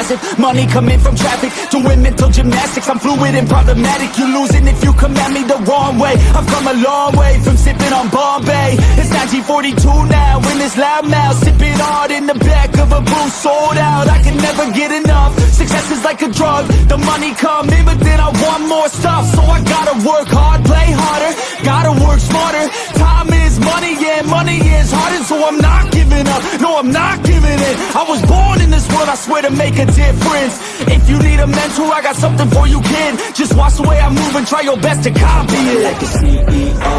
passive. Money coming from traffic, doing mental gymnastics. I'm fluid and problematic. You losing if you come at me the wrong way. I've come a long way from sipping on Bombay. It's 1942 now in this loud mouth, sipping hard in the back of a booth, sold out. I can never get enough. Success is like a drug. The money come in, but then I want more stuff. So I gotta work hard, play harder, gotta work smarter. Time is money, yeah, money is harder. So I'm not giving up, no, I'm not giving in. I was born in this world, I swear, to make a difference. If you need a mentor, I got something for you, kid. Just watch the way I move and try your best to copy it. Like a CEO,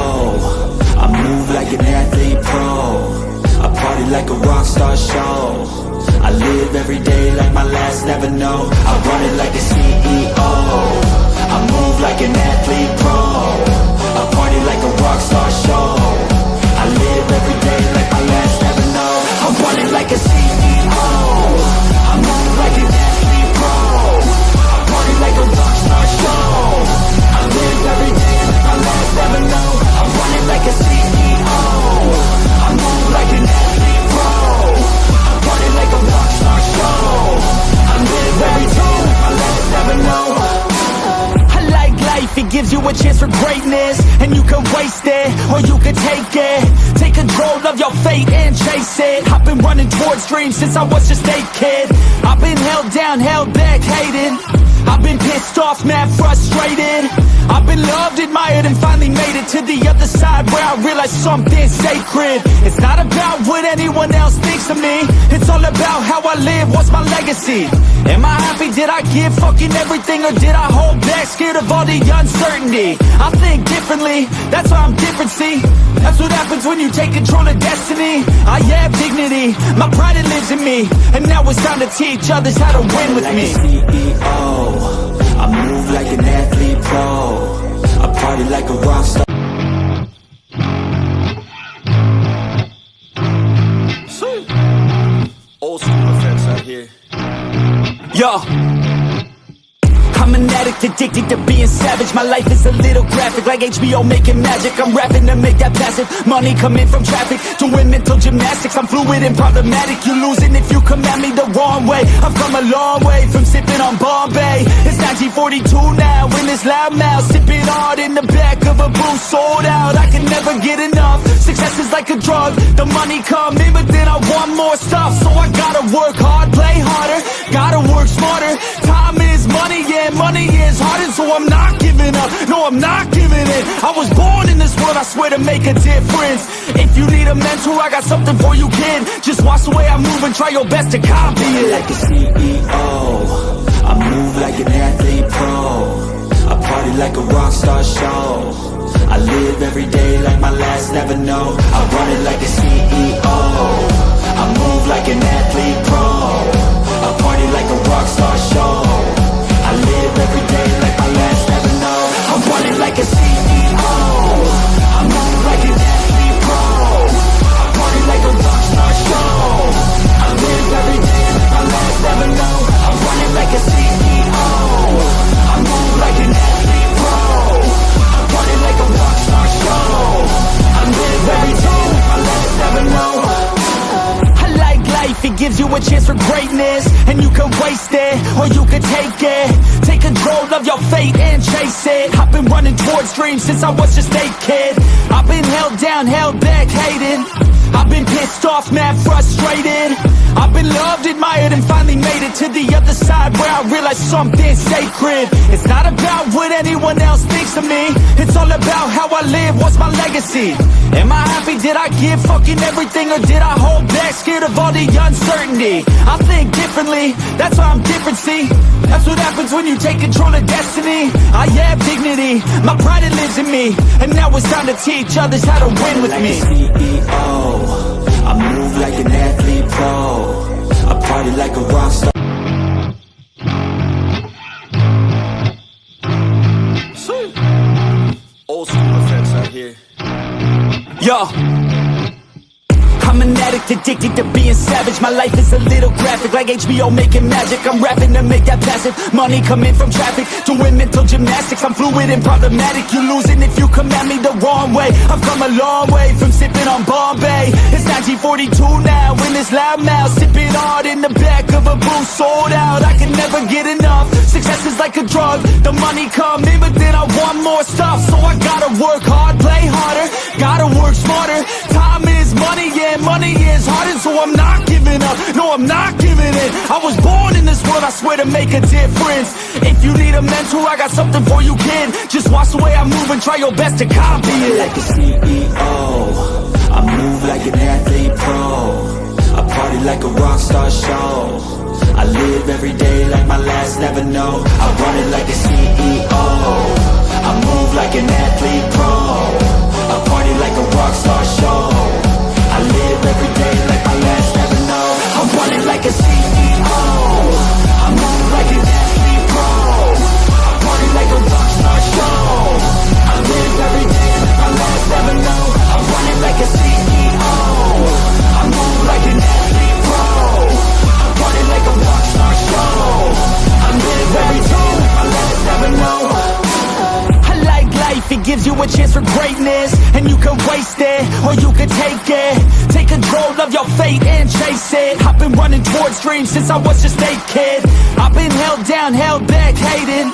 I move like an athlete pro. I party like a rock star show. I live every day like my last, never know. I run it like a CEO. I move like an athlete pro. I party like a rock star show. I live every day like my last, never know. I'm running like a CEO. I move like an athlete pro. I party like a rock star show. I live every day like my last, never know. I'm running like a CEO. I move like an athlete pro. I party like a rock star show. I live every day like my last, never know. I like life, it gives you a chance for greatness. And you can waste it, or you can take it. Take control of your fate and chase it. I've been running towards dreams since I was just a kid. I've been held down, held back, hated. I've been pissed off, mad, frustrated. I've been loved, admired, and finally made it to the other side, where I realized something sacred. It's not about what anyone else thinks of me. It's all about how I live, what's my legacy. Am I happy, did I give fucking everything, or did I hold back, scared of all the uncertainty? I think differently, that's why I'm different, see. That's what happens when you take control of destiny. I have dignity, my pride, it lives in me. And now it's time to teach others how to win with me. CEO, I move like an athlete pro. I party like a rock star. Old school effects out here. Yo, I'm an addict, addicted to being savage. My life is a little graphic, like HBO making magic. I'm rapping to make that passive. Money coming from traffic, doing mental gymnastics. I'm fluid and problematic. You losing if you come at me the wrong way. I've come a long way from sipping on Bombay. It's 1942 now in this loud mouth, sipping hard in the back of a booth, sold out. I can never get enough. Success is like a drug. The money come in, but then I want more stuff. So I gotta work hard, play harder, gotta work smarter. Time is money, yeah, money is harder. So I'm not giving up, no, I'm not giving in. I was born in this world, I swear, to make a difference. If you need a mentor, I got something for you, kid. Just watch the way I move and try your best to copy it. Like a CEO, I move like an athlete pro. I party like a rock star show. I live every day like my last, never know. I run it like a CEO. I move like an athlete pro. I party like a rock star show. I live every day like my last, never know. I'm running like a CEO. I move like an athlete pro. I party like a rock star show. I live every day like my last, never know. I'm running like a CEO. I move like an athlete pro. I party like a rock star show. I live every day like my last, never know. I like life, it gives you a chance for greatness. And you can waste it, or you can take it. Take control of your fate and chase it. I've been running towards dreams since I was just a kid. I've been held down, held back, hated. I've been pissed off, mad, frustrated. I've been loved, admired, and finally made it to the other side, where I realized something sacred. It's not about what anyone else thinks of me. It's all about how I live, what's my legacy. Am I happy, did I give fucking everything, or did I hold back, scared of all the uncertainty? I think differently, that's why I'm different, see. That's what happens when you take control of destiny. I have dignity, my pride, it lives in me. And now it's time to teach others how to win with me. CEO, I move like an athlete pro. I party like a rock star. Old school effects out here. Yo, I'm an addict, addicted to being savage. My life is a little graphic, like HBO making magic. I'm rapping to make that passive. Money coming from traffic, doing mental gymnastics. I'm fluid and problematic. You losing if you come at me the wrong way. I've come a long way from sipping on Bombay. It's 1942 now in this loud mouth, sipping hard in the back of a booth, sold out. I can never get enough. Success is like a drug, the money come in, but then I want more stuff. So I gotta work hard, play harder, gotta work smarter. Time is money, yeah, money is harder. So I'm not giving up, no, I'm not giving in. I was born in this world, I swear, to make a difference. If you need a mentor, I got something for you, kid. Just watch the way I move and try your best to copy it. Like a CEO, I move like an athlete pro. I party like a rock star show. I live every day like my last, never know. I run it like a CEO. I move like an athlete pro. I party like a rock star show. I live every day like my last, never know. I run it like a CEO. I move like an athlete pro. I party like a rock star show. I live every day like my last, never know. I run it like a CEO. I move like an athlete pro. I party like a rock star show. I live every day like my last, never know. I like life, it gives you a chance for greatness. And you can waste it, or you can take it. Take control of your fate and chase it. I've been running towards dreams since I was just a kid. I've been held down, held back, hated.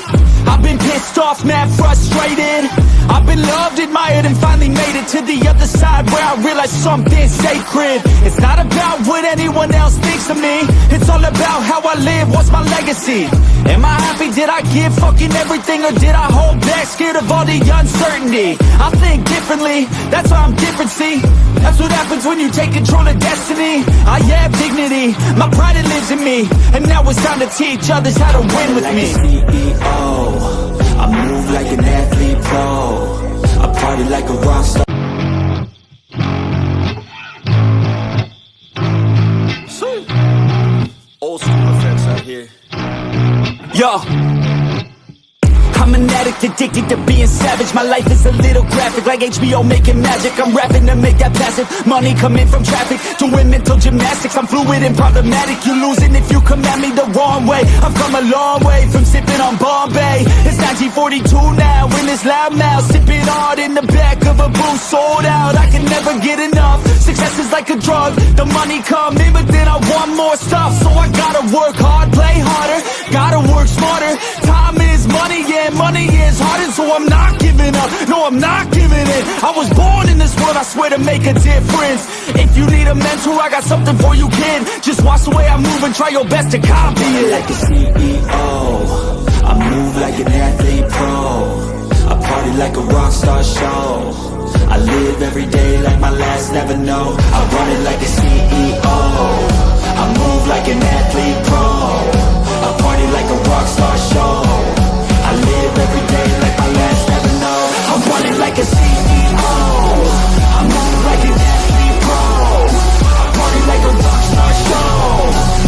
I've been pissed off, mad, frustrated. I've been loved, admired, and finally made it to the other side, where I realized something sacred. It's not about what anyone else thinks of me. It's all about how I live, what's my legacy. Am I happy, did I give fucking everything, or did I hold back, scared of all the uncertainty? I think differently, that's why I'm different, see. That's what happens when you take control of destiny. I have dignity, my pride, it lives in me. And now it's time to teach others how to win with me. CEO, I move like an athlete pro. I party like a rock star. Old school effects out here. Yo, I'm an addict, addicted to being savage. My life is a little graphic, like HBO making magic. I'm rapping to make that passive money come in from traffic. Doing mental gymnastics, I'm fluid and problematic. You losing if you come at me the wrong way. I've come a long way from sipping on Bombay. It's 1942 now, in this loud mouth, sipping hard in the back of a booth, sold out. I can never get enough. Success is like a drug, the money come in, but then I want more stuff. So I gotta work hard, play harder, gotta work smarter. Time is money, yeah, money is harder. So I'm not giving up, no, I'm not giving in. I was born in this world, I swear, to make a difference. If you need a mentor, I got something for you, kid. Just watch the way I move and try your best to copy it. Like a CEO, I move like an athlete pro. I party like a rock star show. I live every day like my last, never know. I run it like a CEO. I move like an athlete pro. I party like a rock star show. I live every day like my last, never know. I run it like a CEO. I move like an athlete pro. I party like a rock star show.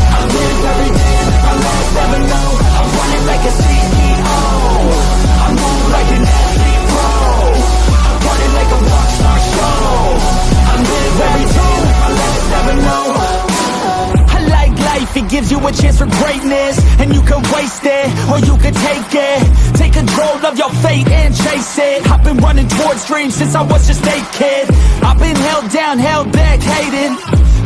I live every day like my last, never know. I run it like a CEO. I move like an athlete pro. I party like a rock star show. I live every day like my last, never know. I like life, it gives you a chance for greatness. And you can waste it, or you can take it. Take control of your fate and chase it. I've been running towards dreams since I was just a kid. I've been held down, held back, hated.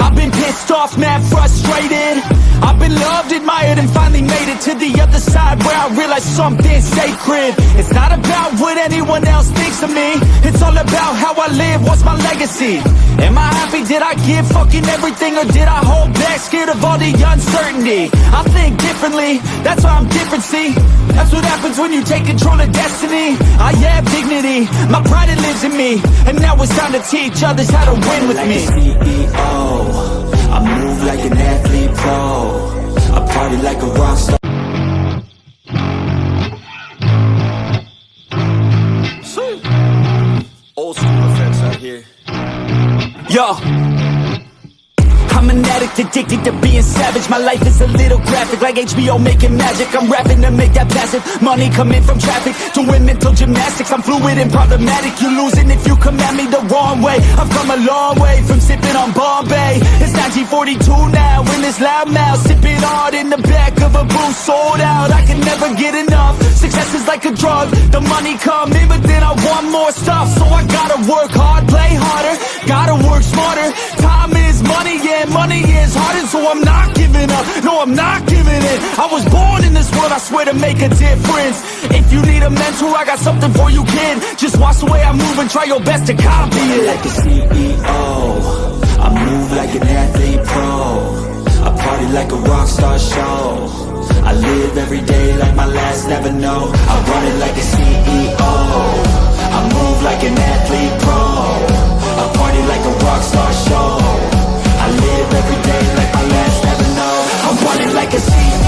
I've been pissed off, mad, frustrated. I've been loved, admired, and finally made it to the other side, where I realized something sacred. It's not about what anyone else thinks of me. It's all about how I live, what's my legacy. Am I happy, did I give fucking everything, or did I hold back, scared of all the uncertainty? I think differently, that's why I'm different, see. That's what happens when you take control of destiny. I have dignity, my pride, it lives in me. And now it's time to teach others how to win with me. CEO, I move like an athlete pro. I party like a rock star. Old school effects out here. Yo, I'm an addict, addicted to being savage. My life is a little graphic, like HBO making magic. I'm rapping to make that passive money come in from traffic. Doing mental gymnastics, I'm fluid and problematic. You losing if you come at me the wrong way. I've come a long way from sipping on Bombay. It's 1942 now, in this loud mouth, sipping hard in the back of a booth, sold out. I can never get enough. Success is like a drug, the money come in, but then I want more stuff. So I gotta work hard, play harder, gotta work smarter. Time is money, yeah, money is harder. So I'm not giving up, no, I'm not giving in. I was born in this I swear to make a difference. If you need a mentor, I got something for you, kid. Just watch the way I move and try your best to copy it. Like a CEO, I move like an athlete pro. I party like a rock star show. I live every day like my last, never know. I run it like a CEO. I move like an athlete pro. I party like a rock star show. I live every day like my last, never know. I run it like a CEO.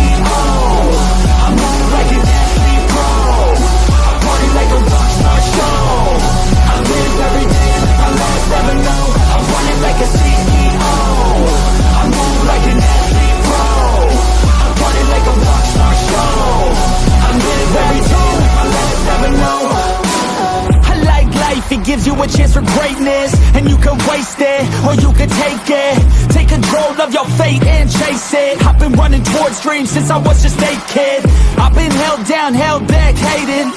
I move like an athlete pro. I party like a rock star show. I live every day like my last, never know. I run it like a CEO. I move like an athlete pro. I party like a rock star show. I live every day like my last, never know. I like life, it gives you a chance for greatness. And you can waste it, or you can take it. Take control of your fate and chase it. I've been running towards dreams since I was just a kid. I've been held down, held back, hated.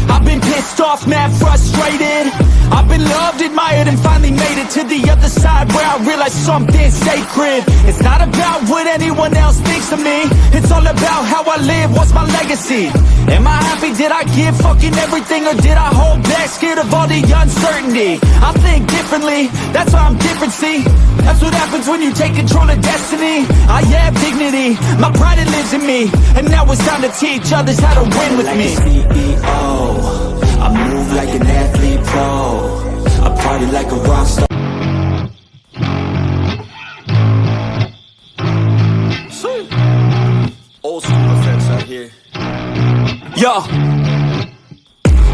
I've been pissed off, mad, frustrated. I've been loved, admired, and finally made it to the other side where I realized something sacred. It's not about what anyone else thinks of me. It's all about how I live, what's my legacy. Am I happy, did I give fucking everything, or did I hold back, scared of all the uncertainty? I think differently, that's why I'm different, see. That's what happens when you take control of destiny. I have dignity, my pride it lives in me. And now it's time to teach others how to win with me. CEO, I move like an athlete pro. I party like a rock star. Old school effects out here. Yo,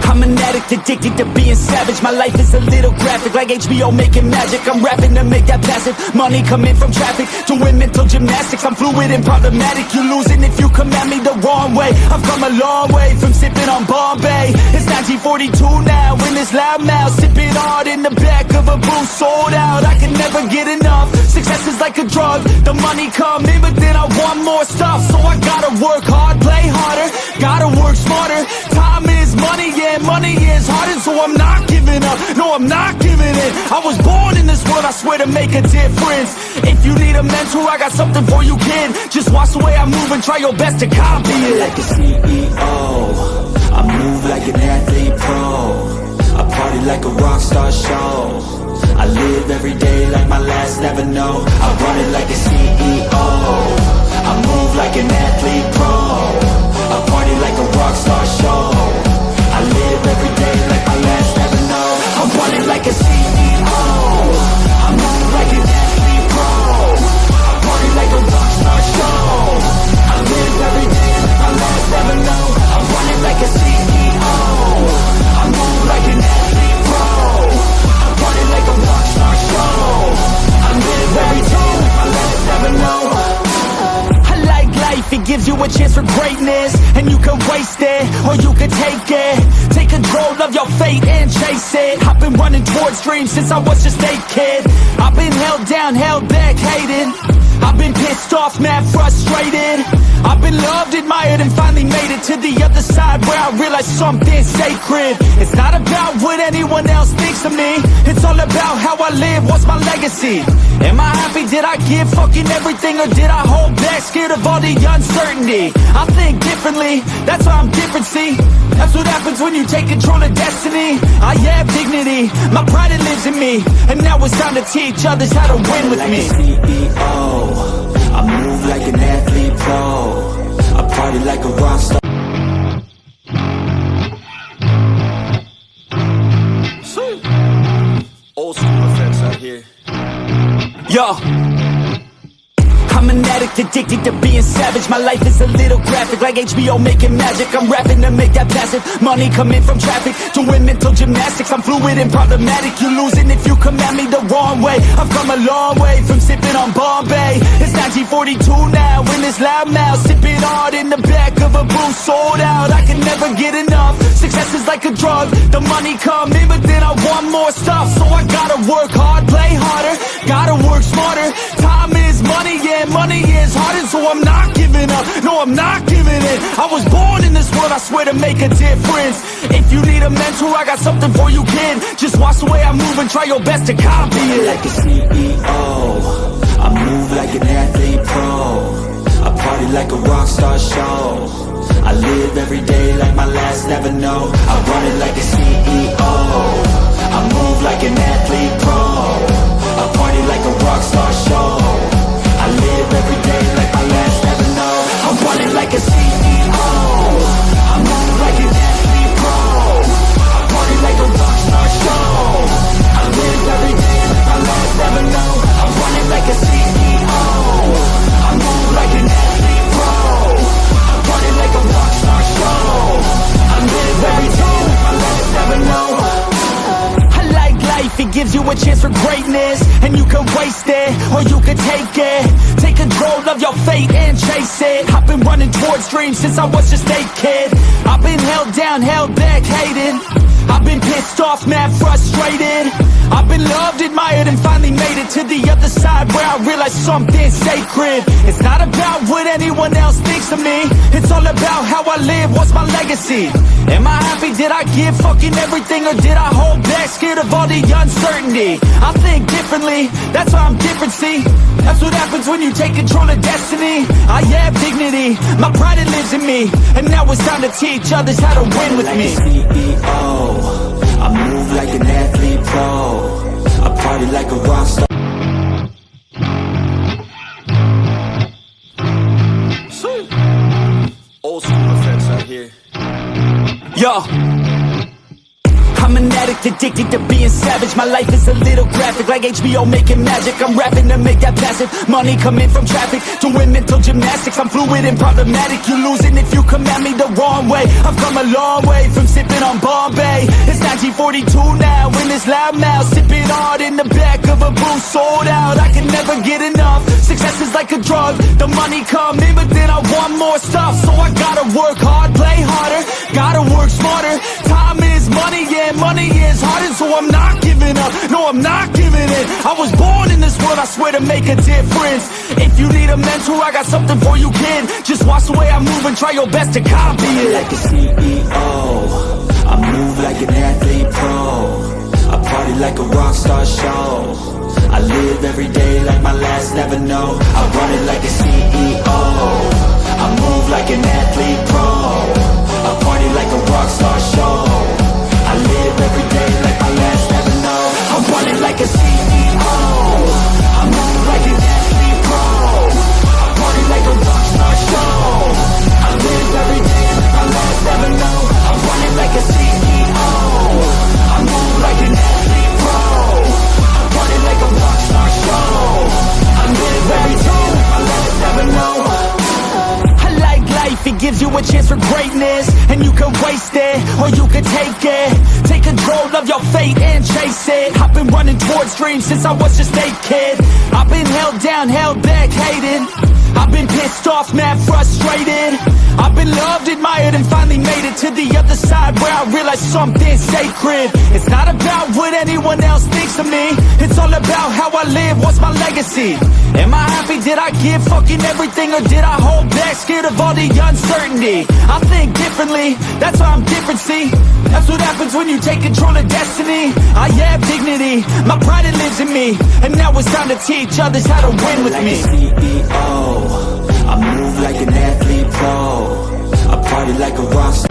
I'm an addict, addicted to being savage. My life is a little graphic, like HBO making magic. I'm rapping to make that passive money coming from traffic. Doing mental gymnastics, I'm fluid and problematic. You losing if you come at me the wrong way. I've come a long way from sipping on Bombay. It's 1942 now, in this loud mouth, sipping hard in the back of a booth, sold out. I can never get enough. Success is like a drug, the money come in, but then I want more stuff. So I gotta work hard, play harder, gotta work smarter. Time is money, yeah, money is harder, so I'm not giving up. No, I'm not giving in. I was born in this world, I swear, to make a difference. If you need a mentor, I got something for you, kid. Just watch the way I move and try your best to copy it. Like a CEO, I move like an athlete pro. I party like a rock star show. I live every day like my last, never know. I run it like a CEO. I move like an athlete pro. I party like a rock star show. I live every day like my last, never know. I'm running like a CEO. I move like an athlete pro. I party like a rock star show. I live every day like my last, never know. I'm running like a CEO. I move like an athlete pro. I party like a rock star show. I live every day like my last, never know. I like life, it gives you a chance for greatness. And you can waste it, or you can take it. Take control of your fate and chase it. I've been running towards dreams since I was just a kid. I've been held down, held back, hated. I've been pissed off, mad, frustrated. I've been loved, admired, and finally made it to the other side where I realized something sacred. It's not about what anyone else thinks of me. It's all about how I live, what's my legacy. Am I happy, did I give fucking everything, or did I hold back, scared of all the uncertainty? I think differently, that's why I'm different, see. That's what happens when you take control of destiny. I have dignity, my pride it lives in me. And now it's time to teach others how to win with me. CEO, I move like an athlete pro. I party like a rock star. Old school effects out here. Yo, I'm an addict, addicted to being savage. My life is a little graphic, like HBO making magic. I'm rapping to make that passive money coming from traffic. Doing mental gymnastics, I'm fluid and problematic. You losing if you come at me the wrong way. I've come a long way from sipping on Bombay. It's 1942 now, in this loud mouth, sipping hard in the back of a booth, sold out. I can never get enough. Success is like a drug, the money come in, but then I want more stuff. So I gotta work hard, play harder, gotta work smarter. Time is money, yeah, money is harder, so I'm not giving up. No, I'm not giving in. I was born in this world, I swear, to make a difference. If you need a mentor, I got something for you, kid. Just watch the way I move and try your best to copy it. Like a CEO, I move like an athlete pro. I party like a rock star show. I know. I run it like a CEO. I move like an athlete pro. I party like a rock star show. I live every day like my last never know. I run it like a CEO. I move like an athlete pro. I party like a rock star show. I live every day like my last never know. I run it like a CEO. I move like an athlete pro. I party like a rock star show. I live every day like my last never know. I like life, it gives you a chance for greatness. And you can waste it, or you can take it. Take control of your fate and chase it. I've been running towards dreams since I was just a kid. I've been held down, held back, hated. I've been pissed off, mad, frustrated. I've been loved, admired, and finally made it to the other side where I realized something's sacred. It's not about what anyone else thinks of me. It's all about how I live, what's my legacy? Am I happy, did I give fucking everything, or did I hold back, scared of all the uncertainty? I think differently, that's why I'm different, see? That's what happens when you take control of destiny. I have dignity, my pride it lives in me. And now it's time to teach others how to win with me. CEO. I move like an athlete pro. I party like a rock star. Old school effects out here. Yo, I'm an addict, addicted to being savage. My life is a little graphic, like HBO making magic. I'm rapping to make that passive money coming from traffic. Doing mental gymnastics, I'm fluid and problematic. You losing if you come at me the wrong way. I've come a long way from sipping on Bombay. It's 1942 now, in this loud mouth, sipping hard in the back of a booth, sold out. I can never get enough. Success is like a drug, the money come in, but then I want more stuff. So I gotta work hard, play harder, gotta work smarter. Time is money, yeah, money is harder, so I'm not giving up. No, I'm not giving in. I was born in this world, I swear, to make a difference. If you need a mentor, I got something for you, kid. Just watch the way I move and try your best to copy it. Like a CEO. I move like an athlete pro. I party like a rock star show. I live every day like my last never know. I run it like a CEO. I move like an athlete pro. I party like a rock star show. I live every day like my last never know. I run it like a CEO. I move like an athlete pro. I party like a rock star show. I live every day like my last never know. I run it like a CEO. I move like an athlete pro. I party like a rock star show. I live every day like my last never know. I like life, it gives you a chance for greatness. And you can waste it, or you can take it. Take control of your fate and chase it. I've been running towards dreams since I was just a kid. I've been held down, held back, hated. I've been pissed off, mad, frustrated. I've been loved, admired, and finally made it to the other side where I realized something's sacred. It's not about what anyone else thinks of me. It's all about how I live, what's my legacy? Am I happy, did I give fucking everything, or did I hold back, scared of all the uncertainty? I think differently, that's why I'm different, see? That's what happens when you take control of destiny. I have dignity, my pride it lives in me. And now it's time to teach others how to win with me. CEO. I move like an athlete pro. I party like a rock star.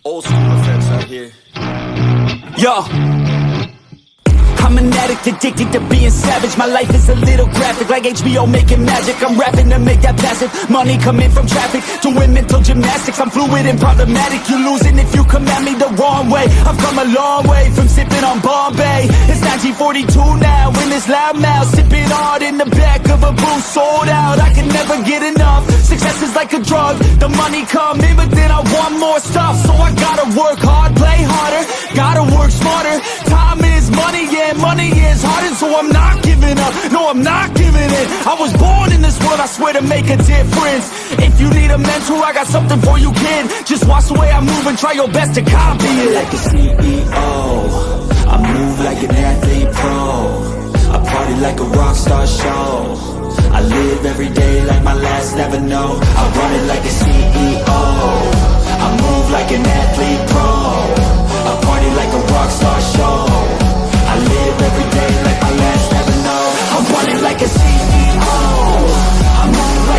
Old school effects out here. Yo, I'm an addict, addicted to being savage. My life is a little graphic, like HBO making magic. I'm rapping to make that passive money coming from traffic. Doing mental gymnastics, I'm fluid and problematic. You losing if you come at me the wrong way. I've come a long way from sipping on Bombay. It's 1942 now, in this loud mouth, sipping hard in the back of a booth, sold out. I can never get enough. Success is like a drug, the money come in, but then I want more stuff. So I gotta work hard, play harder, gotta work smarter. Time is money, yeah, money is harder, so I'm not giving up. No, I'm not giving in. I was born in this world, I swear, to make a difference. If you need a mentor, I got something for you, kid. Just watch the way I move and try your best to copy it. Like a CEO. I move like an athlete pro. I party like a rock star show. I live every day like my last never know. I run it like a CEO. I move like an athlete pro. I party like a rock star show. I live every day like my last never know. I run it like a CEO. I move like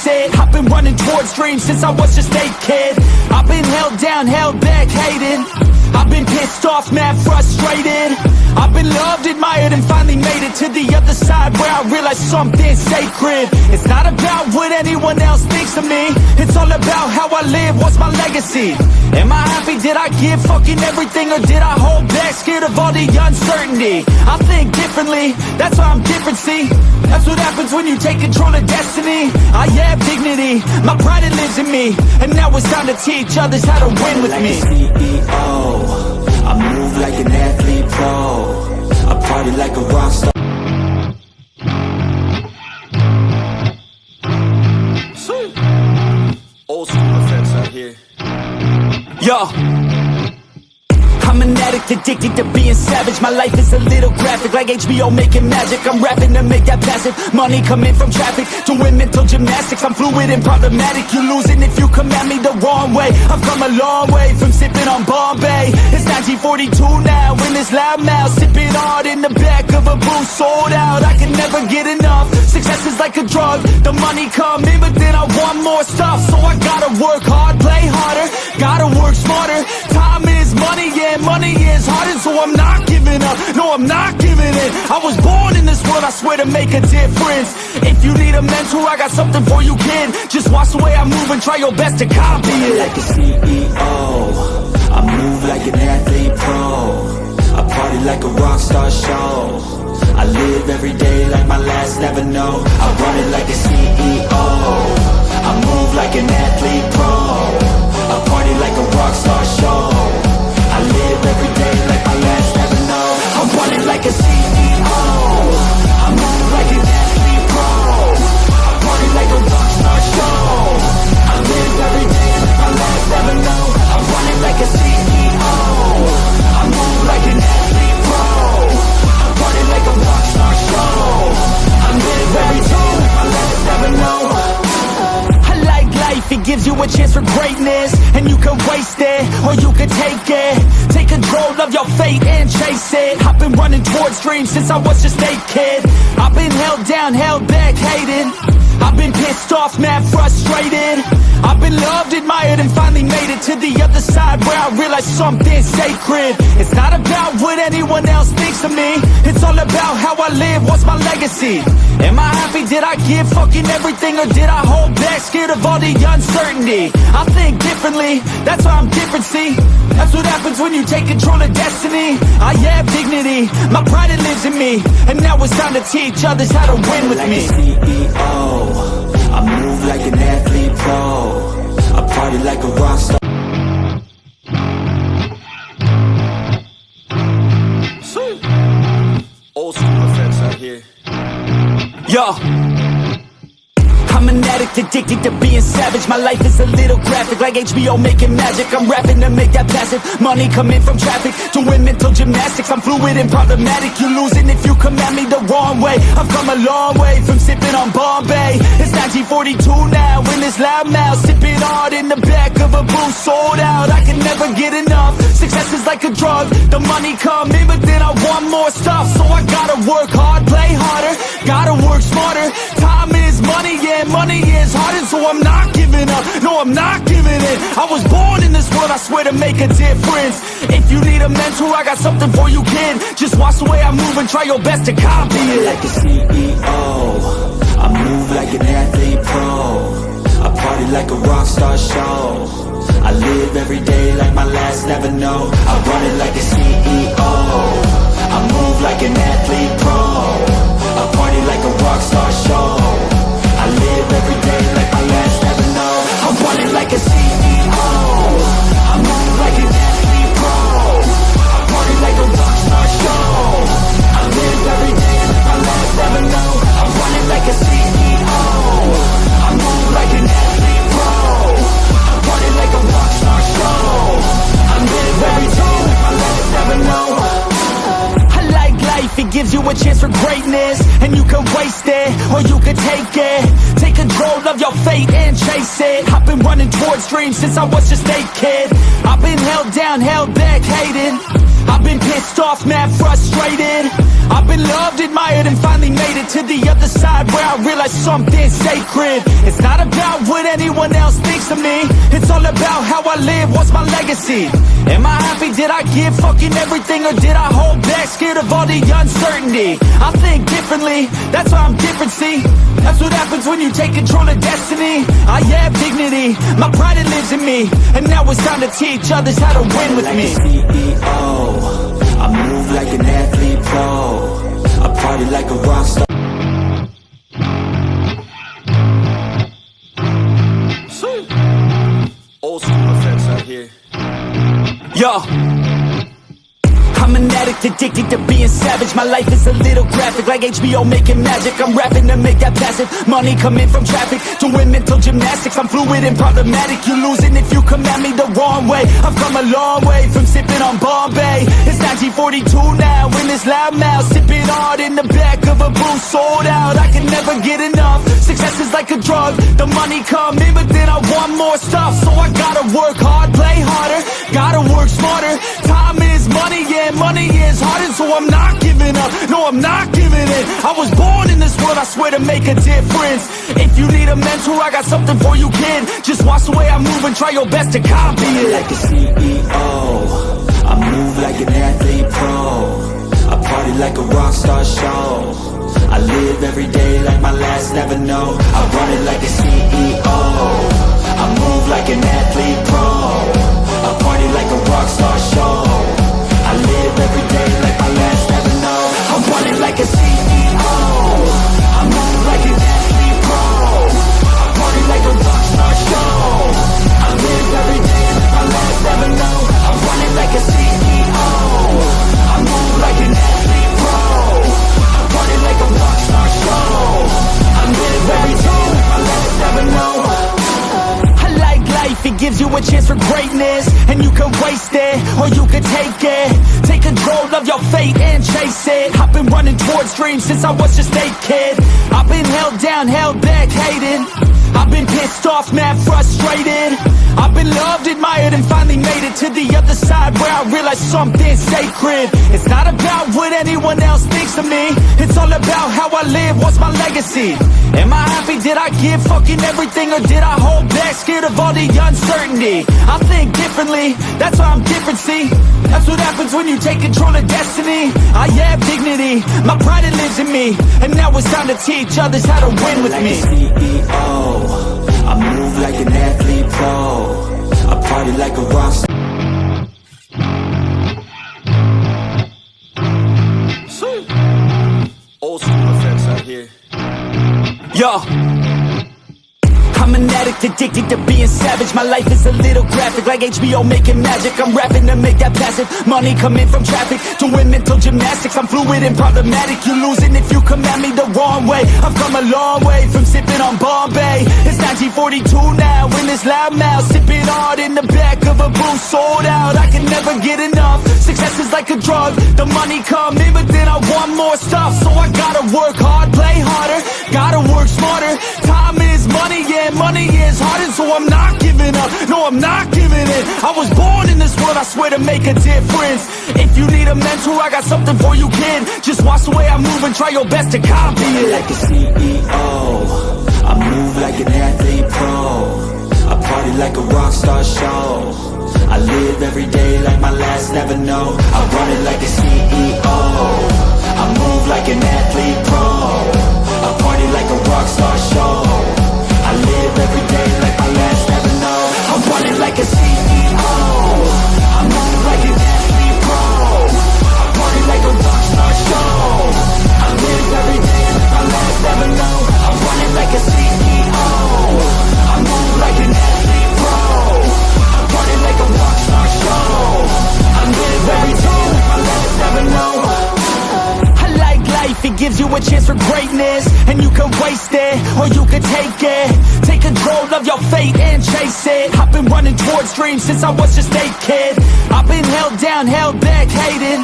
chase it. I've been running towards dreams since I was just a kid. I've been held down, held back, hated. I've been pissed off, mad, frustrated. I've been loved, admired, and finally made it to the other side where I realized something sacred. It's not about what anyone else thinks of me. It's all about how I live, what's my legacy? Am I happy? Did I give fucking everything, or did I hold back, scared of all the uncertainty? I think differently, that's why I'm different, see? That's what happens when you take control of destiny. I have dignity, my pride it lives in me. And now it's time to teach others how to win with me. CEO, I move like an athlete pro, I party like a rock star. Old school effects out here. Yo, I'm an addict, addicted to being savage. My life is a little graphic, like HBO making magic. I'm rapping to make that passive money coming from traffic, doing mental gymnastics. I'm fluid and problematic. You losing if you come at me the wrong way. I've come a long way from sipping on Bombay. It's 1942 now, in this loud mouth, sipping hard in the back of a booth, sold out. I can never get enough. Success is like a drug. The money come in, but then I want more stuff. So I gotta work hard, play harder, gotta work smarter. Time is money, yeah, money is harder, so I'm not giving up. No, I'm not giving in. I was born in this world, I swear, to make a difference. If you need a mentor, I got something for you, kid. Just watch the way I move and try your best to copy it. Like a CEO, I move like an athlete pro, I party like a rock star show. I live every day like my last, never know. I run it like a CEO, I move like an athlete pro, I party like a rock star show. I live every day like my last, never know. I'm running like a CEO, I move like an athlete pro, I party like a rock star show. I live every day like my last, never know. I'm running like a CEO, I move like an athlete pro, I party like a rock star show. I live every day like my last, never know. I like life, it gives you a chance for greatness. And you can waste it, or you can take it. Take control of your fate and chase it. I've been running towards dreams since I was just a kid. I've been held down, held back, hated. I've been pissed off, mad, frustrated. I've been loved, admired, and finally made it to the other side where I realized something sacred. It's not about what anyone else thinks of me. It's all about how I live, what's my legacy? Am I happy? Did I give fucking everything, or did I hold back, scared of all the uncertainty? I think differently, that's why I'm different, see? That's what happens when you take control of destiny. I have dignity, my pride it lives in me. And now it's time to teach others how to win with me. CEO, I move like an athlete pro, I party like a rock star. Old school effects out here. Yo, I'm an addict, addicted to being savage. My life is a little graphic, like HBO making magic. I'm rapping to make that passive money coming from traffic, doing mental gymnastics. I'm fluid and problematic. You losing if you come at me the wrong way. I've come a long way from sipping on Bombay. It's 1942 now, in this loud mouth, sipping hard in the back of a booth, sold out. I can never get enough. Success is like a drug. The money come in, but then I want more stuff. So I gotta work hard, play harder, gotta work smarter. Time is money, yeah, money is harder, so I'm not giving up. No, I'm not giving in. I was born in this world, I swear, to make a difference. If you need a mentor, I got something for you, kid. Just watch the way I move and try your best to copy it. Like a CEO, I move like an athlete pro, I party like a rock star show. I live every day like my last, never know. I run it like a CEO, I move like an athlete pro, I party like a rock star show. I live every day like my last, never know. I'm running like a CEO, I move like an athlete pro, I party like a rock star show. I live every day like my last, never know. I'm running like a CEO, I move like an athlete pro, I party like a rock star show. I live every day like my last, never know. I like life, it gives you a chance for greatness. And you can waste it, or you can take it. Take control of your fate and chase it. I've been running towards dreams since I was just a kid. I've been held down, held back, hated. I've been pissed off, mad frustrated. I've been loved, admired, and finally made it to the other side where I realized something's sacred. It's not about what anyone else thinks of me. It's all about how I live, what's my legacy. Am I happy, did I give fucking everything, or did I hold back, scared of all the uncertainty? I think differently, that's why I'm different, see. That's what happens when you take control of destiny. I have dignity, my pride it lives in me. And now it's time to teach others how to win with me. CEO, I move like an athlete pro, I party like a rock star. Old school effects out here. Yo, I'm an addict, addicted to being savage. My life is a little graphic, like HBO making magic. I'm rapping to make that passive money coming from traffic. Doing mental gymnastics, I'm fluid and problematic. You're losing if you come at me the wrong way. I've come a long way from sipping on Bombay. It's 1942 now, in this loud mouth, sipping hard in the back of a booth, sold out. I can never get enough. Success is like a drug, the money come in, but then I want more stuff. So I gotta work hard, play harder, gotta work smarter. Time is money, yeah, money is harder, so I'm not giving up, no I'm not giving in. I was born in this world, I swear, to make a difference. If you need a mentor, I got something for you, kid. Just watch the way I move and try your best to copy it. Like a CEO, I move like an athlete pro, I party like a rock star show. I live every day like my last, never know. I run it like a CEO, I move like an athlete pro, I party like a rock star show. I live every day like my last, never know. I run it like a CEO, I move like an athlete pro, I party like a rock star show. I live every day like my last, never know. I run it like a CEO, I move like an athlete pro, I party like a rock star show. I live every day like my last, never know. I like life, it gives you a chance for greatness. And you can waste it, or you can take it. Take control of your fate and chase it. I've been running towards dreams since I was just a kid. I've been held down, held back, hated. I've been pissed off, mad frustrated. I've been loved, admired, and finally made it to the other side where I realized something's sacred. It's not about what anyone else thinks of me. It's all about how I live, what's my legacy. Am I happy, did I give fucking everything, or did I hold back, scared of all the uncertainty? I think differently, that's why I'm different, see. That's what happens when you take control of destiny. I have dignity, my pride it lives in me. And now it's time to teach others how to win with me. CEO, I move like an athlete pro, I party like a rock star. Old school effects out here. Yo, I'm an addict, addicted to being savage. My life is a little graphic, like HBO making magic. I'm rapping to make that passive money coming from traffic. Doing mental gymnastics, I'm fluid and problematic. You're losing if you come at me the wrong way. I've come a long way from sipping on Bombay. It's 1942 now, in this loud mouth, sipping hard in the back of a booth, sold out. I can never get enough. Success is like a drug, the money come in, but then I want more stuff. So I gotta work hard, play harder, gotta work smarter. Time is money, yeah, money is harder, so I'm not giving up, no I'm not giving in. I was born in this world, I swear, to make a difference. If you need a mentor, I got something for you, kid. Just watch the way I move and try your best to copy it. Like a CEO, I move like an athlete pro, I party like a rock star show. I live every day like my last, never know. I run it like a CEO, I move like an athlete pro, I party like a rock star show. I live every day like my last, never know. I run it like a CEO, I move like an athlete pro, I party like a rock star show. I live every day like my last, never know. I run it like a CEO, I move like an athlete pro, I party like a rock star show. I live every day like my last, never know. I like life, it gives you a chance for greatness. And you can waste it, or you can take it. Take control of your fate and chase it. I've been running towards dreams since I was just a kid. I've been held down, held back, hated.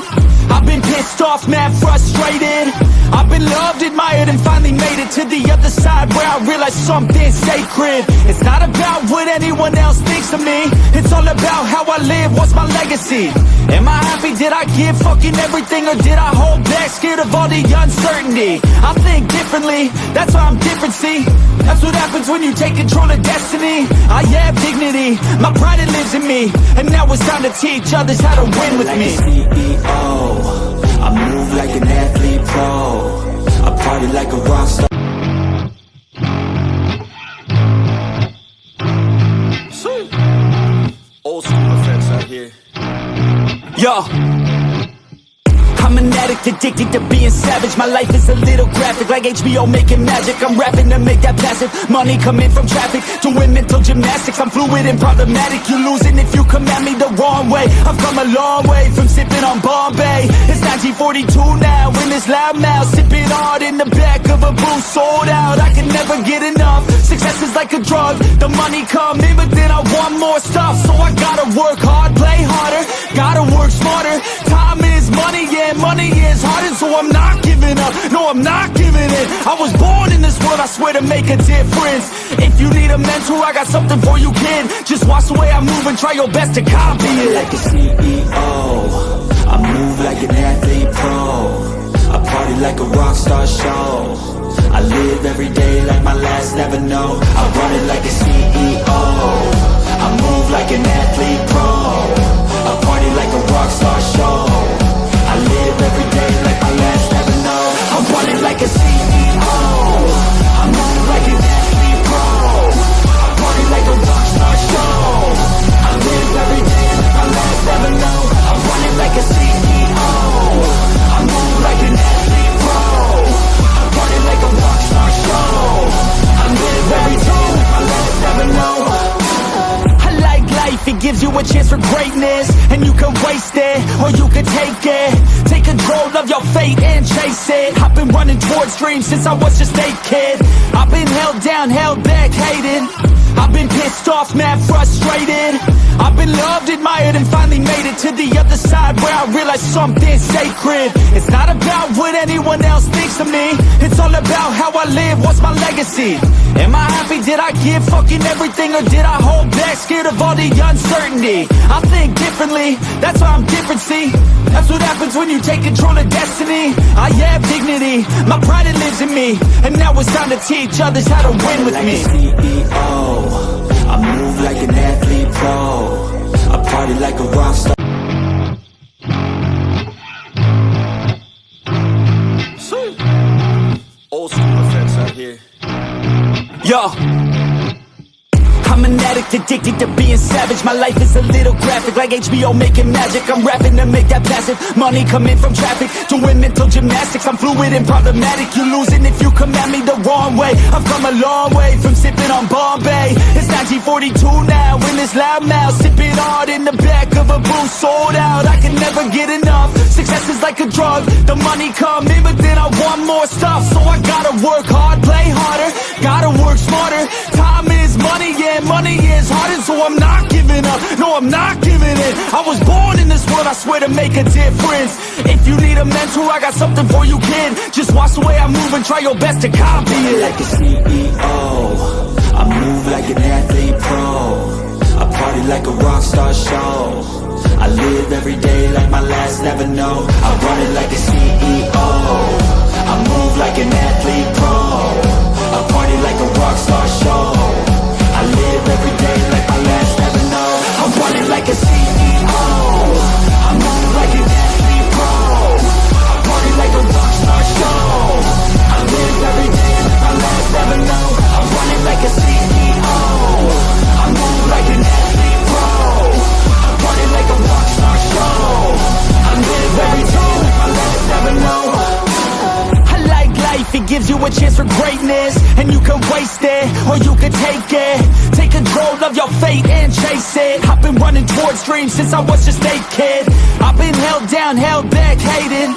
I've been pissed off, mad frustrated. I've been loved, admired, and finally made it to the other side where I realized something's sacred. It's not about what anyone else thinks of me. It's all about how I live, what's my legacy. Am I happy, did I give fucking everything, or did I hold back, scared of all the uncertainty? I think differently, that's why I'm different, see. That's what happens when you take control of destiny. I have dignity, my pride it lives in me. And now it's time to teach others how to win with me. CEO, I move like an athlete pro, I party like a rock star. Old school effects out here. Yo, I'm an addict, addicted to being savage. My life is a little graphic, like HBO making magic. I'm rapping to make that passive money coming from traffic, doing mental gymnastics. I'm fluid and problematic. You losing if you come at me the wrong way. I've come a long way from sipping on Bombay. It's 1942 now, in this loud mouth, sipping hard in the back of a booth, sold out. I can never get enough. Success is like a drug. The money come in, but then I want more stuff. So I gotta work hard, play harder, gotta work smarter. Time is money, yeah, money is harder, so I'm not giving up. No, I'm not giving in. I was born in this world, I swear, to make a difference. If you need a mentor, I got something for you, kid. Just watch the way I move and try your best to copy it. Like a CEO, I move like an athlete pro, I party like a rock star show. I live every day like my last, never know. I run it like a CEO, I move like an athlete pro, I party like a rock star show. I live every day like my last, never know. I'm running like a CEO, I move like an athlete pro, I party like a rock star show. I live every day like my last, never know. I'm running like a CEO, I move like an athlete pro, I party like a rock star show. I live every day like my last, never know. I like life, it gives you a chance for greatness. And you can waste it, or you can take it. Take control of your fate and chase it. I've been running towards dreams since I was just a kid. I've been held down, held back, hated. I've been pissed off, mad, frustrated. I've been loved, admired, and finally made it to the other side, where I realized something sacred. It's not about what anyone else thinks of me. It's all about how I live, what's my legacy. Am I happy, did I give fucking everything, or did I hold back, scared of all the uncertainty? I think differently, that's why I'm different, see. That's what happens when you take control of destiny. I have dignity, my pride it lives in me. And now it's time to teach others how to win with me. CEO, I move like an athlete pro, I party like a rock star. Old school effects out here. Yo, I'm an addict, addicted to being savage. My life is a little graphic, like HBO making magic. I'm rapping to make that passive money coming from traffic, doing mental gymnastics. I'm fluid and problematic. You losing if you come at me the wrong way. I've come a long way from sipping on Bombay. It's 1942 now, in this loud mouth, sipping hard in the back of a booth, sold out. I can never get enough. Success is like a drug. The money come in, but then I want more stuff. So I gotta work hard, play harder, gotta work smarter. Time is money, yeah, money is harder, so I'm not giving up. No, I'm not giving in. I was born in this world, I swear, to make a difference. If you need a mentor, I got something for you, kid. Just watch the way I move and try your best to copy it. Like a CEO, I move like an athlete pro, I party like a rock star show. I live every day like my last, never know. I run it like a CEO, I move like an athlete pro, I party like a rock star show. I live every day like my last, never know. I'm running like a CEO, I move like an athlete pro, I party like a rock star show. I live every day like my last, never know. I'm running like a CEO, I move like an athlete pro, I party like a rock star show. I live every day like my last, never know. I like life, it gives you a chance for greatness. And you can waste it, or you can take it. Take control of your fate and chase it. I've been running towards dreams since I was just a kid. I've been held down, held back, hated.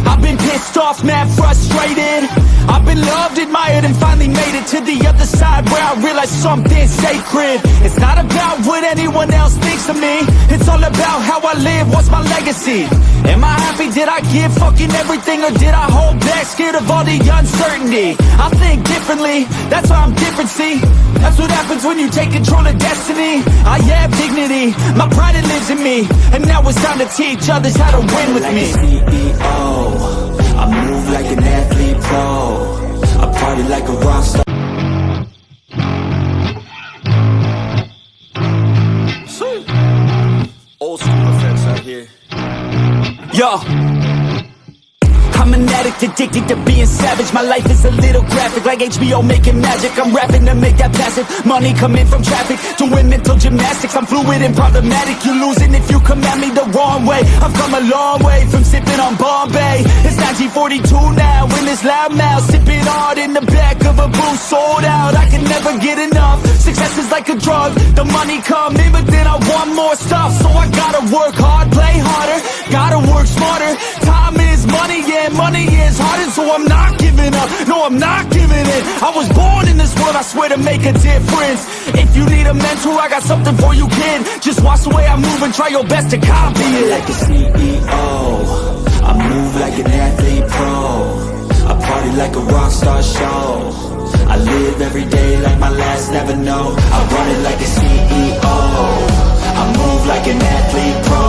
I've been pissed off, mad frustrated. I've been loved, admired, and finally made it to the other side where I realized something's sacred. It's not about what anyone else thinks of me. It's all about how I live, what's my legacy. Am I happy, did I give fucking everything, or did I hold back, scared of all the uncertainty? I think differently, that's why I'm different, see. That's what happens when you take control of destiny. I have dignity, my pride it lives in me. And now it's time to teach others how to win with me. CEO, I move like an athlete pro. I party like a rock star. Old school effects out here. Yo, I'm an addict, addicted to being savage. My life is a little graphic, like HBO making magic. I'm rapping to make that passive money coming from traffic. Doing mental gymnastics, I'm fluid and problematic. You losing if you come at me the wrong way. I've come a long way from sipping on Bombay. It's 1942 now, in this loud mouth, sipping hard in the back of a booth, sold out. I can never get enough. Success is like a drug, the money come in, but then I want more stuff. So I gotta work hard, play harder, gotta work smarter. Time is money, yeah, money is harder, so I'm not giving up. No, I'm not giving in. I was born in this world, I swear, to make a difference. If you need a mentor, I got something for you, kid. Just watch the way I move and try your best to copy it. Like a CEO, I move like an athlete pro. I party like a rock star show. I live every day like my last, never know. I run it like a CEO. I move like an athlete pro.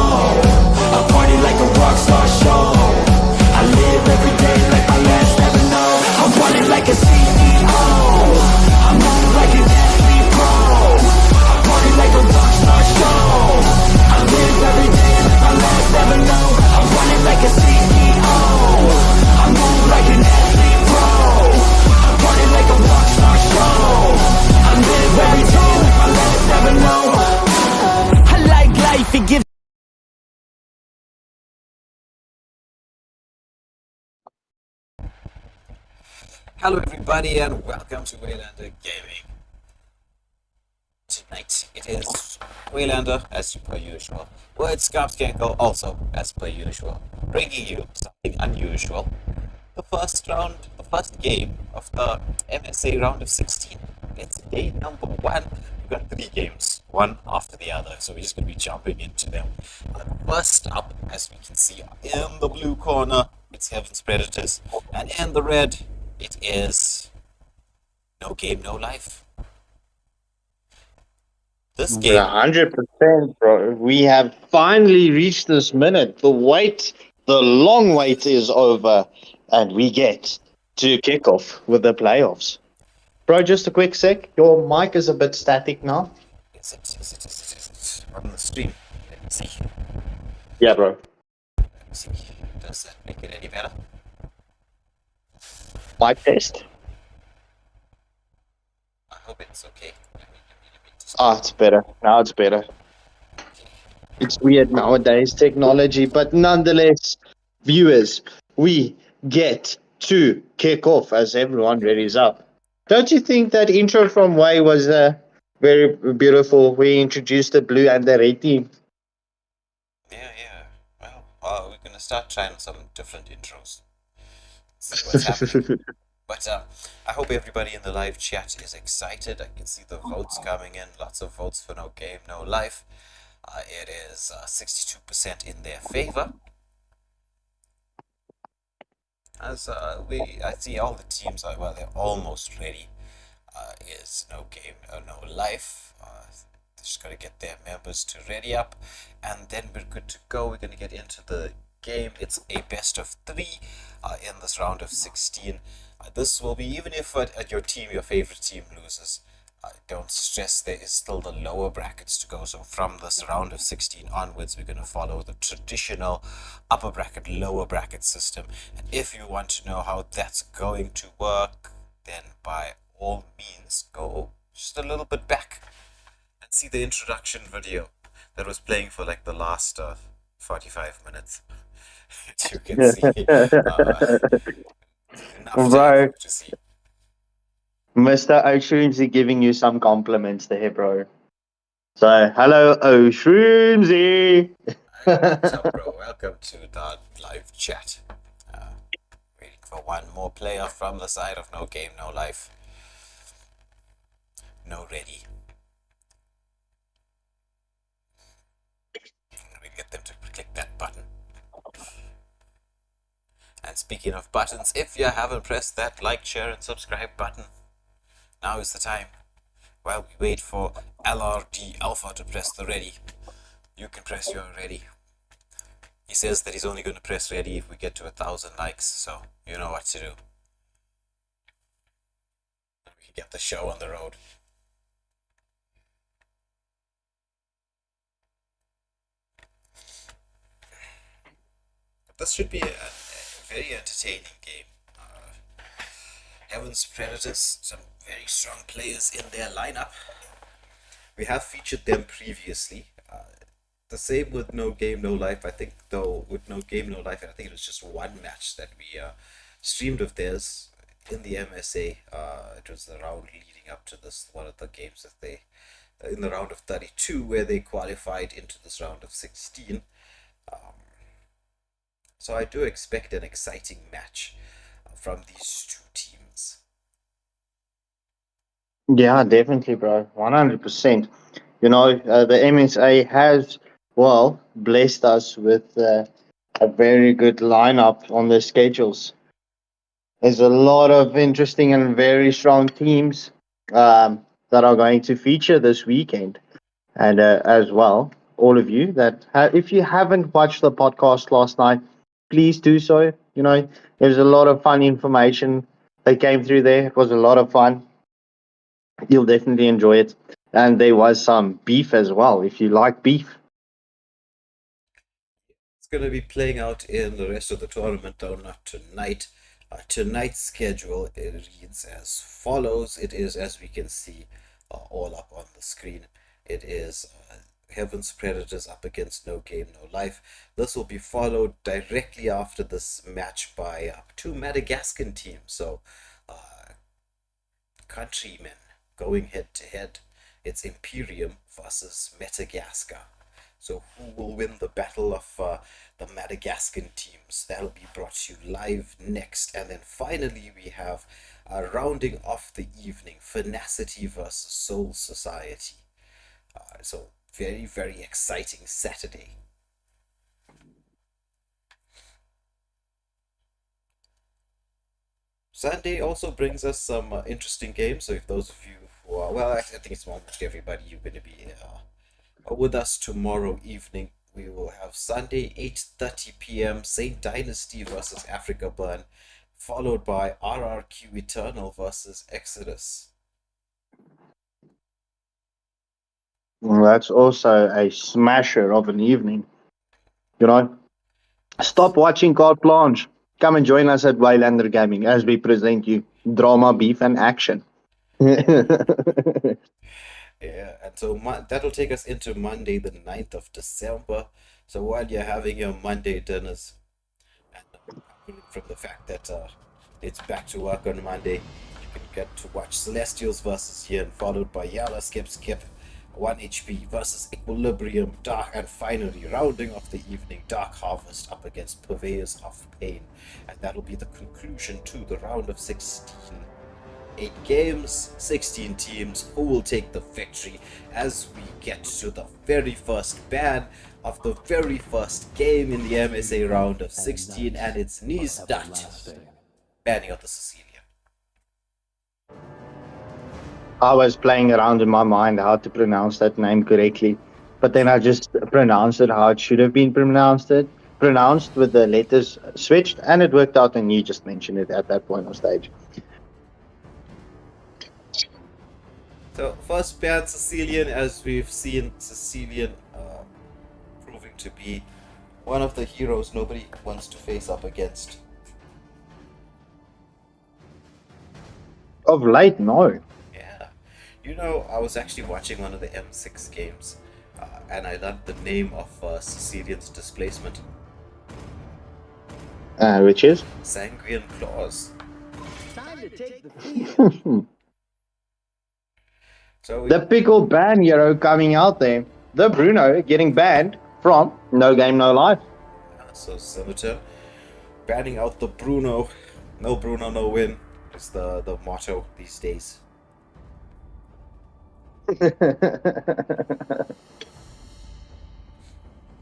I party like a rock star show. I live every day like my last, never know. I run it like a CEO. I move like an athlete pro. I party like a rock star show. I live every day like my last, never know. I run it like a CEO. I move like an athlete pro. I party like a rock star show. I live every day like my last, never know. I like life, it gives. Hello everybody and welcome to Waylander Gaming. Tonight it is Waylander as per usual, Word Scarps Gecko also as per usual, bringing you something unusual. The first game of the MSA round of 16. It's day number 1. We've got 3 games, one after the other, so we're just going to be jumping into them. First up, as we can see in the blue corner, it's Heaven's Predators, and in the red, it is No Game, No Life. This game, 100%, bro. We have finally reached this minute. The long wait is over, and we get to kick off with the playoffs. Bro, just a quick sec. Your mic is a bit static now. is it on the stream? Let me see. Yeah, bro. Let me see. Does that make it any better? Mic test. I hope it's okay. Let me just... It's better. Now it's better. It's weird nowadays, technology, but nonetheless, viewers, we get to kick off as everyone readies up. Don't you think that intro from Way was very beautiful? We introduced the blue and the red team. Yeah. Well, we're going to start trying some different intros. See what's happening. But I hope everybody in the live chat is excited. I can see the votes coming in. Lots of votes for No Game, No Life. It is 62% in their favor. As I see all the teams are, well, they're almost ready. Is No Game, No Life. Just got to get their members to ready up, and then we're good to go. We're going to get into the game. It's a best of 3 in this round of 16. This will be, even if your favorite team loses, don't stress, there is still the lower brackets to go. So from this round of 16 onwards, we're going to follow the traditional upper bracket, lower bracket system. And if you want to know how that's going to work, then by all means, go just a little bit back and see the introduction video that was playing for like the last 45 minutes. You can see enough Bro. to see. Mr. O'Shroomsy giving you some compliments there, bro. So, hello, O'Shroomsy. What's up, bro? Welcome to the live chat. for one more player from the side of No Game, No Life. No Ready. We get them to click that button. And speaking of buttons, if you haven't pressed that like, share, and subscribe button, now is the time. While we wait for LRD Alpha to press the ready, you can press your ready. He says that he's only going to press ready if we get to 1,000 likes, so you know what to do. We can get the show on the road. This should be a very entertaining game. Heaven's Predators, some very strong players in their lineup. We have featured them previously. The same with No Game, No Life. I think, though, with No Game, No Life, I think it was just one match that we streamed of theirs in the MSA. It was the round leading up to this, one of the games that they, in the round of 32, where they qualified into this round of 16. So I do expect an exciting match from these two teams. Yeah, definitely, bro. 100%. You know, the MSA has, well, blessed us with a very good lineup on their schedules. There's a lot of interesting and very strong teams that are going to feature this weekend. And as well, all of you that if you haven't watched the podcast last night, please do so. You know, there's a lot of fun information that came through there. It was a lot of fun. You'll definitely enjoy it. And there was some beef as well, if you like beef. It's going to be playing out in the rest of the tournament, though not tonight. Tonight's schedule, it reads as follows. It is, as we can see, all up on the screen. It is Heaven's Predators up against No Game, No Life. This will be followed directly after this match by two Madagascan teams. So, countrymen going head to head. It's Imperium versus Madagascar. So who will win the battle of the Madagascan teams? That'll be brought to you live next. And then finally we have rounding off the evening, Finacity versus Soul Society. So very, very exciting Saturday. Sunday also brings us some interesting games. So if those of you who are, well, I think it's almost everybody, you're going to be with us tomorrow evening. We will have Sunday 8:30 p.m. Saint Dynasty versus Africa Burn, followed by RRQ Eternal versus Exodus. Well, that's also a smasher of an evening. You know, stop watching Carte Blanche. Come and join us at Waylander Gaming as we present you drama, beef, and action. Yeah, and so that'll take us into Monday, the 9th of December. So while you're having your Monday dinners, and from the fact that it's back to work on Monday, you can get to watch Celestials versus Yin, followed by Yala Skip Skip, 1 HP versus Equilibrium, Dark, and finally, rounding off the evening, Dark Harvest up against Purveyors of Pain. And that'll be the conclusion to the round of 16. 8 games, 16 teams. Who will take the victory as we get to the very first ban of the very first game in the MSA round of 16, and it's Niesdat banning out the Sicilian. I was playing around in my mind how to pronounce that name correctly, but then I just pronounced it how it should have been pronounced with the letters switched, and it worked out, and you just mentioned it at that point on stage. So first ban Sicilian, as we've seen Sicilian proving to be one of the heroes nobody wants to face up against. Of late, no. Yeah, you know, I was actually watching one of the M6 games, and I learned the name of Sicilian's displacement. Which is? Sanguine Claws. Time to take the field. So The pickle ban hero coming out there. The Bruno getting banned from No Game, No Life. So Scimitar banning out the Bruno. No Bruno, no win is the motto these days.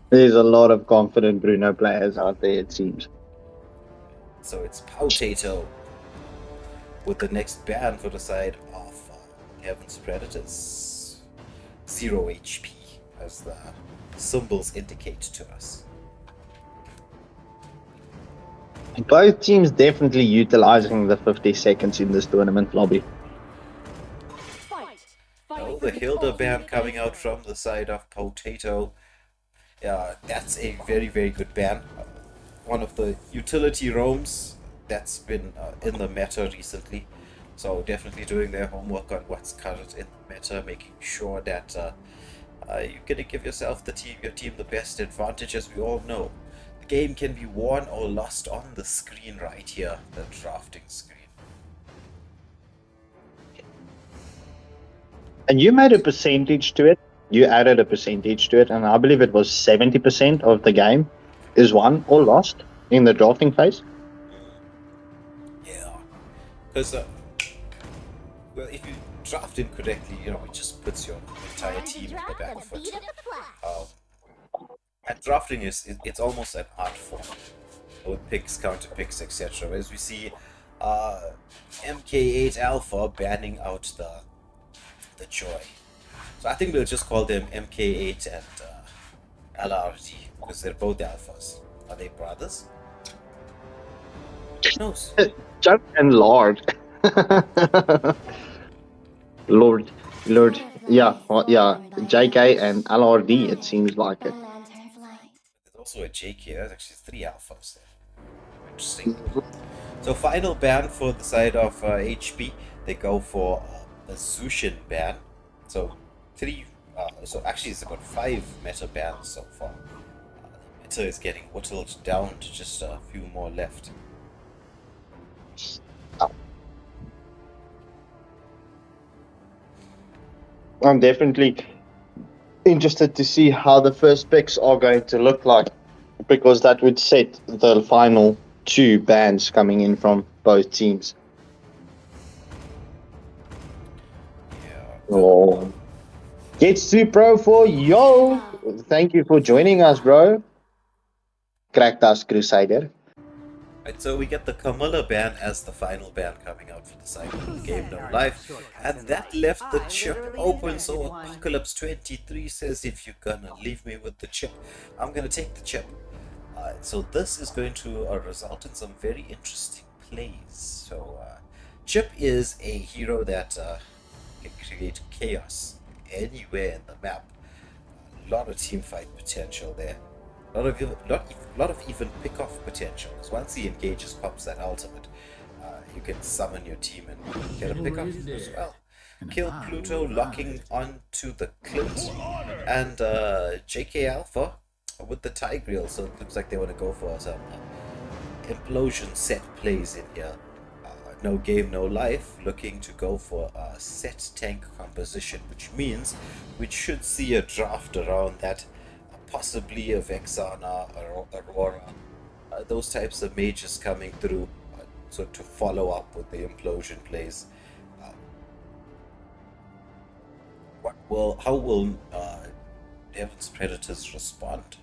There's a lot of confident Bruno players out there, it seems. So it's Potato with the next ban for the side of Heaven's Predators. 0 HP, as the symbols indicate to us. Both teams definitely utilizing the 50 seconds in this tournament lobby. Oh, the Hilda ban coming out from the side of Potato. Yeah, that's a very, very good ban. One of the utility roams that's been in the meta recently. So definitely doing their homework on what's current in the meta, making sure that you're gonna give yourself your team the best advantage. As we all know, the game can be won or lost on the screen right here, the drafting screen. And you made a percentage to it. You added a percentage to it, and I believe it was 70% of the game is won or lost in the drafting phase. Yeah, because well, if you draft him correctly, you know, it just puts your entire team in the back foot. And drafting it's almost an art form with picks, counter picks, etc. As we see, MK8 Alpha banning out the Joy. So I think we'll just call them MK8 and LRD because they're both alphas. Are they brothers? Who knows? Chuck and Lord. Lord. Yeah, yeah. JK and LRD, it seems like it. There's also a JK. There's actually 3 alphas there. Interesting. So final ban for the side of HB. They go for a Zushin ban. So 3. So actually it's about 5 meta bans so far. The meta is getting whittled down to just a few more left. I'm definitely interested to see how the first picks are going to look like, because that would set the final 2 bans coming in from both teams. Yeah. Oh. Gets to pro for yo. Thank you for joining us, bro. Cracked us, Crusader. Right, so we get the Camilla ban as the final ban coming out for the side of Game No Life, and that left the chip open. So Apocalypse 23 says, if you're gonna leave me with the chip, I'm gonna take the chip. So this is going to result in some very interesting plays. So Chip is a hero that can create chaos anywhere in the map. A lot of team fight potential there. A lot of even pick-off potential. Because once he engages, pops that ultimate, you can summon your team and get a pick-off as well. Kill Pluto, locking onto the Clint, and JK Alpha with the Tigreal. So it looks like they want to go for some implosion set plays in here. No Game, No Life, looking to go for a set tank composition, which means we should see a draft around that. Possibly a Vexana or Aurora, those types of mages coming through, so to follow up with the implosion plays. How will Heaven's Predators respond?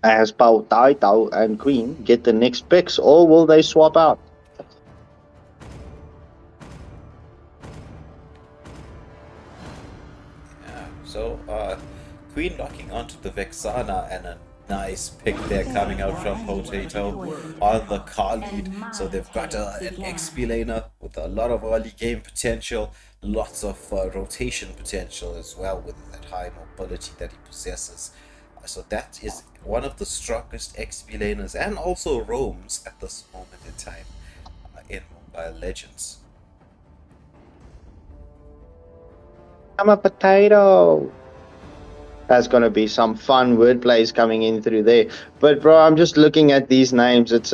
As Pao Tai Tao and Queen get the next picks, or will they swap out? So, Queen locking onto the Vexana, and a nice pick there coming out from Potato on the car lead. So they've got an XP laner with a lot of early game potential, lots of rotation potential as well with that high mobility that he possesses. So that is one of the strongest XP laners and also roams at this moment in time in Mobile Legends. I'm a potato. That's going to be some fun wordplays coming in through there. But bro, I'm just looking at these names. It's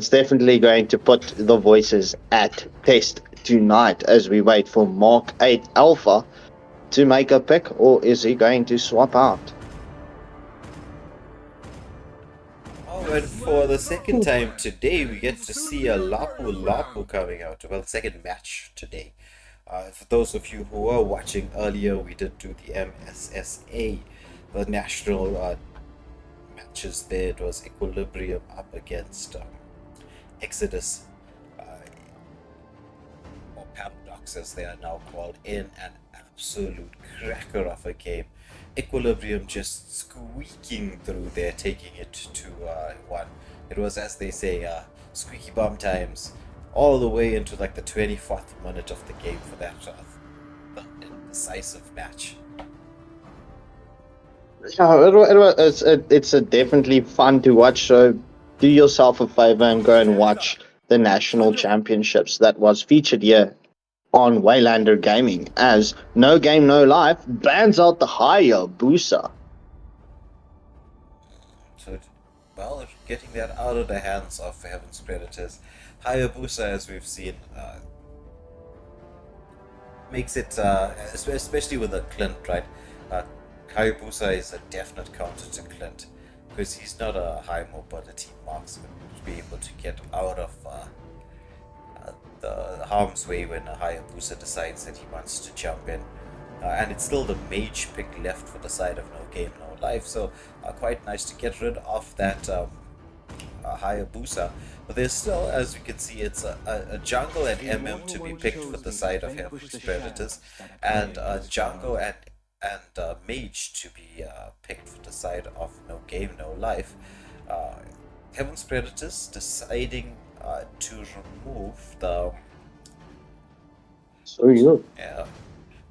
definitely going to put the voices at test tonight as we wait for Mark 8 Alpha to make a pick, or is he going to swap out? Oh, But for the second time today, we get to see a Lapu Lapu coming out. Well, second match today. For those of you who were watching earlier, we did do the MSSA, the national matches there. It was Equilibrium up against Exodus, or Paradox as they are now called, in an absolute cracker of a game. Equilibrium just squeaking through there, taking it to 1. It was, as they say, squeaky bum times, all the way into like the 24th minute of the game for that decisive match. Yeah, it's a definitely fun to watch. So do yourself a favor and go and watch the national championships that was featured here on Waylander Gaming, as No Game No Life bans out the Hayabusa. So, well, getting that out of the hands of Heaven's Predators. Hayabusa, as we've seen, makes it, especially with a Clint, right? Hayabusa is a definite counter to Clint, because he's not a high mobility marksman to be able to get out of the harm's way when a Hayabusa decides that he wants to jump in. And it's still the mage pick left for the side of No Game No Life, so quite nice to get rid of that Hayabusa. But there's still, as you can see, it's a jungle and MM to be picked for the side of Heaven's Predators, and jungle and mage to be picked for the side of No Game No Life. Heaven's Predators deciding to remove the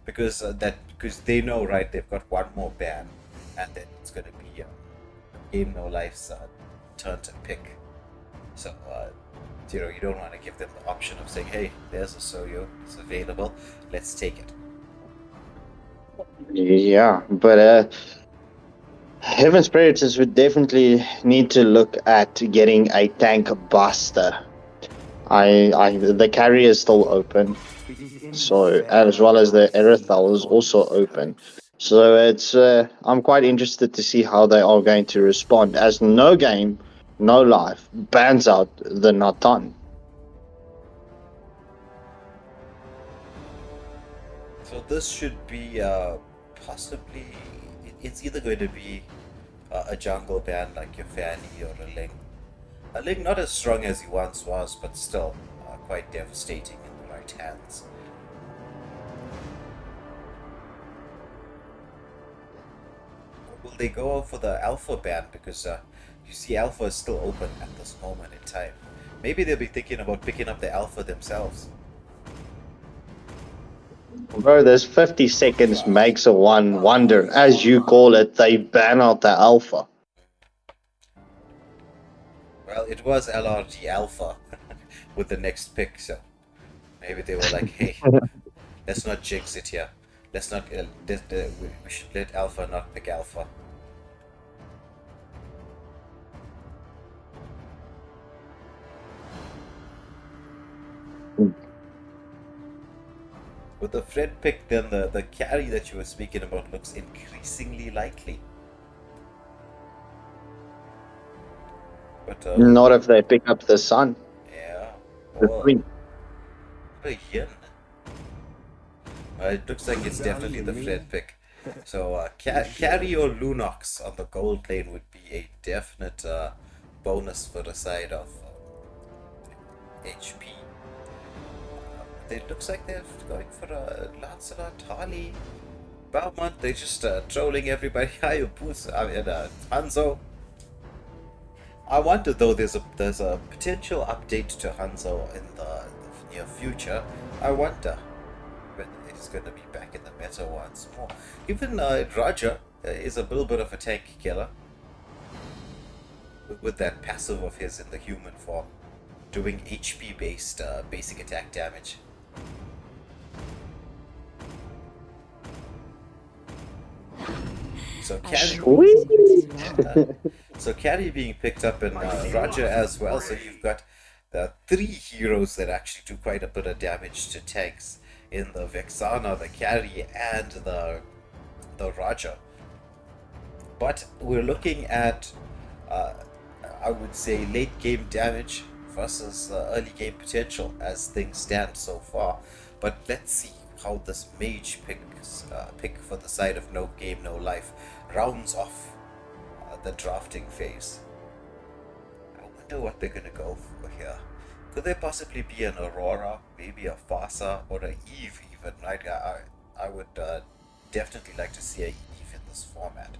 because they know, right, they've got one more ban, and then it's going to be Game No Life's turn to pick. So you don't want to give them the option of saying, hey, there's a Soyo, it's available, let's take it. Yeah, but Heaven's Predators would definitely need to look at getting a tank buster. The carry is still open, so as well as the Erethal is also open. So it's I'm quite interested to see how they are going to respond, as No Game No Life bans out the Natan. So this should be possibly, it's either going to be a jungle ban like your Fanny or a Ling. A Ling not as strong as he once was, but still quite devastating in the right hands. Will they go for the Alpha ban? Because you see Alpha is still open at this moment in time. Maybe they'll be thinking about picking up the Alpha themselves. Bro, this 50 seconds makes a one wonder. As you call it, they ban out the Alpha. Well, it was LRG Alpha with the next pick, so maybe they were like, hey, let's not jinx it here. Let's not, we should let Alpha not pick Alpha. With the Fred pick, then the carry that you were speaking about looks increasingly likely. But Not if they pick up the Sun. yeah, The well, Queen. a yin. It looks like it's definitely the Fred pick. So carry or Lunox on the gold lane would be a definite bonus for the side of HP. It looks like they're going for a Lancelot, Harley, Balmont. They're just trolling everybody. Hayabusa, Hanzo. I wonder though, there's a potential update to Hanzo in the near future. I wonder when it is going to be back in the meta once more. Even Raja is a little bit of a tank killer with that passive of his in the human form, doing HP based basic attack damage. So carry being picked up in Raja as well. So you've got the 3 heroes that actually do quite a bit of damage to tanks in the Vexana, the carry, and the Raja. But we're looking at I would say, late game damage versus early game potential as things stand so far. But let's see how this mage pick for the side of no game, no life rounds off the drafting phase. I wonder what they're gonna go for here. Could there possibly be an Aurora, maybe a Fasa, or a Eve even, right? I would definitely like to see a Eve in this format.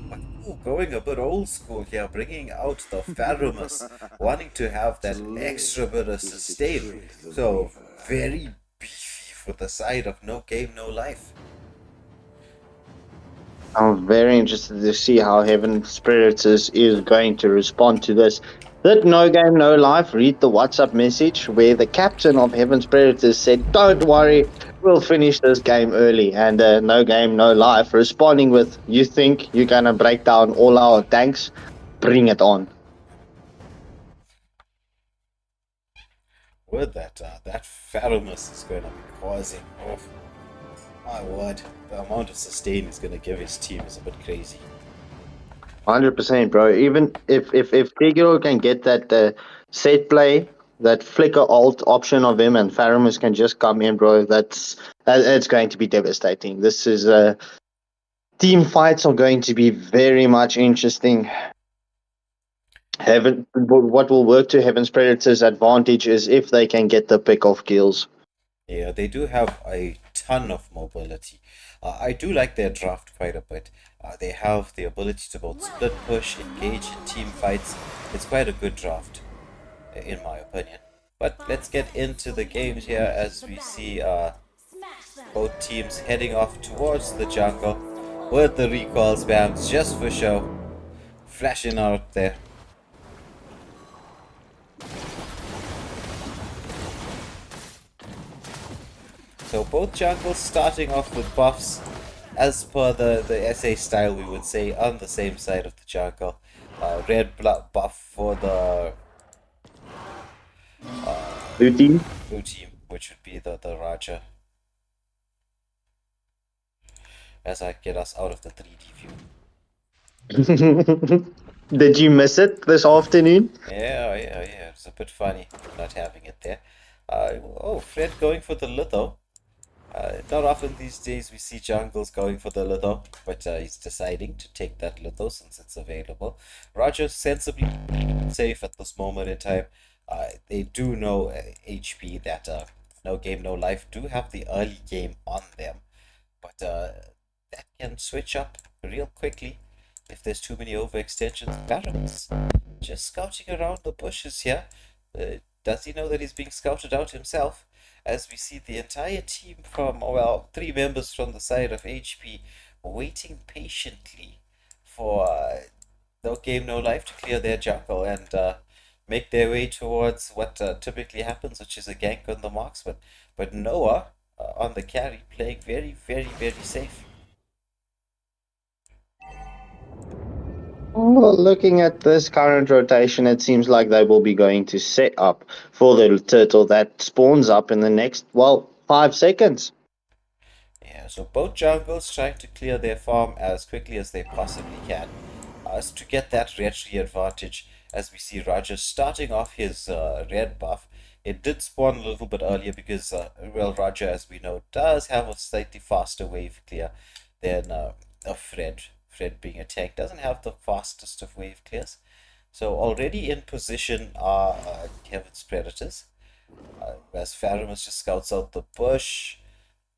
But going a bit old school here, bringing out the Pharamus, wanting to have that extra bit of sustain. So, very beefy for the side of no game, no life. I'm very interested to see how Heaven's Predators is going to respond to this. Did No Game No Life read the WhatsApp message where the captain of Heaven's Predators said, "Don't worry, we'll finish this game early"? And No Game No Life responding with, "You think you're gonna break down all our tanks? Bring it on." With that, that Pharamus is going to be causing, oh my word, the amount of sustain he's going to give his team is a bit crazy. 100%, bro. Even if Tigro can get that set play, that flicker alt option of him, and Faramus can just come in, bro, that's going to be devastating. This is team fights are going to be very much interesting. What will work to Heaven's Predators' advantage is if they can get the pick off kills. Yeah, they do have a ton of mobility. I do like their draft quite a bit. They have the ability to both split push, engage in team fights. It's quite a good draft, in my opinion. But let's get into the games here as we see both teams heading off towards the jungle with the recoil spams just for show. Flashing out there. So both jungles starting off with buffs, as per the SA style, we would say, on the same side of the jungle. Red buff for the Blue team? blue team, which would be the Raja. As I get us out of the 3D view. Did you miss it this afternoon? Yeah. It's a bit funny not having it there. Fred going for the litho. Not often these days we see jungles going for the litho, but he's deciding to take that litho since it's available. Roger sensibly safe at this moment in time. They do know HP that No Game No Life do have the early game on them, but that can switch up real quickly if there's too many overextensions. Barons just scouting around the bushes here. Does he know that he's being scouted out himself? As we see the entire team from, well, 3 members from the side of HP waiting patiently for No Game No Life to clear their jungle and make their way towards what typically happens, which is a gank on the marksman. But Noah on the carry playing very, very, very safe. Well, looking at this current rotation, it seems like they will be going to set up for the turtle that spawns up in the next, 5 seconds. Yeah, so both jungles trying to clear their farm as quickly as they possibly can to get that red tree advantage. As we see Roger starting off his red buff. It did spawn a little bit earlier because, Roger, as we know, does have a slightly faster wave clear than a Fred. Fred being a tank doesn't have the fastest of wave clears. So already in position are Kevin's Predators. As Pharamus just scouts out the bush.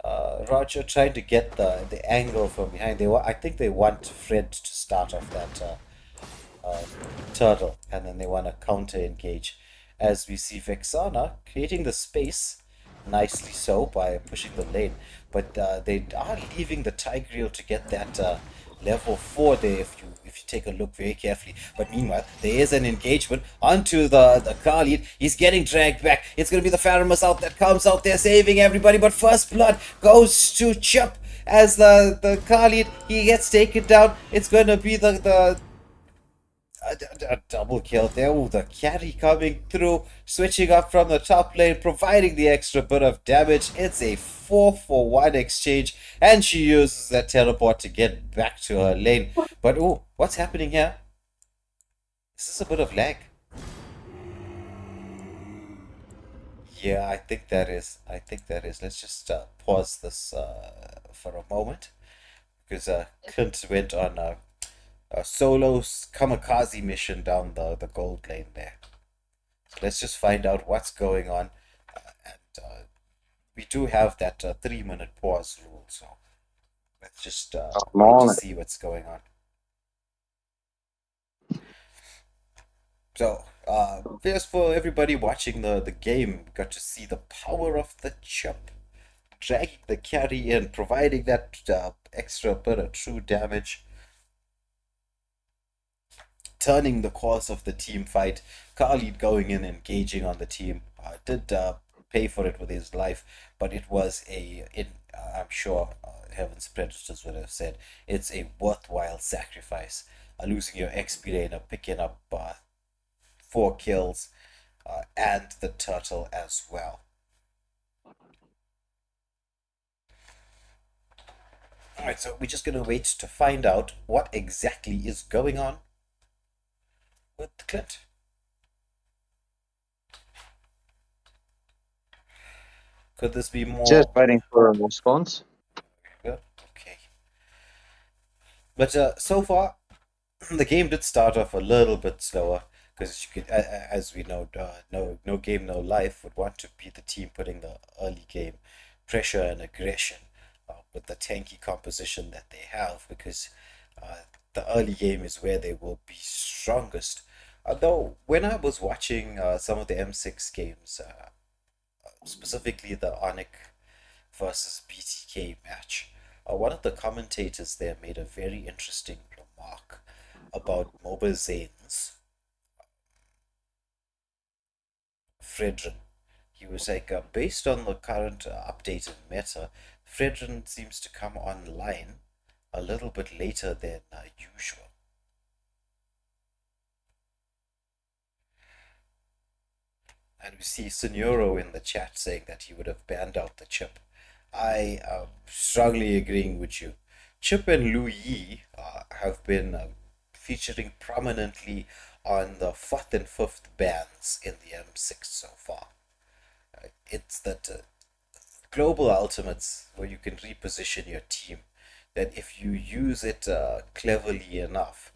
Roger trying to get the angle from behind. I think they want Fred to start off that turtle, and then they want to counter engage. As we see Vexana creating the space nicely so by pushing the lane, but they are leaving the Tigreal to get that level 4 there if you take a look very carefully. But meanwhile, there is an engagement onto the Khalid. He's getting dragged back. It's going to be the Pharamus out that comes out there saving everybody, but first blood goes to Chip as the Khalid, he gets taken down. It's going to be the double kill there. Ooh, the carry coming through, switching up from the top lane, providing the extra bit of damage. It's a 4-for-1 exchange, and she uses that teleport to get back to her lane. But what's happening here? Is this a bit of lag? Yeah, I think that is. I think that is. Let's just pause this for a moment because Clint went on a solo kamikaze mission down the gold lane there. So let's just find out what's going on. And we do have that 3-minute pause rule, so let's just Come wait to on. see what's going on. So, just for everybody watching the game, got to see the power of the chip, dragging the carry in, providing that extra bit of true damage, turning the course of the team fight. Khalid going in, engaging on the team, did pay for it with his life, but it was I'm sure Heaven's Predators would have said, it's a worthwhile sacrifice. Losing your XP lane, picking up 4 kills, and the turtle as well. Alright, so we're just going to wait to find out what exactly is going on with Clint. Could this be more... Just waiting for a response. Okay. But so far, the game did start off a little bit slower because you could, as we know, no game, no life would want to be the team putting the early game pressure and aggression with the tanky composition that they have, because the early game is where they will be strongest. Though when I was watching some of the M6 games, specifically the Onyx versus BTK match, one of the commentators there made a very interesting remark about Mobile Zane's Fredrin. He was like, based on the current updated meta, Fredrin seems to come online a little bit later than usual. And we see Signoro in the chat saying that he would have banned out the chip. I am strongly agreeing with you. Chip and Lu Yi have been featuring prominently on the 4th and 5th bans in the M6 so far. It's that global ultimates where you can reposition your team, that if you use it cleverly enough,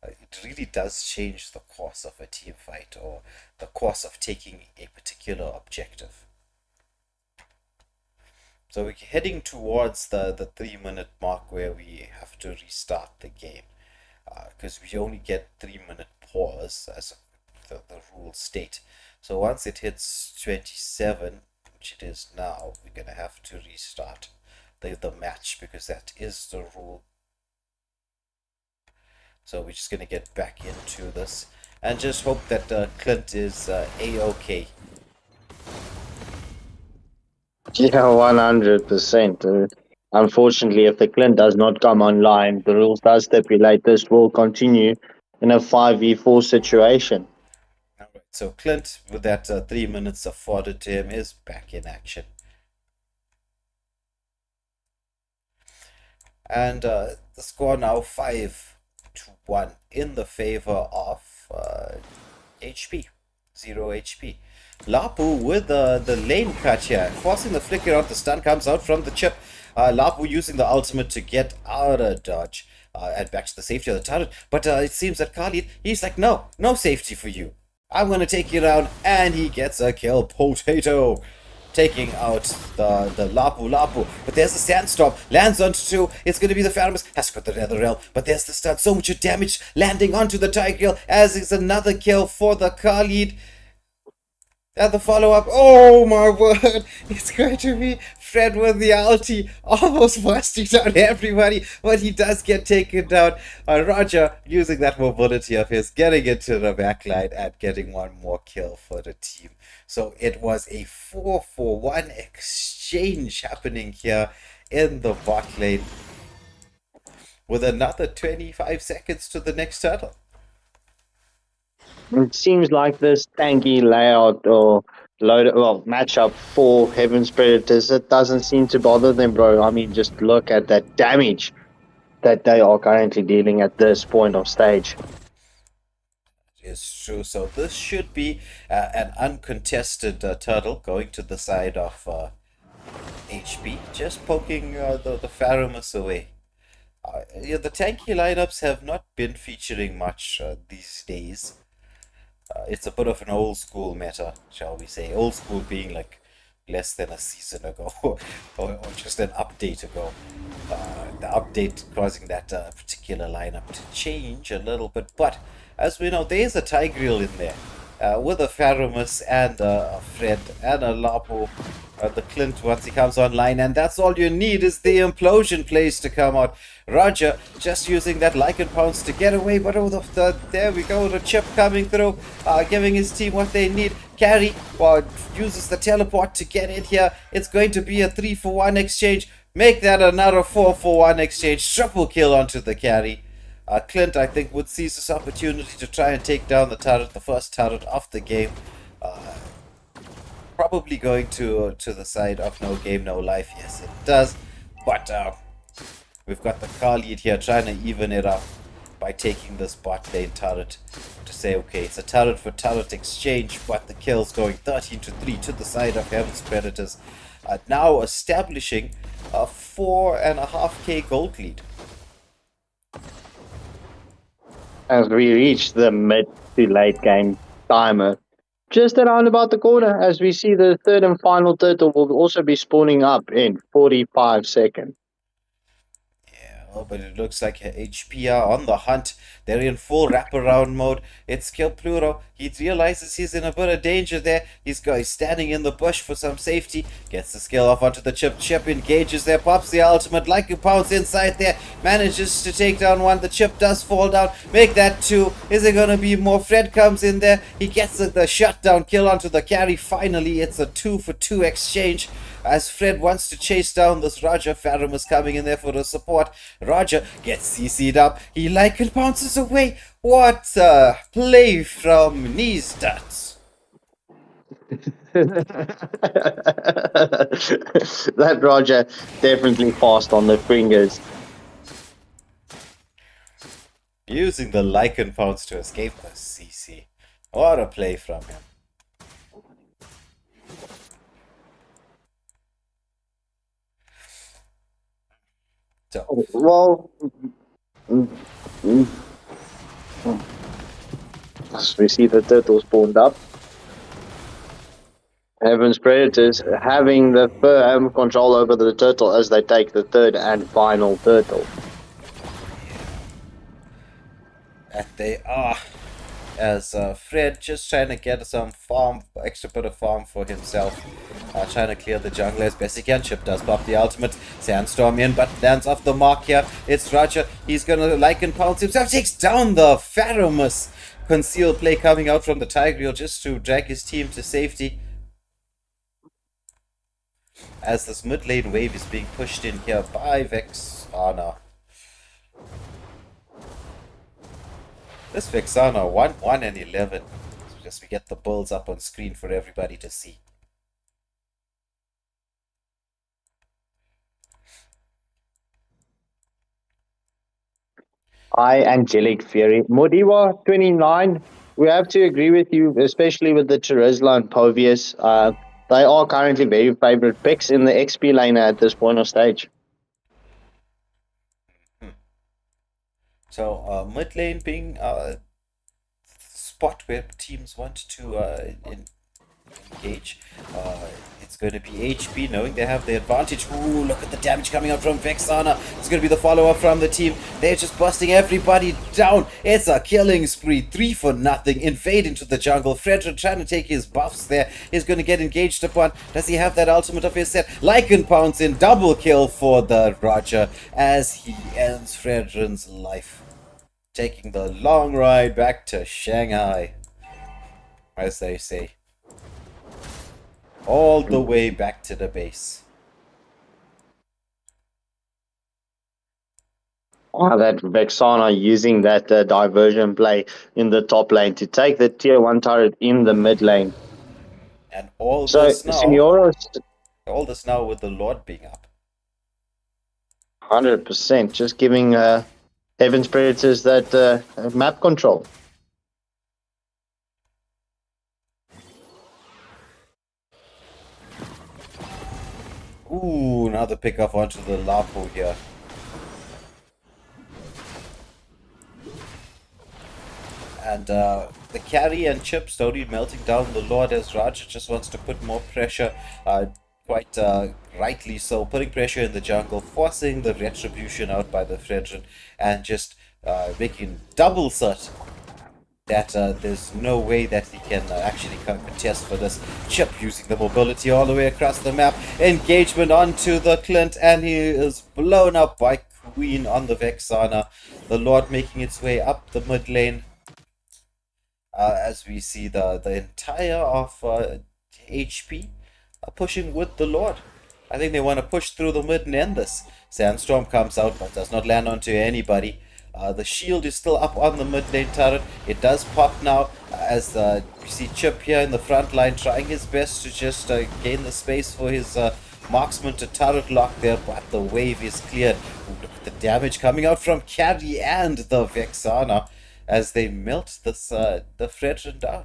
it really does change the course of a team fight or the course of taking a particular objective. So we're heading towards the 3-minute mark where we have to restart the game, because we only get 3-minute pause as the rules state. So once it hits 27, which it is now, we're going to have to restart the match, because that is the rule. So we're just going to get back into this and just hope that Clint is A-OK. Yeah, 100%. Unfortunately, if the Clint does not come online, the rules does stipulate this will continue in a 5v4 situation. Alright, so Clint, with that 3 minutes afforded to him, is back in action. And the score now 5-1 in the favor of HP. 0 HP. Lapu with the lane cut here, forcing the flicker out. The stun comes out from the chip. Lapu using the ultimate to get out of dodge and back to the safety of the turret. But it seems that Khalid, he's like, no safety for you. I'm going to take you down, and he gets a kill. Potato taking out the Lapu. But there's the Sandstorm, lands onto 2. It's going to be the Pharaohs, has got the Nether Realm, but there's the stun. So much damage landing onto the Tiger, as is another kill for the Khalid. And the follow-up, oh my word, it's going to be Fred with the ulti, almost bursting down everybody, but he does get taken down. Roger, using that mobility of his, getting into the backline and getting one more kill for the team. So it was a 4-for-1 exchange happening here in the bot lane, with another 25 seconds to the next turtle. It seems like this tanky layout or matchup for Heaven's Predators, it doesn't seem to bother them, bro. I mean, just look at that damage that they are currently dealing at this point of stage. is true. So this should be an uncontested turtle going to the side of HP, just poking the Pharaohs away. Yeah, the tanky lineups have not been featuring much these days. It's a bit of an old school meta, shall we say. Old school being like less than a season ago, or just an update ago. The update causing that particular lineup to change a little bit. But as we know, there's a Tigreal in there. With a Pharaohs and a Fred and a Lapo, the Clint once he comes online, and that's all you need is the implosion plays to come out. Roger just using that Lycan Pounce to get away, but there we go, the chip coming through, giving his team what they need. Carry uses the teleport to get in here. It's going to be a 3-for-1 exchange. Make that another 4-for-1 exchange. Triple kill onto the carry. Clint, I think, would seize this opportunity to try and take down the turret, the first turret of the game. Probably going to the side of no game, no life. Yes, it does. But we've got the car lead here trying to even it up by taking this bot lane turret to say, okay, it's a turret for turret exchange, but the kill's going 13-3 to the side of Heaven's Predators. Now establishing a 4.5k gold lead. As we reach the mid to late game timer, just around about the corner, as we see the third and final turtle will also be spawning up in 45 seconds. Oh, but it looks like HP are on the hunt. They're in full wraparound mode. It's Kill Pluro. He realizes he's in a bit of danger there. He's standing in the bush for some safety. Gets the skill off onto the chip. Chip engages there. Pops the ultimate. Like a pounce inside there. Manages to take down one. The chip does fall down. Make that two. Is it going to be more? Fred comes in there. He gets the shutdown kill onto the carry. Finally, it's a 2-for-2 exchange. As Fred wants to chase down this Roger. Farum is coming in there for the support. Roger gets CC'd up. He Lycan bounces away. What a play from Kneestats. That Roger definitely fast on the fingers. Using the Lycan pounce to escape the CC. What a play from him. So, well, as we see the turtle spawned up. Heaven's Predators having the firm control over the turtle as they take the third and final turtle. and they are, as Fred just trying to get some farm, extra bit of farm for himself. Trying to clear the jungle as best he can. Chip does pop the ultimate. Sandstorm in, but lands off the mark here. It's Roger. He's going to Lycan pounce himself. Takes down the Pharaohs. Concealed play coming out from the Tigreal just to drag his team to safety. As this mid lane wave is being pushed in here by Vexana. This Vexana 1 and 11. So just we get the builds up on screen for everybody to see. Hi, Angelic Fury. Modiwa 29. We have to agree with you, especially with the Charizla and Povius. They are currently very favorite picks in the XP lane at this point of stage. So mid lane being a spot where teams want to engage. It's going to be HP knowing they have the advantage. Ooh, look at the damage coming out from Vexana. It's going to be the follow-up from the team. They're just busting everybody down. It's a killing spree. 3 for nothing. Invade into the jungle. Fredrin trying to take his buffs there. He's going to get engaged upon. Does he have that ultimate of his set? Lycan pounce in. Double kill for the Roger as he ends Fredrin's life. Taking the long ride back to Shanghai, as they say. All the way back to the base. Wow, that Vexana using that diversion play in the top lane to take the tier 1 turret in the mid lane. And all So, this now, with the Lord being up. 100%, just giving Heaven's Predators that map control. another pickoff onto the Lapo here. And the carry and Chip slowly melting down the Lord as Raja just wants to put more pressure, quite rightly so, putting pressure in the jungle, forcing the retribution out by the Fredrin, and just making double certain that there's no way that he can actually contest for this. Chip using the mobility all the way across the map, engagement onto the Clint, and he is blown up by Queen on the Vexana. The Lord making its way up the mid lane. As we see the entire of HP pushing with the Lord. I think they want to push through the mid and end this. Sandstorm comes out but does not land onto anybody. The shield is still up on the mid lane turret. It does pop now as you see Chip here in the front line trying his best to just gain the space for his marksman to turret lock there, but the wave is cleared. Ooh, look at the damage coming out from Carry and the Vexana as they melt this the Fredrin down.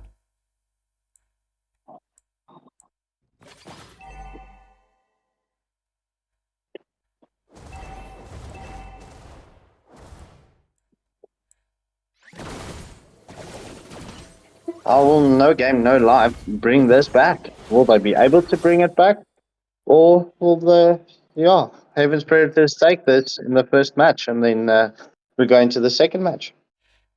How will No Game No Life bring this back? Will they be able to bring it back? Or will the Heaven's Predators take this in the first match and then we go into the second match?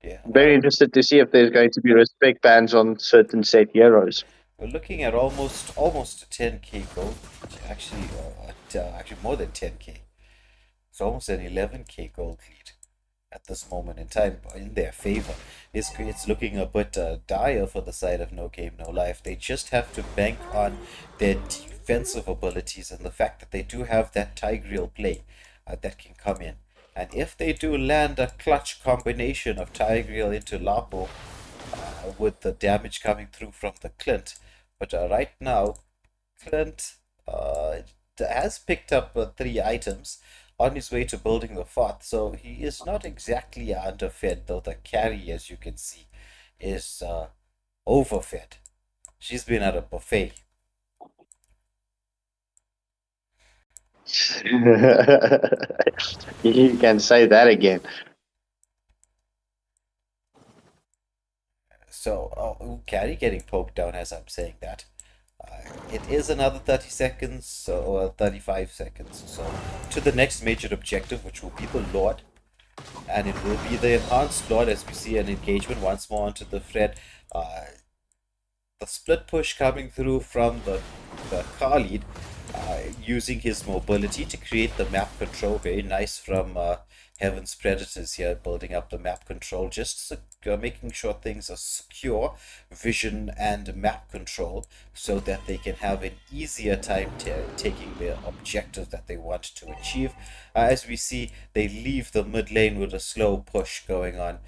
Yeah. Very interested to see if there's going to be respect bans on certain set heroes. We're looking at almost a 10k gold. Actually, actually more than 10k. It's almost an 11k gold lead at this moment in time in their favor. It's looking a bit dire for the side of No Game No Life. They just have to bank on their defensive abilities and the fact that they do have that Tigreal play that can come in. And if they do land a clutch combination of Tigreal into Lapo with the damage coming through from the Clint, but right now Clint has picked up 3 items on his way to building the 4th, so he is not exactly underfed, though the carry, as you can see, is overfed. She's been at a buffet. You can say that again. So, carry getting poked down as I'm saying that. It is another 30 seconds or 35 seconds or so to the next major objective, which will be the Lord. And it will be the enhanced Lord as we see an engagement once more onto the Fred. The split push coming through from the Khalid, using his mobility to create the map control. Very nice from Heaven's Predators here, building up the map control, just making sure things are secure, vision and map control, so that they can have an easier time taking their objective that they want to achieve. As we see, they leave the mid lane with a slow push going on.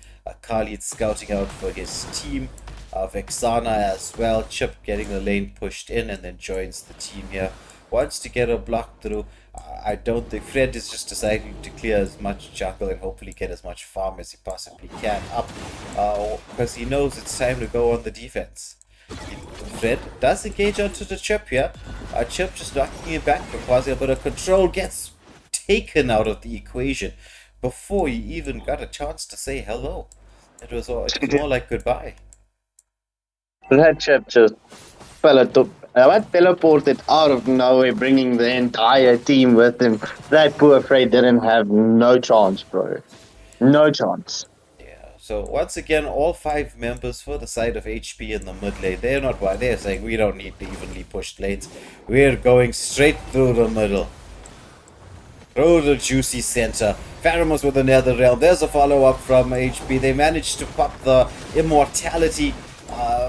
Khalid scouting out for his team. Vexana as well. Chip getting the lane pushed in and then joins the team here. Wants to get a block through. I don't think Fred is just deciding to clear as much jungle and hopefully get as much farm as he possibly can up, because he knows it's time to go on the defense. Fred does engage onto the Chip here. Chip just knocking him back for causing a bit of control, gets taken out of the equation before he even got a chance to say hello. It was more like goodbye. That Chip just teleported out of nowhere, bringing the entire team with him. That poor Fred didn't have no chance, bro. No chance. Yeah, so once again, all 5 members for the side of HP in the mid lane, they're not why they're saying we don't need the evenly pushed lanes. We're going straight through the middle. Through the juicy center. Pharamos with the Nether Realm. There's a follow-up from HP. They managed to pop the immortality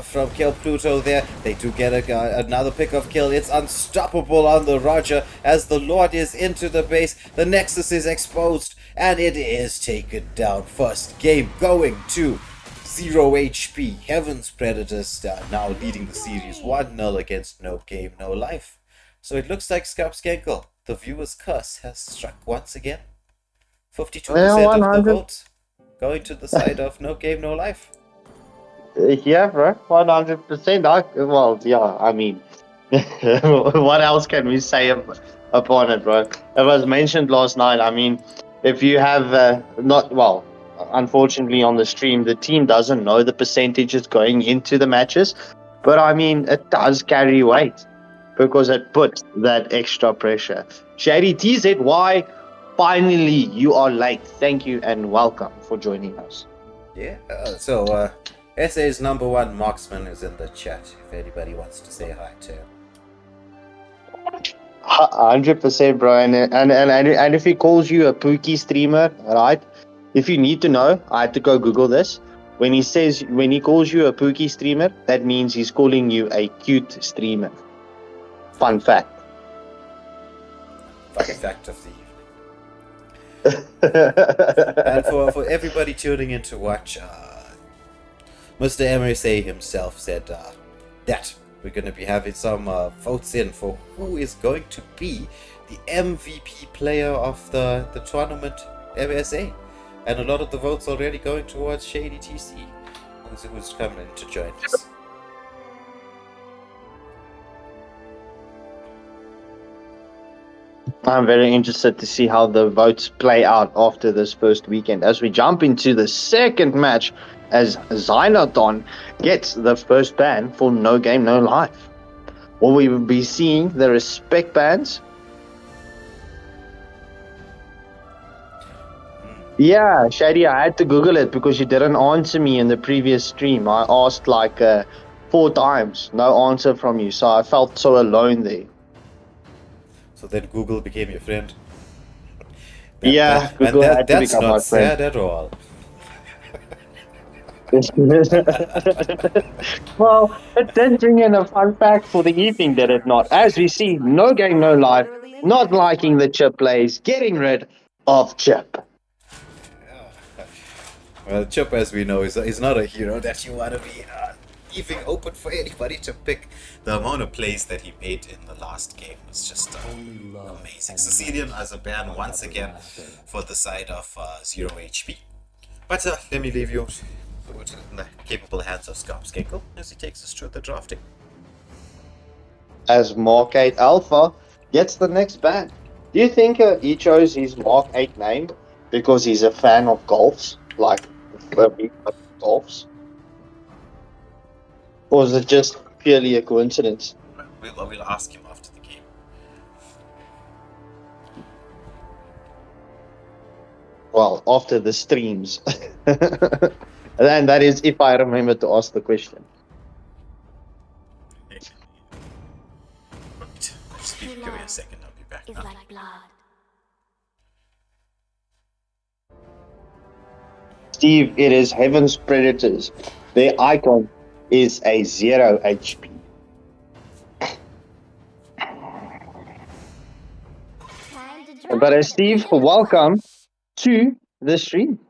from Kill Pluto there. They do get another pick of kill. It's unstoppable on the Roger as the Lord is into the base. The Nexus is exposed and it is taken down. First game going to 0 HP. Heaven's Predators now leading the series 1-0 against No Game No Life. So it looks like Skarpskenkel, the viewer's curse, has struck once again. 52% of the votes going to the side of No Game No Life. Yeah, bro, 100%. Well, yeah, I mean, what else can we say upon it, bro. It was mentioned last night. I mean, if you have not well, unfortunately on the stream, the team doesn't know the percentages going into the matches, but I mean, it does carry weight because it puts that extra pressure. Shady TZY, finally you are late. Thank you and welcome for joining us. Yeah. So SA's #1 marksman is in the chat. If anybody wants to say hi to him. 100%, bro. And if he calls you a Pookie streamer, right? If you need to know, I had to go Google this. When he calls you a Pookie streamer, that means he's calling you a cute streamer. Fun fact. Fun fact of the evening. And for everybody tuning in to watch, Mr. MSA himself said that we're going to be having some votes in for who is going to be the MVP player of the tournament MSA. And a lot of the votes already going towards Shady TC, who's coming to join us. I'm very interested to see how the votes play out after this first weekend as we jump into the second match as Zynoton gets the first ban for No Game No Life. Will we be seeing the respect bans? Yeah, Shady, I had to Google it because you didn't answer me in the previous stream. I asked like 4 times, no answer from you, so I felt so alone there. So then Google became your friend. Yeah, Google had to that's become not my friend. sad at all. Well, it did bring in a fun fact for the evening, did it not? As we see, No Game No Life, not liking the chip plays, getting rid of chip. Well, Chip, as we know, is not a hero that you want to be leaving open for anybody to pick. The amount of plays that he made in the last game was just amazing. Sicilian as a ban once again for the side of 0 HP. But let me leave you in the capable hands of Skinkel as he takes us through the drafting. As Mark 8 Alpha gets the next ban. Do you think he chose his Mark 8 name because he's a fan of golfs? Like, golfs? Or is it just purely a coincidence? We'll ask him after the game. Well, after the streams. And that is if I remember to ask the question. Right. Just give me a second, I'll be back now. Like blood. Steve, it is Heaven's Predators. Their icon is a 0 HP. But Steve, welcome to the stream.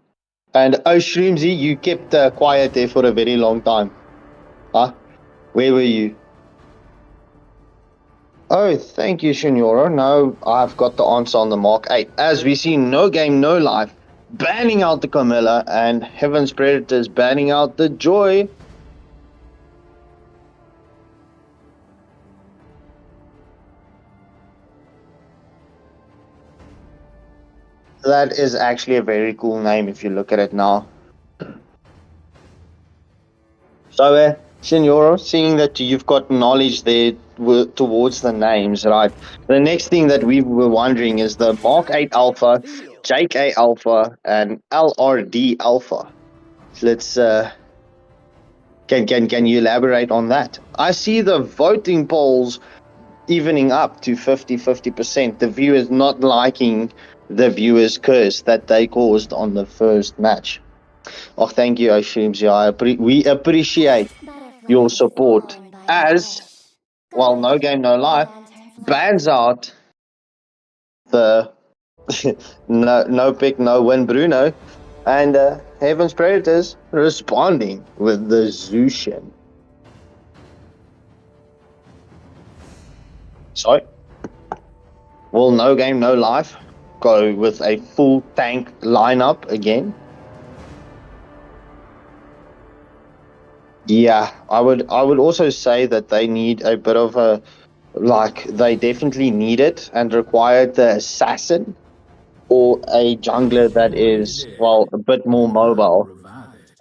And Shroomsy, you kept quiet there for a very long time. Huh? Where were you? Oh, thank you, Signora. No, I've got the answer on the Mark 8. As we see, No Game No Life banning out the Camilla and Heaven's Predators banning out the Joy. That is actually a very cool name if you look at it now. So, Signora, seeing that you've got knowledge there towards the names, right? The next thing that we were wondering is the Mark 8 Alpha, JK Alpha, and LRD Alpha. Let's can you elaborate on that? I see the voting polls evening up to 50%. The viewers not liking the viewers' curse that they caused on the first match. Oh, thank you, Oshimzi. We appreciate your support. As, well, No Game No Life bans out the no pick, no win Bruno, and Heaven's Predators responding with the Zushin. So, will No Game No Life go with a full tank lineup again? Yeah, I would also say that they need a bit of a like they definitely need it and required the assassin or a jungler that is, well, a bit more mobile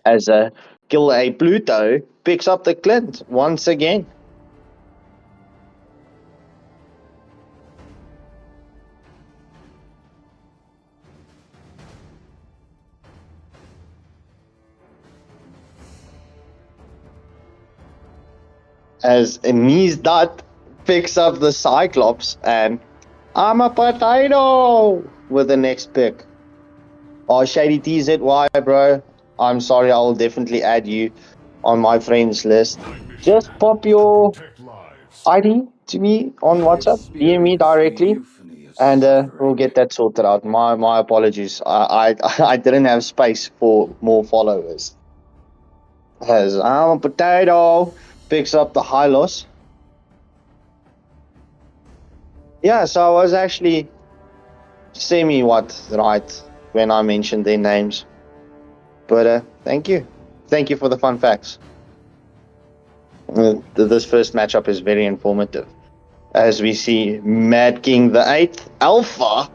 as a kill a Pluto picks up the Clint once again. As Dot picks up the Cyclops and I'm a potato with the next pick. Oh, Shady TZY, bro. I'm sorry, I'll definitely add you on my friends list. Just pop your ID to me on WhatsApp, DM me directly, and we'll get that sorted out. My apologies. I didn't have space for more followers. As I'm a potato picks up the Hylos. Yeah, so I was actually right when I mentioned their names. But thank you. Thank you for the fun facts. This first matchup is very informative. As we see Mad King the 8th Alpha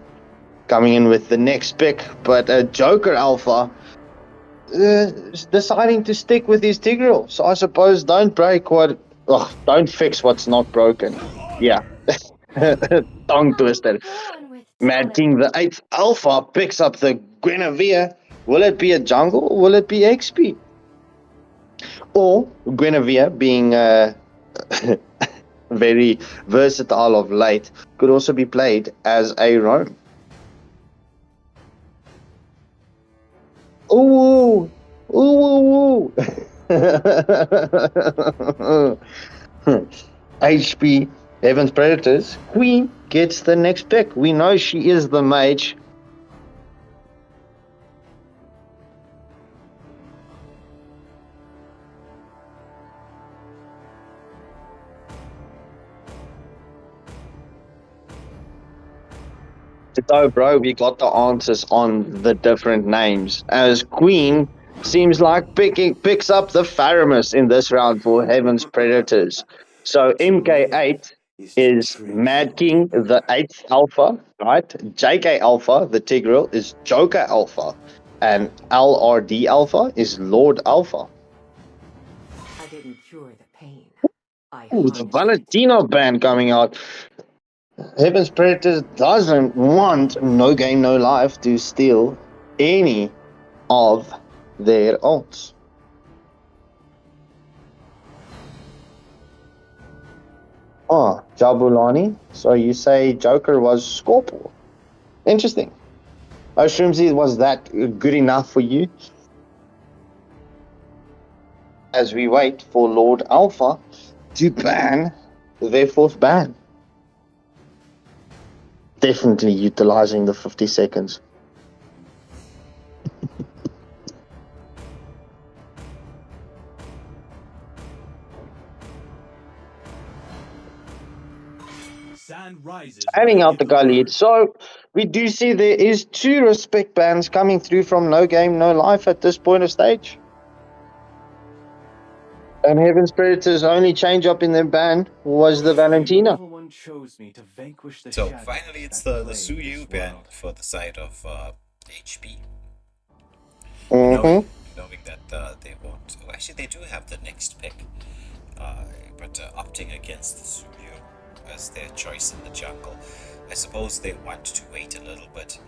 coming in with the next pick, but a Joker Alpha deciding to stick with his Tigreal. So I suppose don't fix what's not broken. Yeah. Tongue twister. Mad King the 8th Alpha picks up the Guinevere. Will it be a jungle or will it be XP? Or Guinevere, being very versatile of late, could also be played as a roam. Ooh! Ooh! HP Heaven's Predators. Queen gets the next pick. We know she is the mage. So, bro, we got the answers on the different names. As Queen seems like picks up the Faramus in this round for Heaven's Predators. So MK8 is Mad King, the 8th Alpha, right? JK Alpha, the Tigreal, is Joker Alpha. And LRD Alpha is Lord Alpha. I didn't cure the pain. Ooh, the Valentino band coming out. Heaven's Predators doesn't want No Game No Life to steal any of their ults. Oh, Jabulani. So you say Joker was Scorpio. Interesting. Shroomsy, was that good enough for you? As we wait for Lord Alpha to ban their 4th ban. Definitely utilizing the 50 seconds. Adding out the Khalid. So we do see there is 2 respect bans coming through from No Game No Life at this point of stage. And Heaven's Predators' only change up in their ban was the Valentina. So finally, it's the Suyu ban for the side of HP. Knowing that they won't. Oh, actually, they do have the next pick, but opting against the Suyu as their choice in the jungle. I suppose they want to wait a little bit,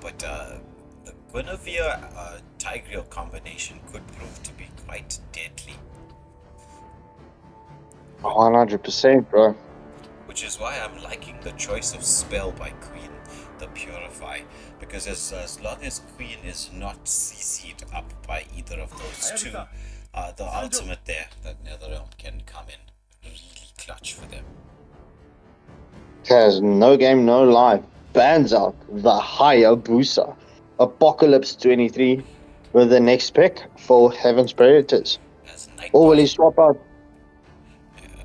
but the Guinevere Tigreal combination could prove to be quite deadly. 100%, bro. Which is why I'm liking the choice of spell by Queen, the Purify, because as long as Queen is not CC'd up by either of those two, the ultimate there, that Netherrealm, can come in really clutch for them. Has No Game No Life bans out the Hayabusa Apocalypse 23 with the next pick for Heaven's Predators. Or will he swap out?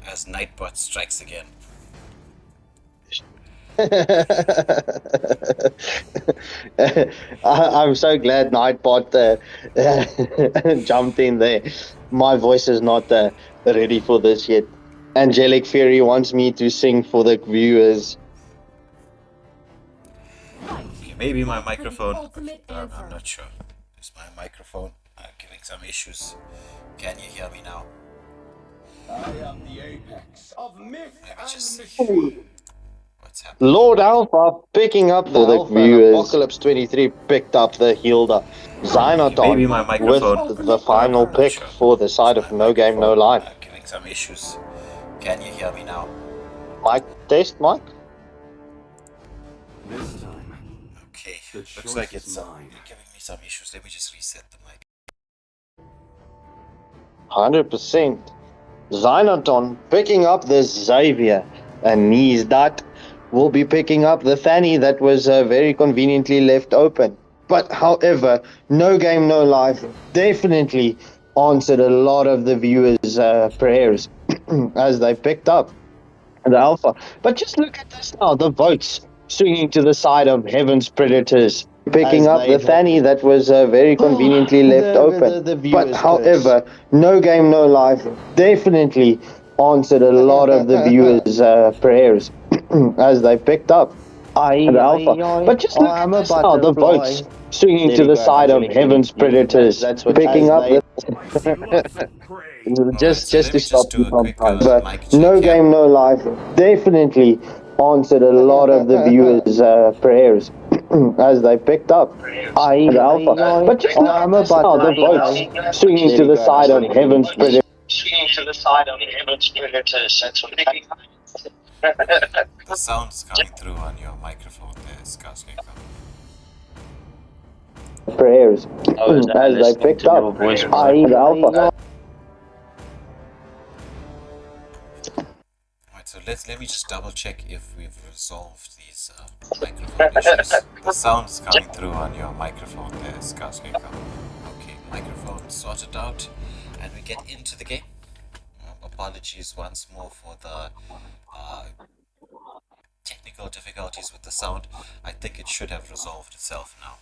As Nightbot strikes again. I'm so glad Nightbot jumped in there. My voice is not ready for this yet. Angelic Fairy wants me to sing for the viewers. Okay, maybe my microphone. ultimate answer. I'm not sure. Is my microphone giving some issues? Can you hear me now? I am the apex of myth Let me and just see machine. what's happening. Lord Alpha picking up the Alpha, viewers. Apocalypse 23 picked up the Hilda. Okay, maybe Zynoton my with microphone. the final I'm not pick sure. for the Is side my of No Game No microphone Life. giving some issues? Can you hear me now? Mic test, Mike. This time, Okay, the looks choice like is it's mine. giving me some issues. Let me just reset the mic. 100%. Zynoton picking up the Xavier. And Neesdat will be picking up the Fanny that was very conveniently left open. But however, No Game No Life definitely answered a lot of the viewers' prayers as they picked up the Alpha. But just look at this now, the votes swinging to the side of Heaven's Predators. Picking up the Fanny that was very conveniently left open. But however, No Game No Life definitely answered a lot of the viewers' prayers as they picked up the Alpha. But just look at this now, the votes swinging to the side of Heaven's Predators. That's what picking up the just so let to me stop just you do a from quick but mic check No here. Game No Life definitely answered a lot of the viewers' prayers as they picked up the Alpha. But just look at this now, the votes swinging to the side of Heaven's Predators. Swinging to the side of Heaven's Predators. That's what The sound is coming through on your microphone there, Skarsgård. prayers as they picked up the Alpha. Alright, so let me just double check if we've resolved these microphone issues. The sound is coming through on your microphone there, Skarsgård. Okay, microphone sorted out, and we get into the game. Apologies once more for the technical difficulties with the sound. I think it should have resolved itself now.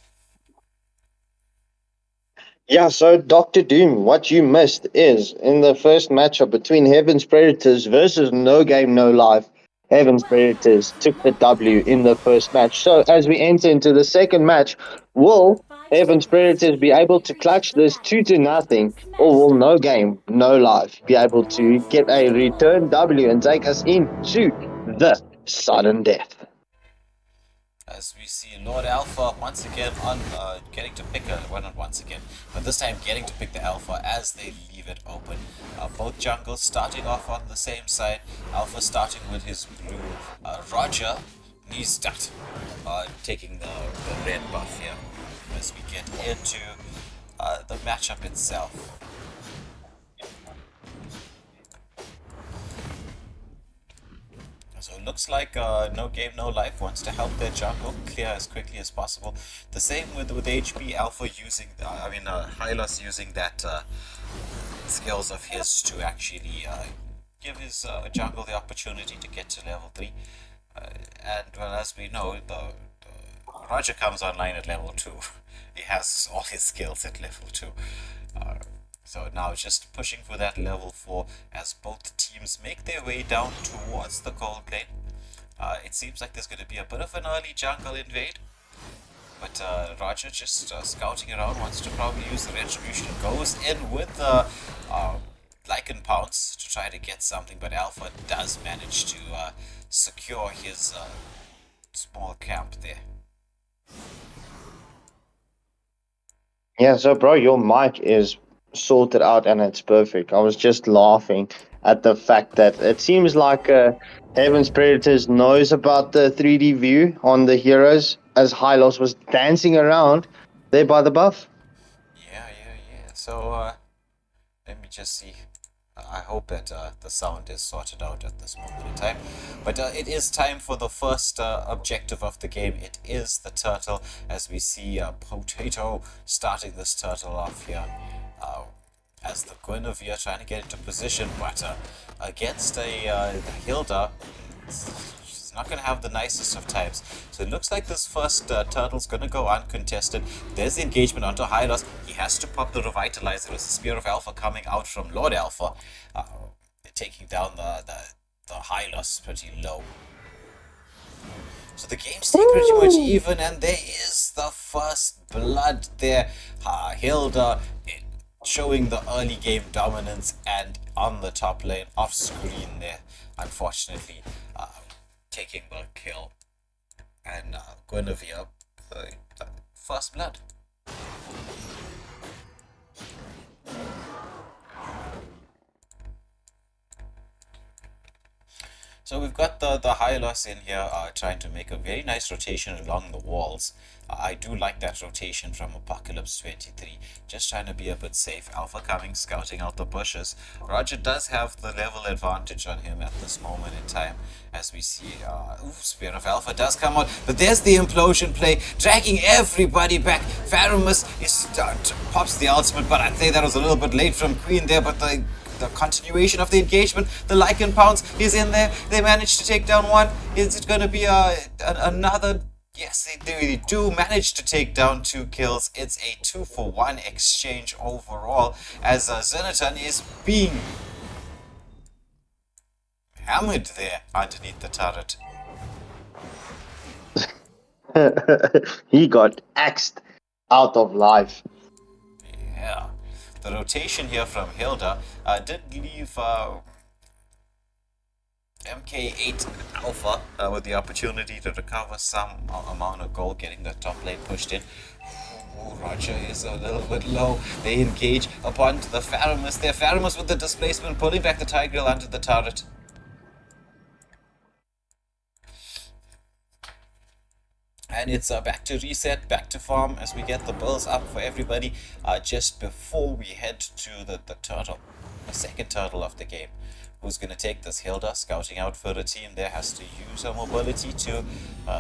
Yeah, so Dr. Doom, what you missed is in the first matchup between Heaven's Predators versus No Game No Life, Heaven's Predators took the W in the first match. So as we enter into the second match, will Heaven's Predators be able to clutch this 2-0, or will No Game No Life be able to get a return W and take us into the sudden death? As we see Lord Alpha once again on getting to pick well, not once again, but this time getting to pick the Alpha as they leave it open. Both jungles starting off on the same side. Alpha starting with his blue. Roger needs that, taking the red buff here as we get into the matchup itself. So it looks like No Game No Life wants to help their jungle clear as quickly as possible. The same with HP Alpha using, Hylos using that skills of his to actually give his jungle the opportunity to get to level 3. And well, as we know, the Roger comes online at level 2. He has all his skills at level 2. So now just pushing for that level 4 as both teams make their way down towards the gold lane. It seems like there's going to be a bit of an early jungle invade. But Roger just scouting around, wants to probably use the retribution. Goes in with the Lycan Pounce to try to get something, but Alpha does manage to secure his small camp there. Yeah, so bro, your mic is sorted out and it's perfect. I was just laughing at the fact that it seems like Heaven's Predators knows about the 3D view on the heroes as Hylos was dancing around there by the buff. Yeah. So let me just see. I hope that the sound is sorted out at this moment in time. But it is time for the first objective of the game. It is the turtle, as we see Potato starting this turtle off here. As the Guinevere trying to get into position, but against the Hilda, she's not going to have the nicest of times. So it looks like this first turtle's going to go uncontested. There's the engagement onto Hylos. He has to pop the Revitalizer. There's a Spear of Alpha coming out from Lord Alpha. taking down the high loss pretty low. So the games stay pretty much even, and there is the first blood there. Hilda showing the early game dominance, and on the top lane, off screen there, unfortunately, taking the kill. And Guinevere, first blood. So we've got the high loss in here, trying to make a very nice rotation along the walls. I do like that rotation from Apocalypse 23, just trying to be a bit safe. Alpha coming, scouting out the bushes. Roger does have the level advantage on him at this moment in time, as we see, Spear of Alpha does come out, but there's the implosion play, dragging everybody back. Faramus pops the ultimate, but I'd say that was a little bit late from Queen there, but the continuation of the engagement, the Lycan Pounce is in there. They managed to take down one. Is it going to be another? Yes, they do manage to take down 2 kills. It's a 2-for-1 exchange overall, as Zenatan is being hammered there underneath the turret. He got axed out of life. Yeah. The rotation here from Hilda did leave MK8 Alpha with the opportunity to recover some amount of gold, getting the top lane pushed in. Ooh, Roger is a little bit low. They engage upon the Faramus there. Faramus with the displacement, pulling back the Tigreal onto the turret. And it's back to reset, back to farm as we get the bills up for everybody just before we head to the turtle, the second turtle of the game. Who's going to take this? Hilda, scouting out for a team there, has to use her mobility to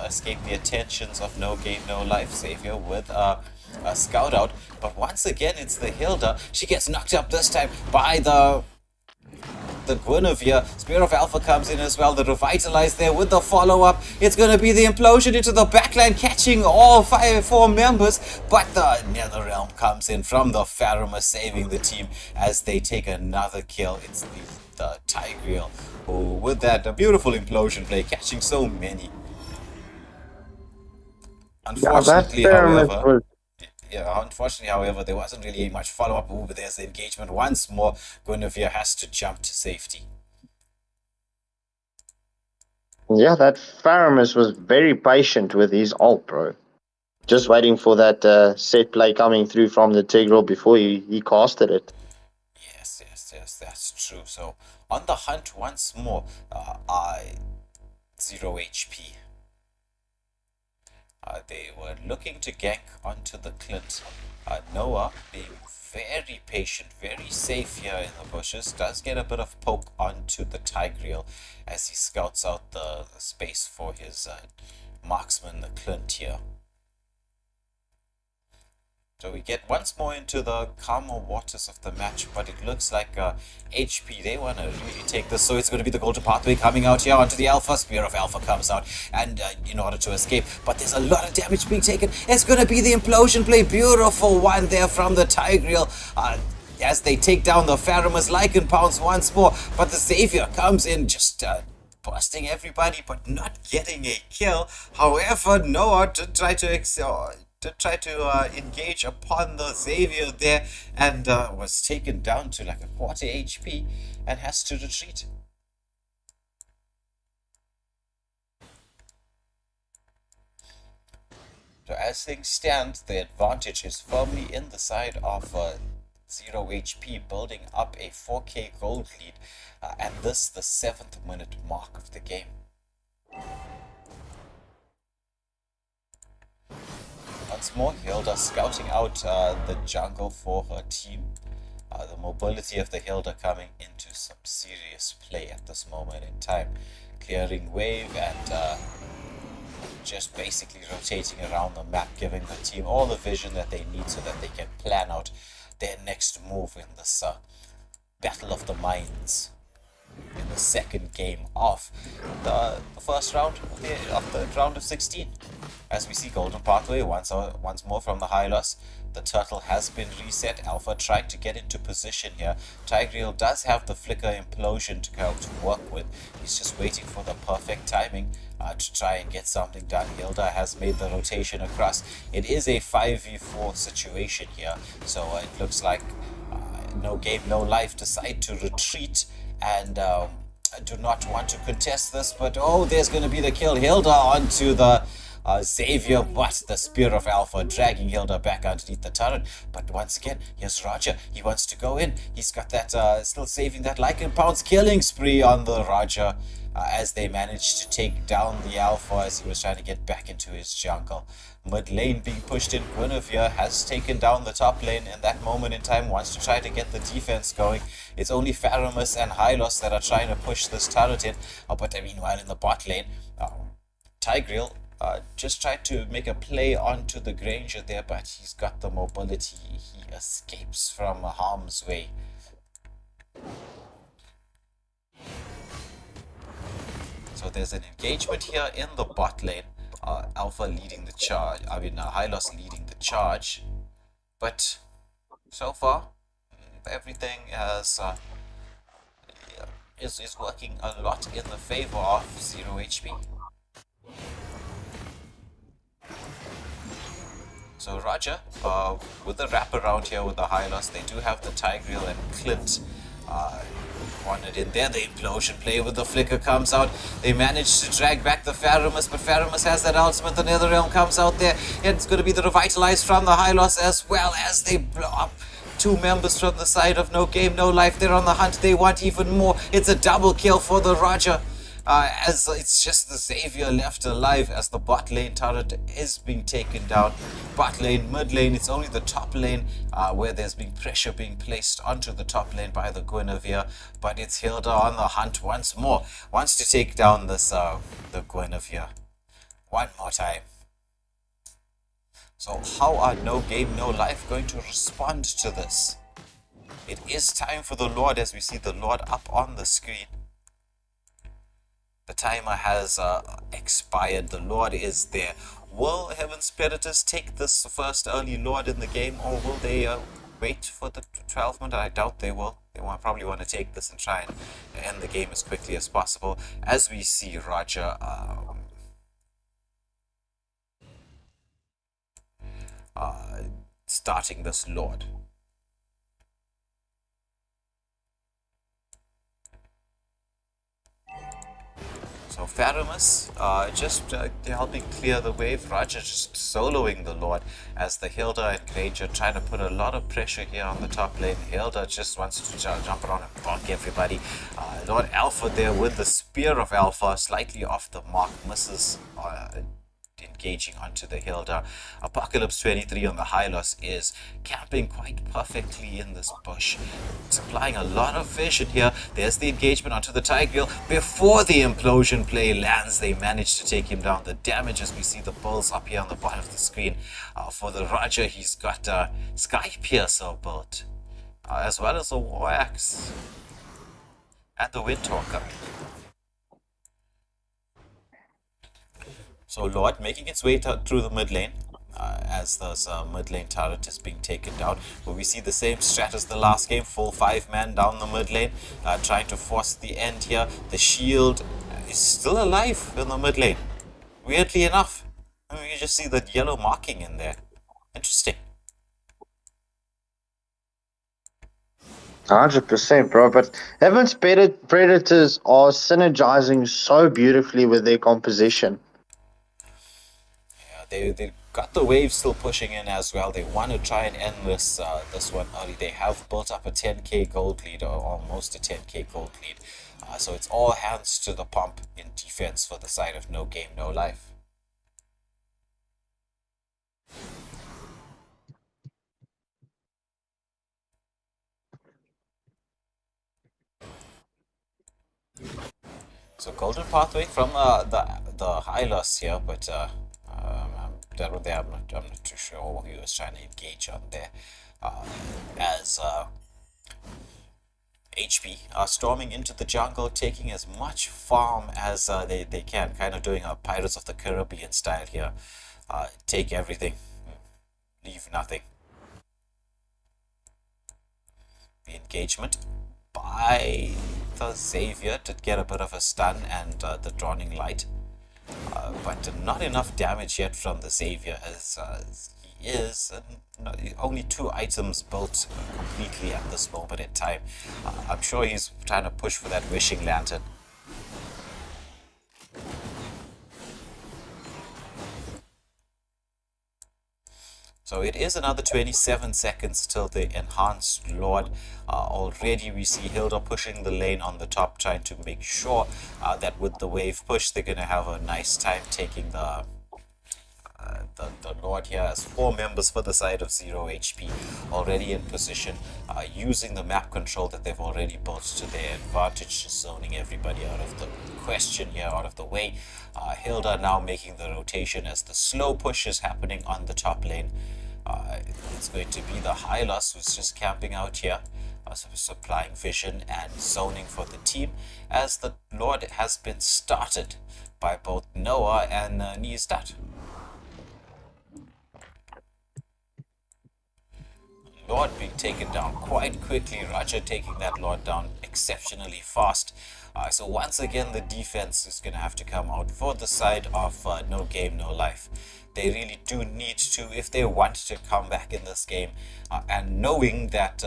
escape the attentions of No Game, No Life Savior with a scout out. But once again, it's the Hilda. She gets knocked up this time by the Guinevere. Spear of Alpha comes in as well. The Revitalize there with the follow-up. It's going to be the implosion into the backline, catching all 4 members. But the Netherrealm comes in from the Faramus, saving the team as they take another kill. It's the Tigreal who, with that beautiful implosion play, catching so many. Unfortunately, however, there wasn't really much follow-up. But there's the engagement once more. Guinevere has to jump to safety. Yeah, that Faramus was very patient with his ult, bro. Just waiting for that set play coming through from the Tigreal before he casted it. Yes, that's true. So, on the hunt once more, 0 HP. They were looking to gank onto the Clint. Noah, being very patient, very safe here in the bushes, does get a bit of poke onto the Tigreal as he scouts out the space for his marksman, the Clint here. So we get once more into the calmer waters of the match, but it looks like HP, they want to really take this, so it's going to be the golden pathway coming out here onto the Alpha. Spear of Alpha comes out, and in order to escape, but there's a lot of damage being taken. It's going to be the implosion play, beautiful one there from the Tigreal, as they take down the Faramus. Lycan Pounce once more, but the Savior comes in, just busting everybody, but not getting a kill. However, Noah to try to engage upon the Xavier there, and was taken down to like a quarter HP and has to retreat. So as things stand, the advantage is firmly in the side of 0 HP, building up a 4k gold lead, and this the 7th minute mark of the game. Once more, Hilda scouting out the jungle for her team. The mobility of the Hilda coming into some serious play at this moment in time. Clearing wave and just basically rotating around the map, giving the team all the vision that they need so that they can plan out their next move in this Battle of the Mines. in the second game of the first round of the round of 16. As we see Golden Pathway once more from the high loss. The turtle has been reset. Alpha trying to get into position here. Tigreal does have the flicker implosion to work with. He's just waiting for the perfect timing to try and get something done. Hilda has made the rotation across. It is a 5v4 situation here, so it looks like No Game No Life decide to retreat and do not want to contest this, but oh, there's going to be the kill. Hilda onto the Xavier, but the Spear of Alpha dragging Hilda back underneath the turret. But once again, here's Roger. He wants to go in. He's got that, still saving that Lycan Pounce killing spree on the Roger as they managed to take down the Alpha as he was trying to get back into his jungle. Mid lane being pushed in. Guinevere has taken down the top lane in that moment in time, wants to try to get the defense going. It's only Faramus and Hylos that are trying to push this turret in. But meanwhile, in the bot lane, Tigreal just tried to make a play onto the Granger there, but he's got the mobility. He escapes from harm's way. So there's an engagement here in the bot lane. Alpha leading the charge. Hylos leading the charge. But so far, everything is working a lot in the favor of 0 HP. So Roger, with the wraparound here with the Hylos, they do have the Tigreal and Clint wanted in there. The implosion play with the flicker comes out. They manage to drag back the Faramus, but Faramus has that ultimate. The Netherrealm comes out there, and it's going to be the Revitalize from the Hylos as well as they blow up. Two members from the side of No Game No Life. They're on the hunt. They want even more. It's a double kill for the Roger. As it's just the Xavier left alive as the bot lane turret is being taken down. Bot lane, mid lane, it's only the top lane where there's been pressure being placed onto the top lane by the Guinevere, but it's Hilda on the hunt once more. Wants to take down this the Guinevere one more time. So how are No Game No Life going to respond to this? It is time for the Lord, as we see the Lord up on the screen. The timer has expired. The Lord is there. Will Heaven's Predators take this first early Lord in the game, or will they wait for the 12 minute? I doubt they will. They probably want to take this and try and end the game as quickly as possible. As we see Roger starting this Lord. So Faramus just helping clear the wave. Roger just soloing the Lord as the Hilda and Granger trying to put a lot of pressure here on the top lane. Hilda just wants to jump around and bonk everybody. Lord Alpha there with the Spear of Alpha, slightly off the mark, misses engaging onto the Hilda. Apocalypse 23 on the Hylos is camping quite perfectly in this bush, supplying a lot of vision here. There's the engagement onto the Tigreal. Before the implosion play lands, they manage to take him down. The damage, as we see the bulls up here on the bottom of the screen. For the Roger, he's got a Sky Piercer built, as well as a War Axe and the Windtalker. So Lord making its way through the mid lane as this mid lane turret is being taken down. But we see the same strat as the last game, full 5-man down the mid lane, trying to force the end here. The shield is still alive in the mid lane. Weirdly enough, you just see the yellow marking in there. Interesting. 100%, bro. But Heaven's Predators are synergizing so beautifully with their composition. They got the wave still pushing in as well. They want to try and end this one early. They have built up a 10k gold lead, or almost a 10k gold lead. So it's all hands to the pump in defense for the side of No Game No Life. So Golden Pathway from the Hylos here, but I'm not too sure what he was trying to engage on there. As HP are storming into the jungle, taking as much farm as they can, kind of doing a Pirates of the Caribbean style here. Take everything, leave nothing. The engagement by the Xavier did get a bit of a stun and the Dawning Light, but not enough damage yet from the Xavier, as he is only 2 items built completely at this moment in time. I'm sure he's trying to push for that Wishing Lantern. So it is another 27 seconds till the Enhanced Lord. Already we see Hilda pushing the lane on the top, trying to make sure that with the wave push, they're going to have a nice time taking the Lord here, as 4 members for the side of 0 HP already in position, using the map control that they've already built to their advantage, zoning everybody out of the question here, out of the way. Hilda now making the rotation as the slow push is happening on the top lane. It's going to be the Hylos who's just camping out here, supplying vision and zoning for the team, as the Lord has been started by both Noah and Niestat. Lord being taken down quite quickly, Roger taking that Lord down exceptionally fast. So once again the defense is going to have to come out for the side of No Game No Life. They really do need to, if they want to come back in this game, and knowing that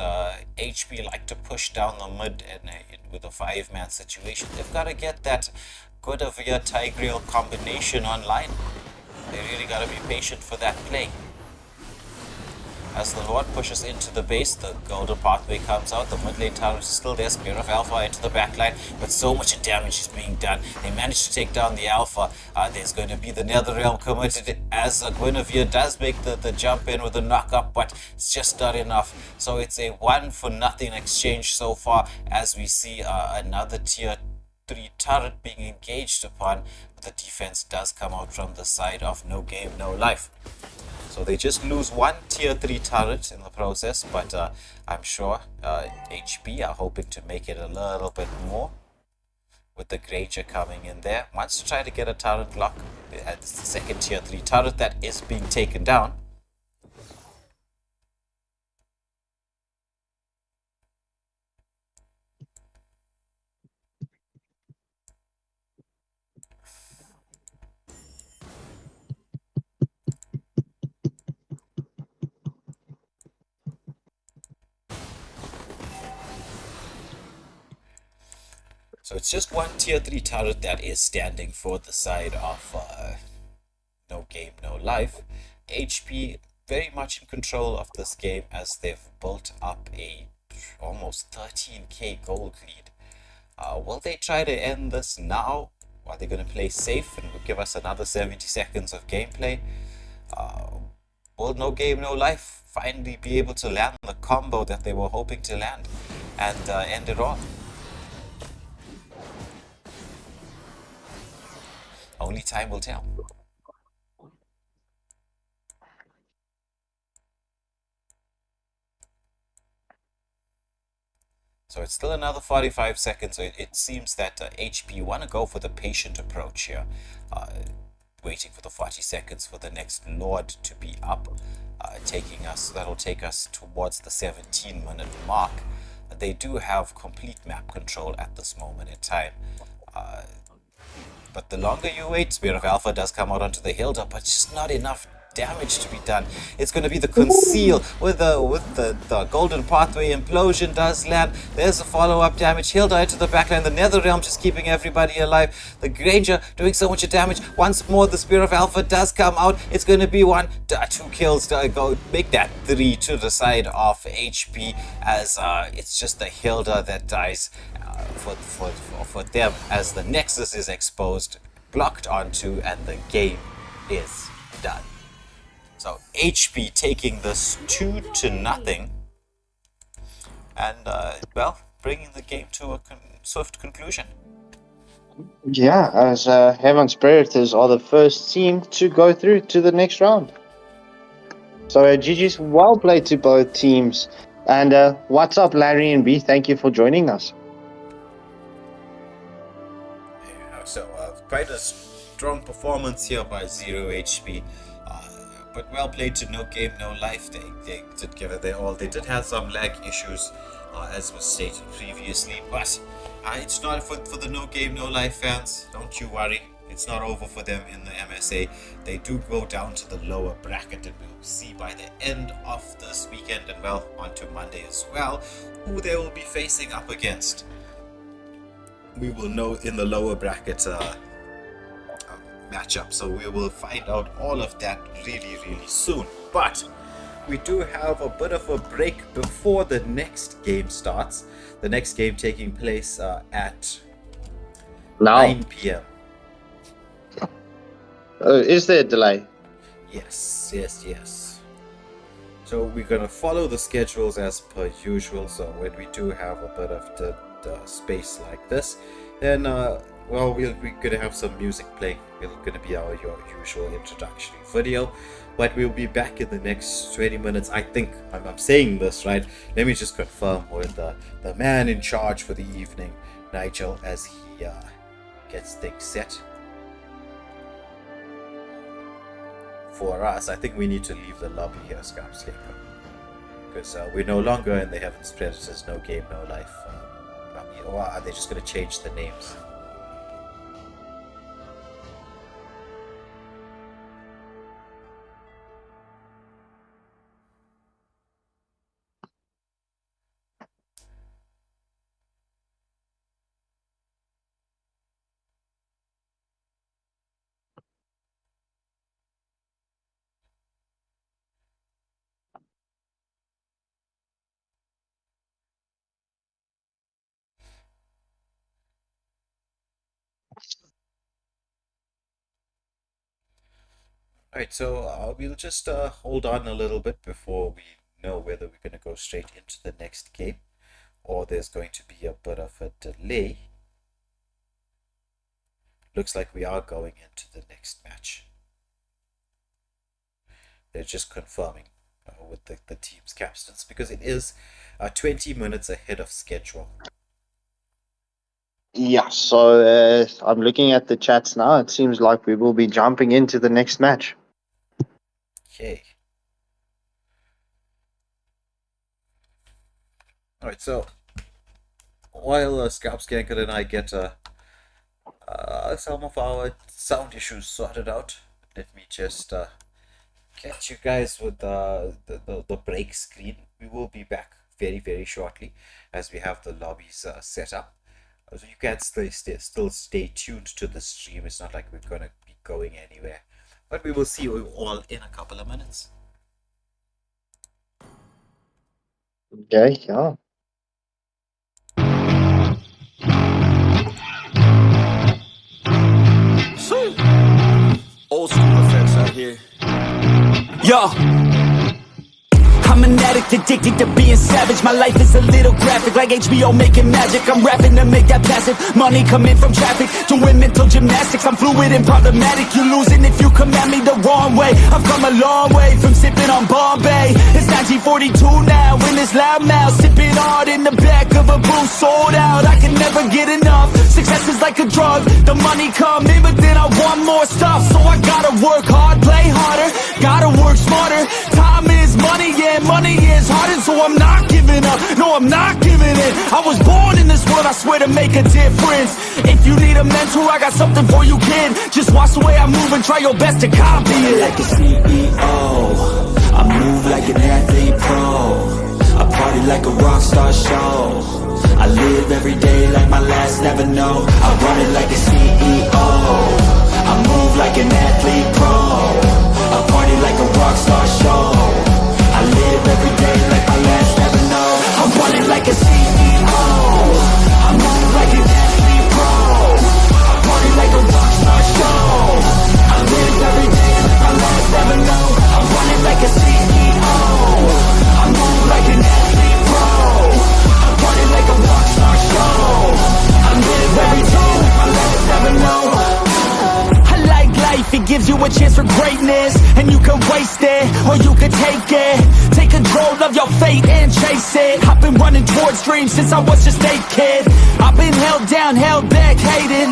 HP like to push down the mid and with a 5-man situation, they've got to get that good of a Tigreal combination online. They really got to be patient for that play. As the Lord pushes into the base, the golden pathway comes out, the mid lane tower is still there, Spear of Alpha into the backline, but so much damage is being done. They managed to take down the Alpha. There's going to be the Netherrealm committed as Guinevere does make the jump in with a knock-up, but it's just not enough. So it's a 1-for-nothing exchange so far, as we see another tier 3 turret being engaged upon. The defense does come out from the side of No Game No Life. So they just lose 1 tier 3 turret in the process, but I'm sure HP are hoping to make it a little bit more with the Granger coming in there. Wants to try to get a turret lock. It's the 2nd tier 3 turret that is being taken down. So it's just 1 tier 3 turret that is standing for the side of No Game No Life. HP very much in control of this game, as they've built up a almost 13k gold lead. Will they try to end this now? Are they going to play safe and give us another 70 seconds of gameplay? Will No Game No Life finally be able to land the combo that they were hoping to land and end it all? Only time will tell. So it's still another 45 seconds. So it seems that HP want to go for the patient approach here. Waiting for the 40 seconds for the next Lord to be up. That'll take us towards the 17-minute mark. They do have complete map control at this moment in time. But the longer you wait, Spear of Alpha does come out onto the Hilda, but just not enough damage to be done. It's going to be the Conceal with the Golden Pathway Implosion does land. There's a follow-up damage. Hilda into the backline. The Netherrealm just keeping everybody alive. The Granger doing so much damage. Once more, the Spear of Alpha does come out. It's going to be 2 kills to go. Make that 3 to the side of HP, as it's just the Hilda that dies for them, as the Nexus is exposed, blocked onto, and the game is done. So HP taking this 2-0, and well, bringing the game to a swift conclusion. Yeah, as Heaven's Predators are the first team to go through to the next round. So GG's well played to both teams. And what's up, Larry and B? Thank you for joining us. So quite a strong performance here by 0 HP. But well played to No Game No Life. They did give it their all. They did have some lag issues, as was stated previously, but it's not for the No Game No Life fans. Don't you worry. It's not over for them in the MSA. They do go down to the lower bracket, and we'll see by the end of this weekend and well onto Monday as well who they will be facing up against. We will know in the lower bracket matchup, so we will find out all of that really soon. But we do have a bit of a break before the next game starts. The next game taking place at 9 p.m. Is there a delay? Yes. So we're gonna follow the schedules as per usual. So when we do have a bit of the space like this, then well, we're gonna have some music playing. It's gonna be your usual introductory video, but we'll be back in the next 20 minutes. I think I'm saying this right. Let me just confirm with the man in charge for the evening, Nigel, as he gets things set. For us, I think we need to leave the lobby here, Scarpscaper, because we're no longer in the Heaven's Predators No Game No Life lobby. Or are they just going to change the names? Alright, so we'll just hold on a little bit before we know whether we're going to go straight into the next game or there's going to be a bit of a delay. Looks like we are going into the next match. They're just confirming with the team's captains because it is 20 minutes ahead of schedule. Yeah, so I'm looking at the chats now. It seems like we will be jumping into the next match. Okay. Alright, so while Scarpskanker and I get some of our sound issues sorted out, let me just catch you guys with the break screen. We will be back very shortly as we have the lobbies set up. So you can still stay tuned to the stream. It's not like we're going to be going anywhere. But we will see you all in a couple of minutes. Okay, yeah. Old school effects out here. Yo, I'm an addict, addicted to being savage. My life is a little graphic, like HBO making magic. I'm rapping to make that passive money coming from traffic, doing mental gymnastics. I'm fluid and problematic. You losing if you come at me the wrong way. I've come a long way from sipping on Bombay. It's 1942 now, in this loud mouth, sipping hard in the back of a booth, sold out. I can never get enough. Success is like a drug. The money come in, but then I want more stuff. So I gotta work hard, play harder, gotta work smarter. Time is money, yeah, money is hard, and so I'm not giving up. No, I'm not giving in. I was born in this world, I swear, to make a difference. If you need a mentor, I got something for you, kid. Just watch the way I move and try your best to copy it. Like a CEO, I move like an athlete pro. I party like a rock star show. I live every day like my last, never know. I run it like a CEO. I move like an athlete pro. I party like a rock star show. I live every day like my last, never know. I'm running like a CEO. I move like an athlete pro. I party like a rock star show. I live every day like my last, never know. I'm running like a CEO. I move like an athlete pro. I party like a rock star show. I live every day like my last, never know. I like life, it gives you a chance for greatness. And you can waste it, or you can take it. Take control of your fate and chase towards dreams since I was just a kid. I've been held down, held back, hated.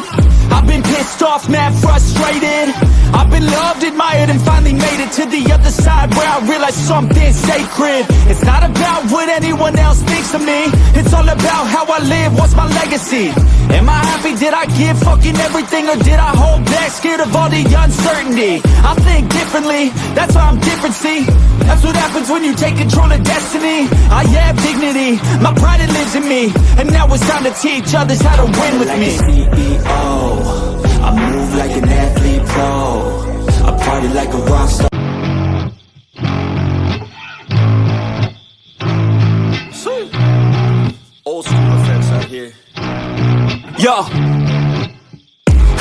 I've been pissed off, mad, frustrated. I've been loved, admired, and finally made it to the other side where I realized something sacred. It's not about what anyone else thinks of me. It's all about how I live, what's my legacy? Am I happy, did I give fucking everything, or did I hold back, scared of all the uncertainty? I think differently, that's why I'm different, see? That's what happens when you take control of destiny. I have dignity, my pride it lives in me. And now it's time to teach others how to win with me. CEO, I move like an athlete pro. I party like a rock star. Old school effects out here. Yo,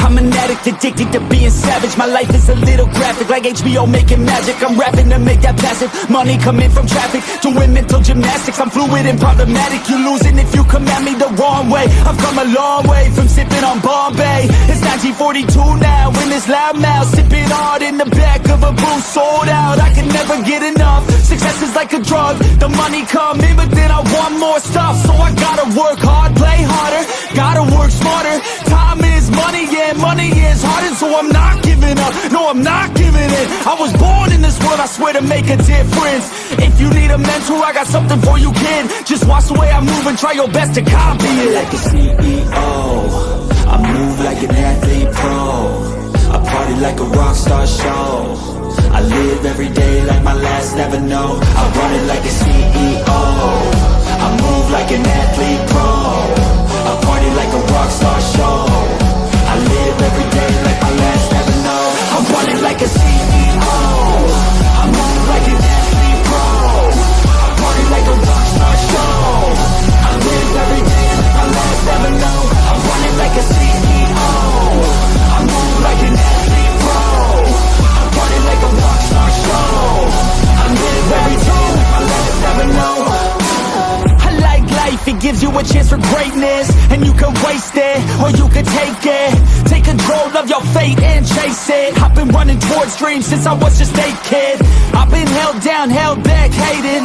I'm an addict, addicted to being savage. My life is a little graphic, like HBO making magic. I'm rapping to make that passive money coming from traffic. Doing mental gymnastics, I'm fluid and problematic. You losing if you come at me the wrong way. I've come a long way from sipping on Bombay. It's 1942 now, in this loud mouth, sipping hard in the back of a booth, sold out. I can never get enough. Success is like a drug, the money come in, but then I want more stuff. So I gotta work hard, play harder, gotta work smarter. Time is money, yeah, money is harder, so I'm not giving up, no, I'm not giving in. I was born in this world, I swear, to make a difference. If you need a mentor, I got something for you, kid. Just watch the way I move and try your best to copy it. Like a CEO, I move like an athlete pro. I party like a rock star show. I live every day like my last, never know. I run it like a CEO. I move like an athlete pro. I party like a rock star show. I live every day like my last, never know. I run it like a CEO. I move like an athlete pro. I party like a rock star show. I live every day like my last, never know. I run it like a CEO. I move like an athlete pro. I party like a rock star show. I live every day like my last, never know. I like life, it gives you a chance for greatness. And you can waste it, or you can take it. Take control of your fate and chase it. I've been running towards dreams since I was just a kid. I've been held down, held back, hated.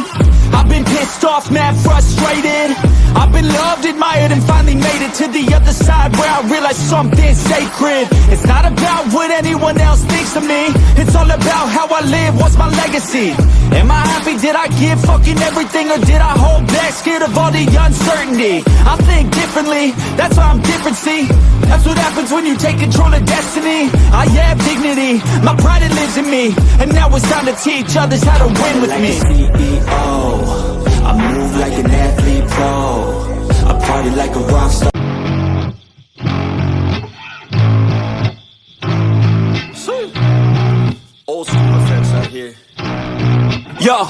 I've been pissed off, mad, frustrated. I've been loved, admired, and finally made it to the other side where I realized something sacred. It's not about what anyone else thinks of me. It's all about how I live, what's my legacy? Am I happy, did I give fucking everything, or did I hold back, scared of all the uncertainty? I think differently, that's why I'm different, see? That's what happens when you take control of destiny. I have dignity, my pride it lives in me. And now it's time to teach others how to win with me. CEO, I move like an athlete pro. I party like a rock star. Old school effects out here. Yo,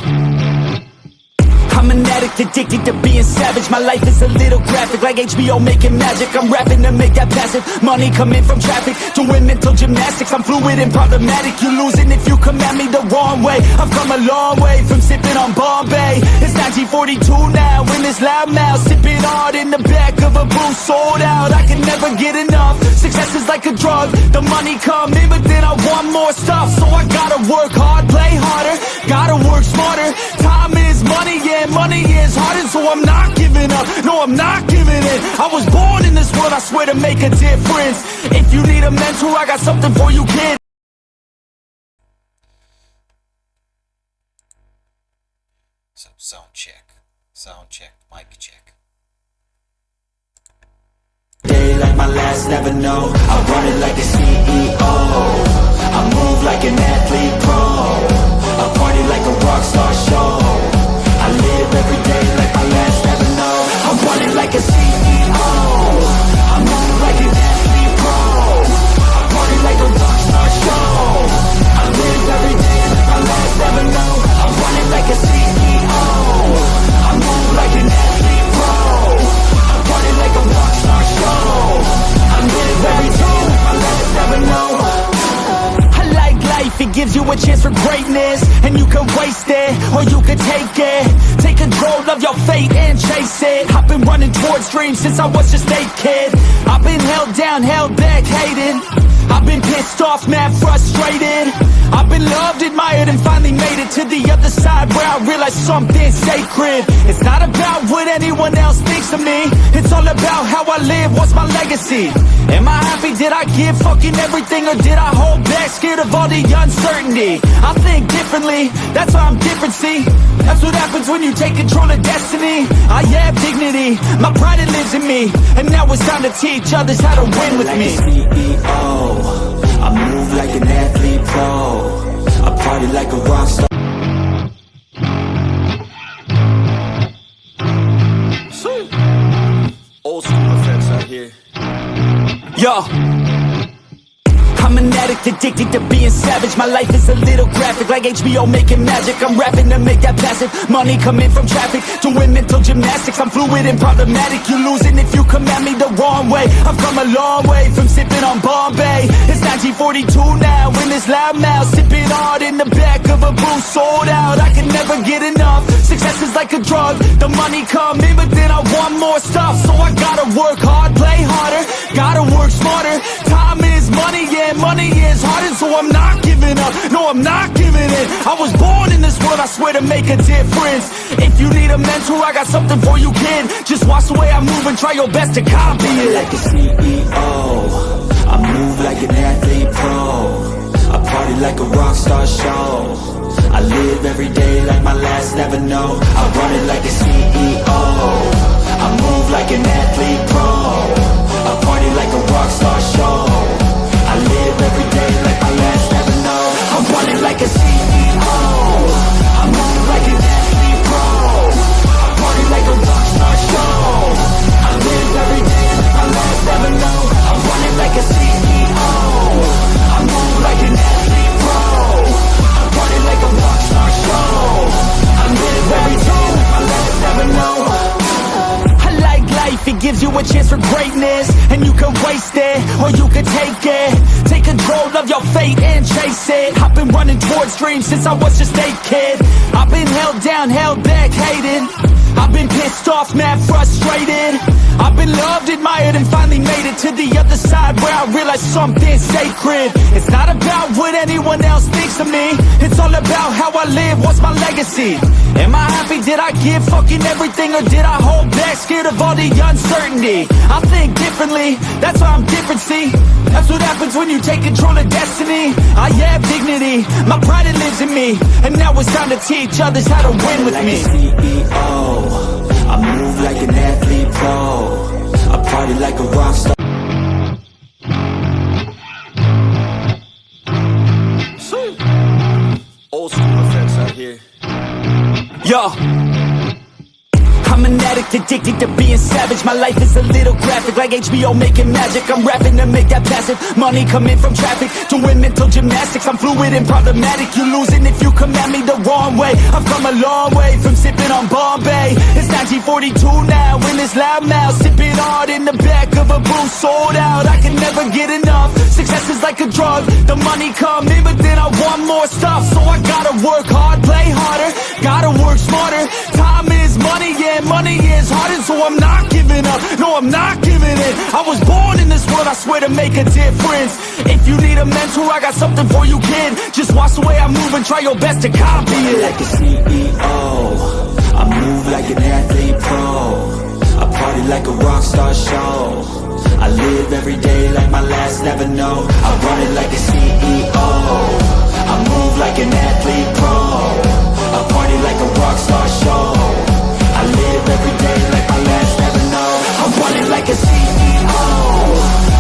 I'm an addict, addicted to being savage. My life is a little graphic, like HBO making magic. I'm rapping to make that passive money coming from traffic. Doing mental gymnastics, I'm fluid and problematic. You losing if you come at me the wrong way. I've come a long way from sipping on Bombay. It's 1942 now, in this loud mouth, sipping hard in the back of a booth, sold out. I can never get enough. Success is like a drug, the money come in, but then I want more stuff. So I gotta work hard, play harder, gotta work smarter. Time is money, yeah, money is harder, so I'm not giving up, no, I'm not giving in. I was born in this world, I swear, to make a difference. If you need a mentor, I got something for you, kid. So sound check, mic check. Day like my last, never know. I run it like a CEO. I move like an athlete pro. I party like a rock star show. I live every day like my last, never know. I run it like a CEO. I move like an athlete pro. I party like a rock star show. I live every day like my last, never know. I run it like a CEO. I move like an athlete pro. I party like a rock star show. I live every day like my last, never know. I like life, it gives you a chance for greatness. And you can waste it, or you can take it. Take control of your fate and chase it. I've been running towards dreams since I was just a kid. I've been held down, held back, hated. I've been pissed off, mad frustrated. I've been loved, admired, and finally made it to the other side where I realized something sacred. It's not about what anyone else thinks of me. It's all about how I live, what's my legacy? Am I happy? Did I give fucking everything, or did I hold back, scared of all the uncertainty? I think differently, that's why I'm different, see? That's what happens when you take control of destiny. I have dignity, my pride it lives in me, and now it's time to teach others how to win with me. CEO, I move like an athlete pro, I party like a rock star. Old school effects out here. Yo, I'm an addict, addicted to being savage. My life is a little graphic, like HBO making magic. I'm rapping to make that passive money coming from traffic, doing mental gymnastics. I'm fluid and problematic. You losing if you come at me the wrong way. I've come a long way from sipping on Bombay. It's 1942 now, in this loud mouth, sipping hard in the back of a booth, sold out. I can never get enough. Success is like a drug. The money come in, but then I want more stuff. So I gotta work hard, play harder, gotta work smarter. Time is money, yeah, money is hard, and so I'm not giving up. No, I'm not giving in. I was born in this world, I swear, to make a difference. If you need a mentor, I got something for you, kid. Just watch the way I move and try your best to copy it. Like a CEO, I move like an athlete pro, I party like a rock star show. I live every day like my last, never know. I run it like a CEO, I move like an athlete pro, I party like a rock star show. I live every day like my last, never know. I'm running like a CEO, I move like an athlete pro, I party like a rock star show. I live every day like my last, never know. I'm running like a CEO, I move like an athlete pro, I party like a rock star show. I live every day like my last, never know. I like life, it gives you a chance for greatness, and you can waste it, or you can take it. Take control of your fate and chase it. I've been running towards dreams since I was just a kid. I've been held down, held back, hated. I've been pissed off, mad frustrated. I've been loved, admired, and finally made it to the other side where I realized something sacred. It's not about what anyone else thinks of me. It's all about how I live, what's my legacy? Am I happy? Did I give fucking everything, or did I hold back, scared of all the uncertainty? I think differently, that's why I'm different, see? That's what happens when you take control of destiny. I have dignity, my pride it lives in me, and now it's time to teach others how to win with me. CEO, I move like an athlete pro, I party like a rock star. Old school effects out here. Yo, I'm an addict, addicted to being savage. My life is a little graphic, like HBO making magic. I'm rapping to make that passive money coming from traffic, doing mental gymnastics. I'm fluid and problematic. You losing if you come at me the wrong way. I've come a long way from sipping on Bombay. It's 1942 now, in this loud mouth, sipping hard in the back of a booth, sold out. I can never get enough. Success is like a drug. The money come in, but then I want more stuff. So I gotta work hard, play harder, gotta work smarter. Time is money, yeah, money is hard, and so I'm not giving up. No, I'm not giving in. I was born in this world, I swear, to make a difference. If you need a mentor, I got something for you, kid. Just watch the way I move and try your best to copy it. Like a CEO, I move like an athlete pro, I party like a rock star show. I live every day like my last, never know. I run it like a CEO, I move like an athlete pro, I party like a rock star show. I live every day like my last, never know. I'm running like a CEO,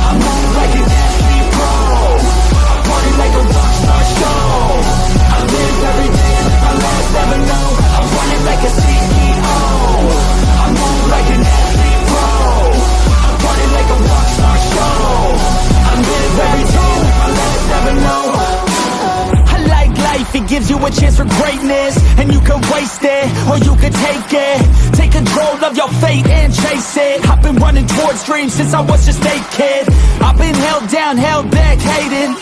I move like an athlete pro, I party like a rock star show. I live every day like my last, never know. I'm running like a CEO, I move like an athlete pro, I party like a rock star show. I live every day like my last, never know. I like life, it gives you a chance for greatness, and you can waste it, or you can take it. Take control of your fate and chase it. I've been running towards dreams since I was just a kid. I've been held down, held back, hated.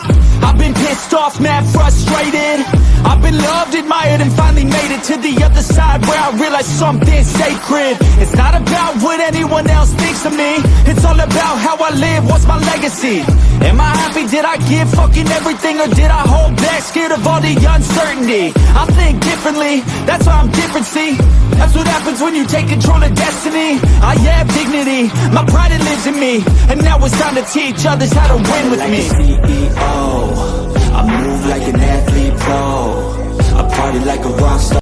I've been pissed off, mad frustrated. I've been loved, admired, and finally made it to the other side where I realized something sacred. It's not about what anyone else thinks of me. It's all about how I live, what's my legacy? Am I happy, did I give fucking everything, or did I hold back, scared of all the uncertainty? I think differently, that's why I'm different, see? That's what happens when you take control of destiny. I have dignity, my pride it lives in me. And now it's time to teach others how to win with like me. a CEO, I move like an athlete pro, I party like a rock star.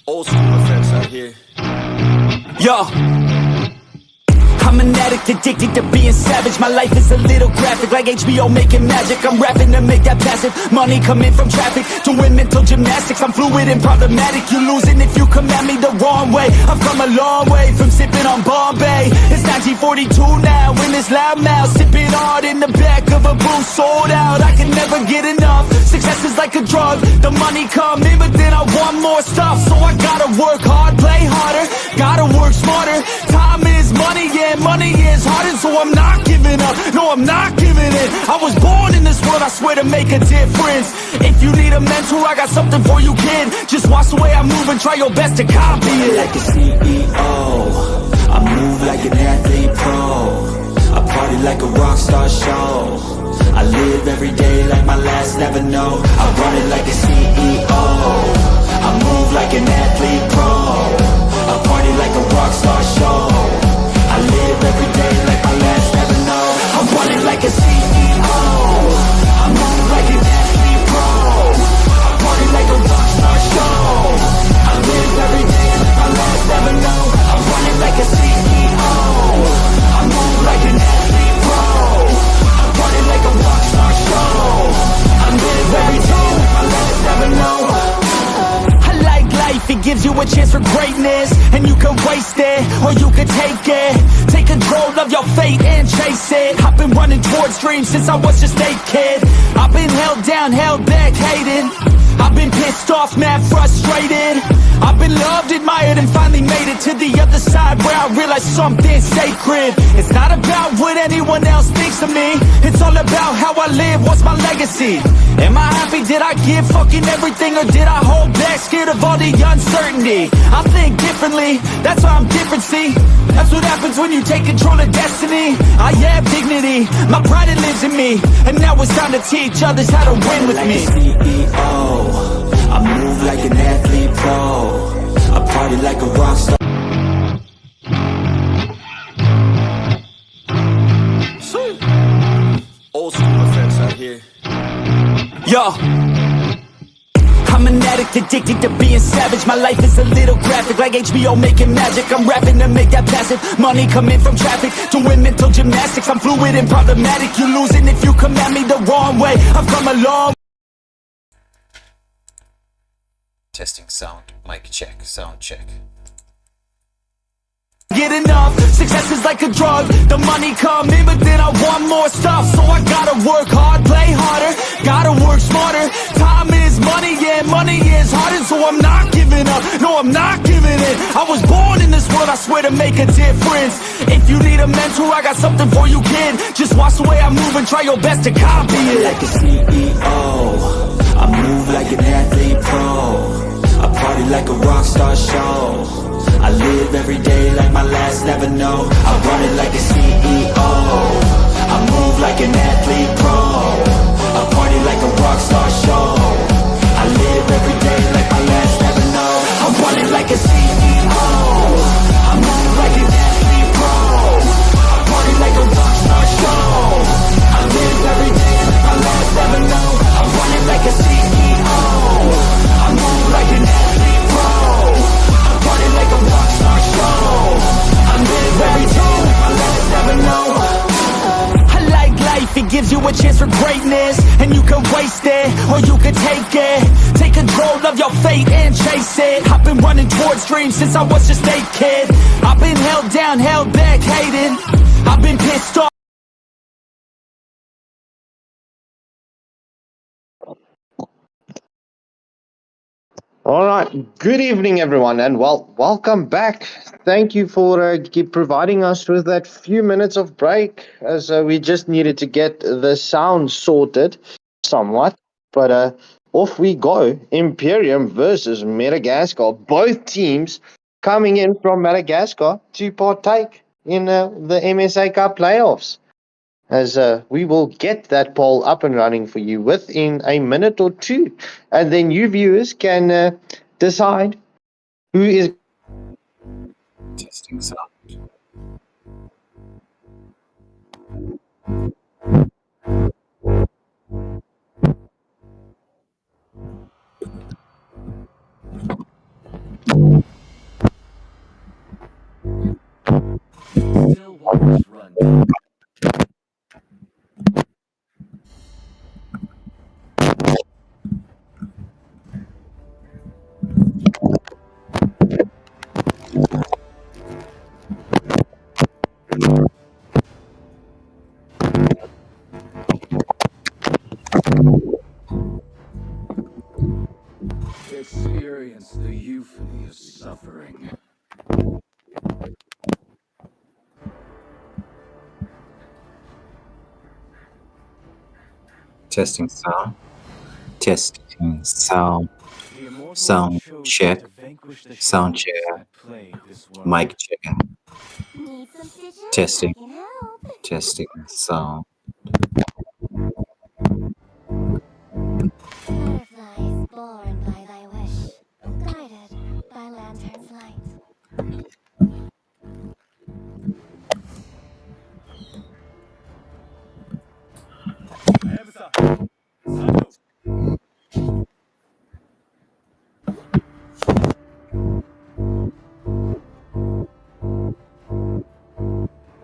Old school effects out here. Yo, I'm an addict, addicted to being savage. My life is a little graphic, like HBO making magic. I'm rapping to make that passive money coming from traffic. Doing mental gymnastics, I'm fluid and problematic. You losing if you come at me the wrong way. I've come a long way from sipping on Bombay. It's 1942 now, in this loud mouth, sipping hard in the back of a booth, sold out. I can never get enough. Success is like a drug, the money come in, but then I want more stuff. So I gotta work hard, play harder, gotta work smarter. Time is money, yeah, money is harder, so I'm not giving up, no, I'm not giving in. I was born in this world, I swear, to make a difference. If you need a mentor, I got something for you, kid. Just watch the way I move and try your best to copy it. Like a CEO, I move like an athlete pro, I party like a rock star show. I live every day like my last, never know. I run it like a CEO, I move like an athlete pro, I party like a rock star show. I live every day like my last, never know. I'm running like a CEO, I move like an athlete pro, I party like a rock star show. I live every day like my last, never know. I'm running like a CEO, I move like an athlete pro, I party like a rock star show. I live every day like my last, never know. I like life, it gives you a chance for greatness. And you can waste it, or you can take it. Take control of your fate and chase it. I've been running towards dreams since I was just a kid. I've been held down, held back, hated. I've been pissed off, mad, frustrated. I've been loved, admired, and finally made it to the other side where I realized something sacred. It's not about what anyone else thinks of me. It's all about how I live, what's my legacy? Am I happy, did I give fucking everything, or did I hold back, scared of all the uncertainty? I think differently, that's why I'm different, see? That's what happens when you take control of destiny. I have dignity, my pride it lives in me. And now it's time to teach others how to win with Like me. a CEO, I move like an athlete pro, I party like a rock star. Old school effects out here. Yo, I'm an addict, addicted to being savage. My life is a little graphic, like HBO making magic. I'm rapping to make that passive money coming from traffic. Doing mental gymnastics, I'm fluid and problematic. You losing if you come at me the wrong way. I've come a long. Testing sound, mic check, sound check. Get enough, success is like a drug. The money come in, but then I want more stuff. So I gotta work hard, play harder, gotta work smarter. Time is money, yeah, money is harder, so I'm not giving up, no, I'm not giving in. I was born in this world, I swear, to make a difference. If you need a mentor, I got something for you, kid. Just watch the way I move and try your best to copy it. Like a CEO, I move like an athlete pro, I party like a rock star show. I live every day like my last, never know. I run it like a CEO, I move like an athlete pro, I party like a rock star show. I live every day like my last, never know. I'm running like a CEO, I move like an athlete pro, I party like a rock star show. I live every day like my last, never know. I'm running like a CEO, I move like an athlete pro, I party like a rock star show. I live every day like my last, never know. I like life, it gives you a chance for greatness. And you can waste it, or you can take it. Take control of your fate and chase it. I've been running towards dreams since I was just a kid. I've been held down, held back, hated. I've been pissed off. All right. Good evening, everyone, and welcome back. Thank you for keep providing us with that few minutes of break, as we just needed to get the sound sorted somewhat. But off we go. Imperium versus Madagascar. Both teams coming in from Madagascar to partake in the MSA Cup playoffs. As we will get that poll up and running for you within a minute or two. And then you viewers can decide who is Testing sound. Still waters run deep. Experience the euphony of suffering. Testing sound. Testing sound. The immortals Sound chose check. to vanquish the Sound shadows check. that plague this world. Mic check. Need some stitches? Testing. I can help. Testing sound. Butterflies born by thy wish, guided by lantern's light. MSA. Sato.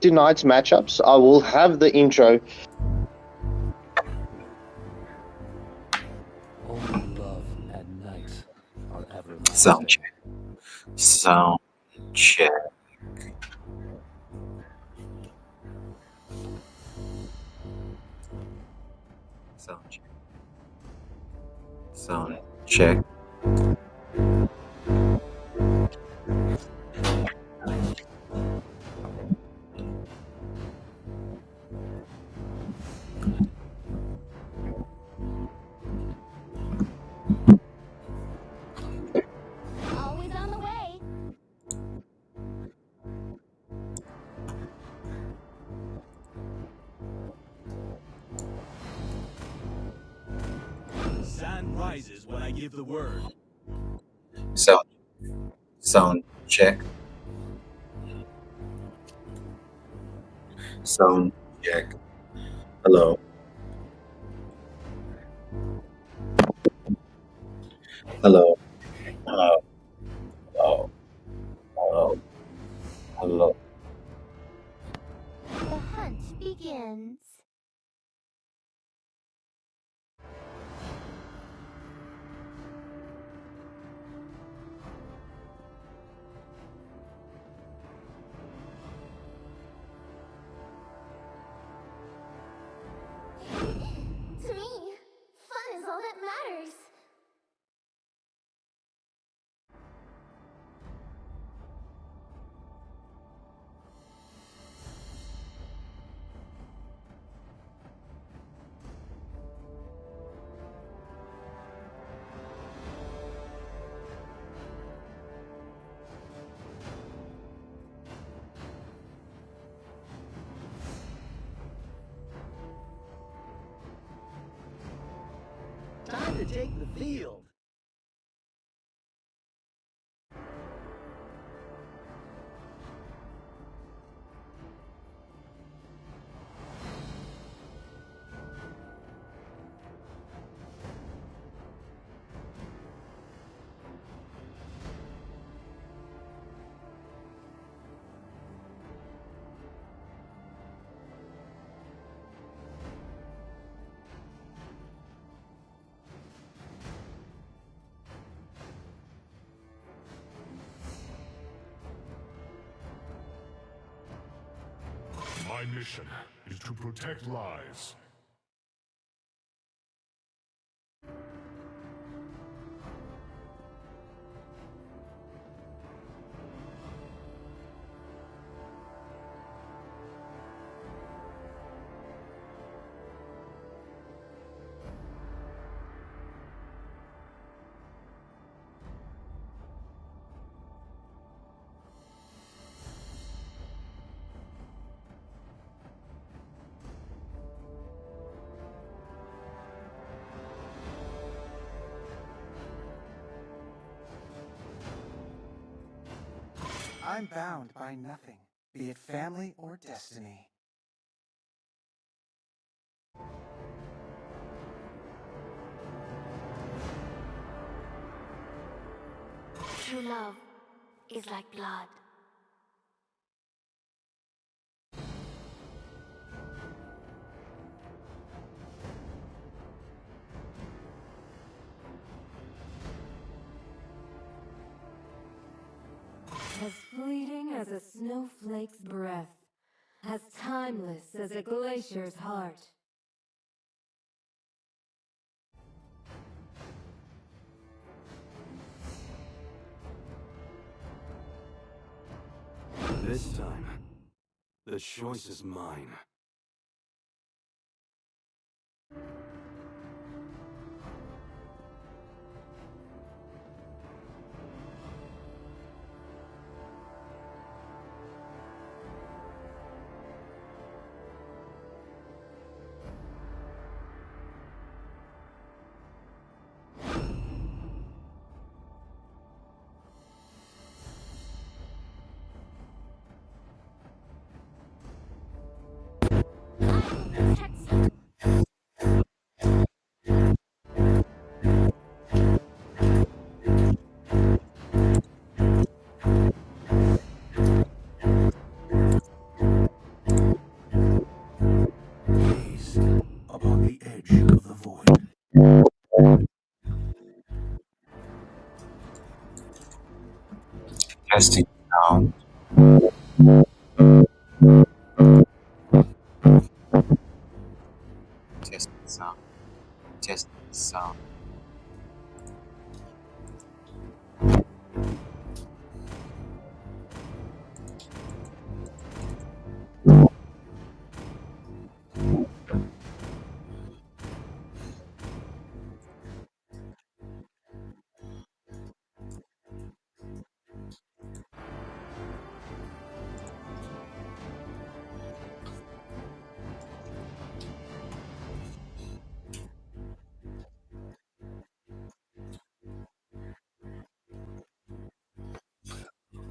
tonight's matchups. I will have the intro. Only love and night are everlasting. Sound check. Sound check. Sound check. Sound check. Always on the way. Sun rises when I give the word. Sound check. Sound check. Hello. Hello. Hello. Hello. Hello. Hello. The hunt begins. To me, fun is all that matters. Time to take the field. My mission is to protect lives. I'm bound by nothing, be it family or destiny. True love is like blood. As fleeting as a snowflake's breath, as timeless as a glacier's heart. This time, the choice is mine. Gaze upon the edge of the void. Testing sound. Testing sound. Testing sound.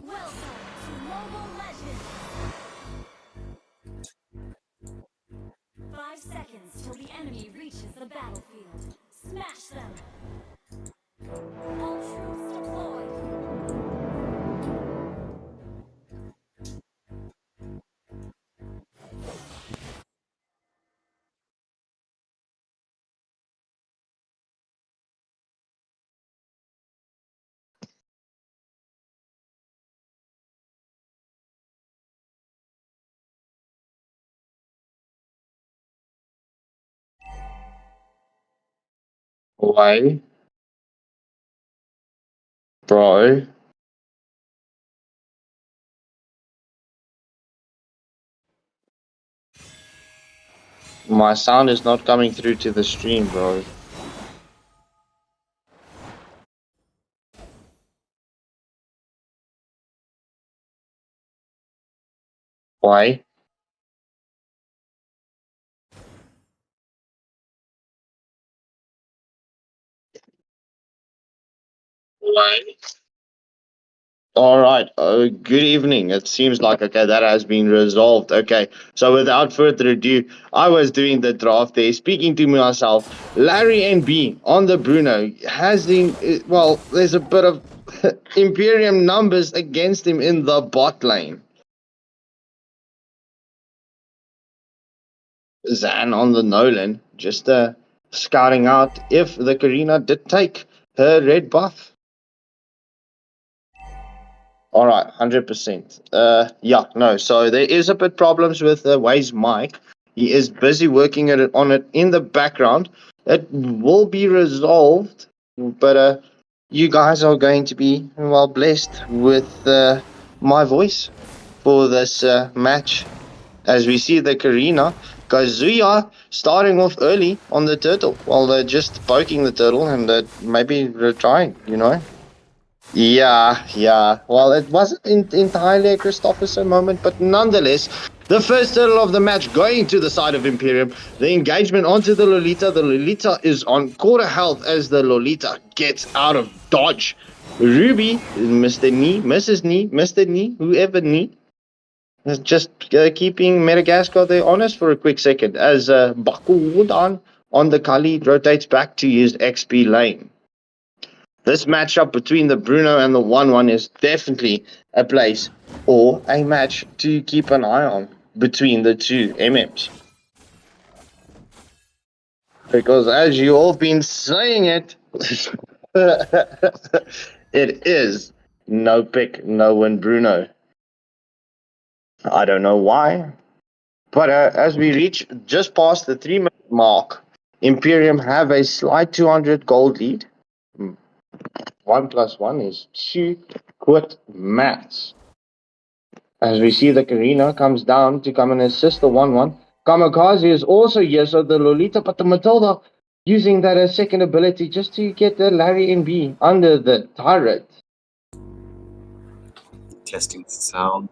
Welcome to Mobile Legends! 5 seconds till the enemy reaches the battlefield. Smash them! All troops deployed! Why? Bro. My sound is not coming through to the stream, bro. Why? Why? All right. Good evening. It seems like, okay, that has been resolved. Okay. So without further ado, I was doing the draft there, speaking to myself. Larry and B on the Bruno has him. Well, there's a bit of Imperium numbers against him in the bot lane. Zan on the Nolan, just scouting out if the Karina did take her red buff. All right, 100%. Yeah, no. So there is a bit problems with Wade's mic. He is busy working on it in the background. It will be resolved, but you guys are going to be well blessed with my voice for this match. As we see the Karina, Kazuya starting off early on the turtle while they're just poking the turtle and maybe retrying, you know. Yeah. Well, it wasn't entirely a Christopherson moment, but nonetheless, the first turtle of the match going to the side of Imperium. The engagement onto the Lolita. The Lolita is on quarter health as the Lolita gets out of dodge Ruby, Mr. Knee, Mrs. Knee, Mr. Knee, whoever Knee, is just keeping Madagascar there honest for a quick second as Baku Wudan on the Kali rotates back to his XP lane. This matchup between the Bruno and the 1-1 is definitely a place or a match to keep an eye on between the two MMs. Because as you all been saying it, it is no pick, no win Bruno. I don't know why, but as we reach just past the 3-minute mark, Imperium have a slight 200 gold lead. 1 plus 1 is 2. Quit maths. As we see the Karina comes down to come and assist the 1-1. Kamikaze is also here, so the Lolita, but the Matilda using that as second ability just to get the Larry and B under the turret. Testing sound.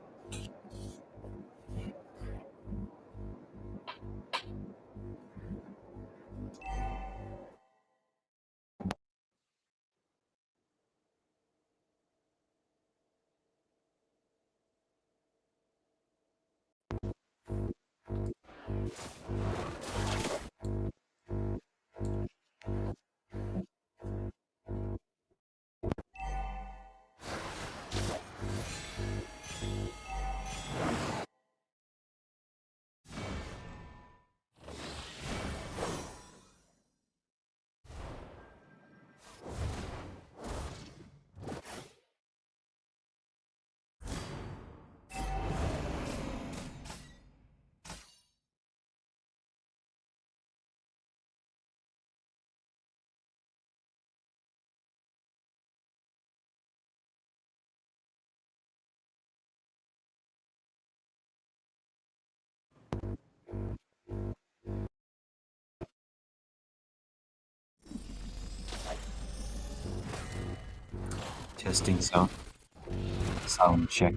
Testing sound. Sound check.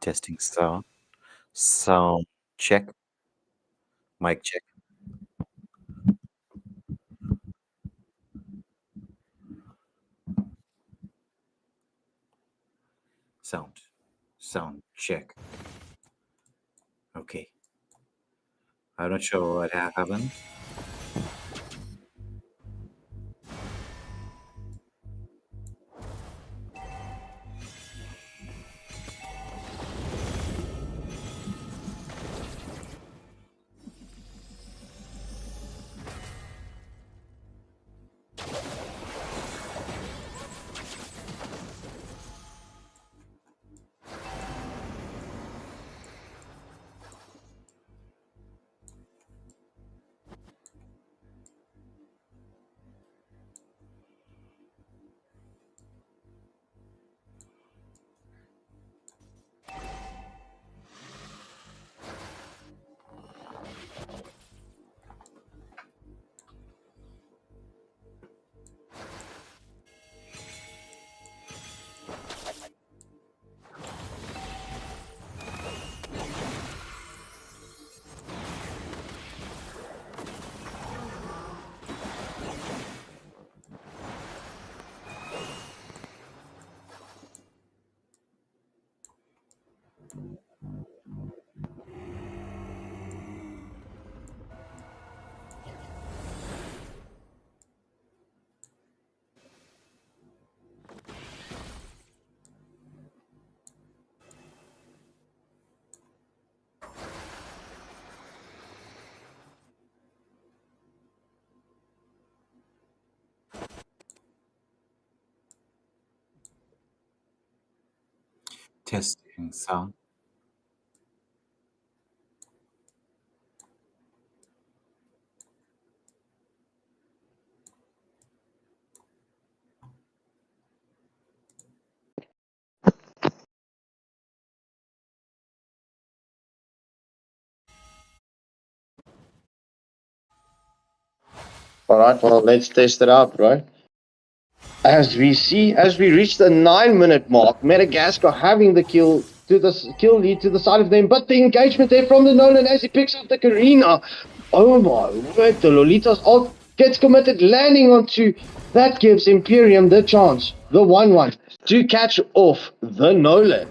Testing sound. Sound check. Mic check. Sound check. Okay. I'm not sure what happened. Testing sound. All right, well, let's test it out, right? As we reach the 9-minute mark, Madagascar having the kill lead to the side of them, but the engagement there from the Nolan as he picks up the Karina. Oh my word, the Lolita's ult gets committed, landing onto that gives Imperium the chance, the 1-1, to catch off the Nolan.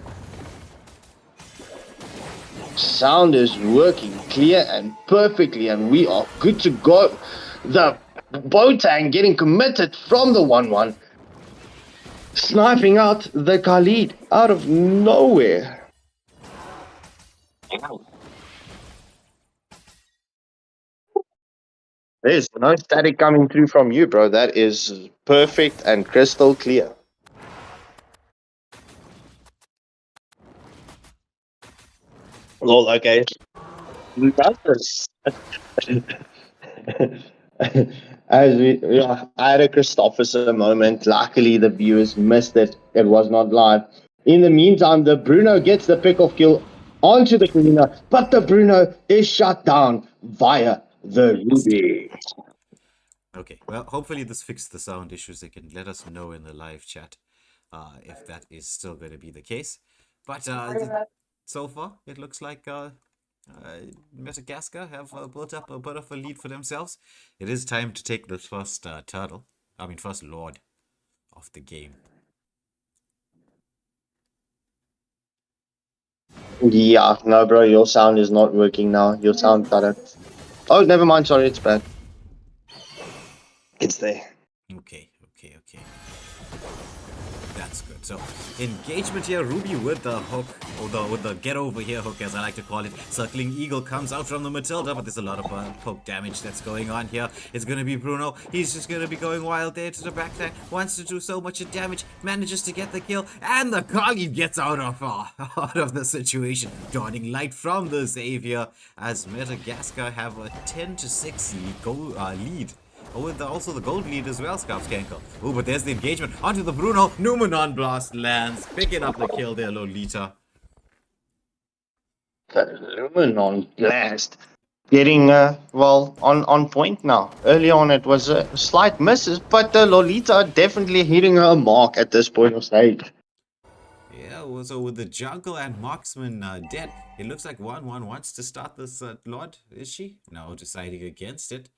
Sound is working clear and perfectly, and we are good to go. The Botang getting committed from the 1-1, sniping out the Khalid out of nowhere. There's no static coming through from you, bro. That is perfect and crystal clear. Lol, okay. As I had a Christopherson moment. Luckily, the viewers missed it. It was not live. In the meantime, the Bruno gets the pick-off kill onto the Karina, but the Bruno is shut down via the Ruby. Okay, well, hopefully this fixed the sound issues. They can let us know in the live chat if that is still going to be the case. But so far, it looks like Madagascar have built up a bit of a lead for themselves. It is time to take the first first Lord of the game. Yeah, no, bro, your sound is not working now. Your sound cut it. Oh, never mind. Sorry, it's bad. It's there. Okay. That's good. So, engagement here, Ruby with the hook, or with the get over here hook as I like to call it. Circling Eagle comes out from the Matilda, but there's a lot of poke damage that's going on here. It's going to be Bruno. He's just going to be going wild there to the backside. Wants to do so much damage, manages to get the kill, and the Khalid gets out of the situation. Dawning light from the Xavier as Madagascar have a 10-6 lead. Oh, and also the gold lead as well, Scarf Skanker. Oh, but there's the engagement. Onto the Bruno. Numenon Blast lands. Picking up the kill there, Lolita. The Luminon Blast getting, on point now. Early on it was a slight misses, but the Lolita definitely hitting her mark at this point of stage. Yeah, well, so with the jungle and marksman dead, it looks like 1-1 wants to start this Lord, is she? No, deciding against it.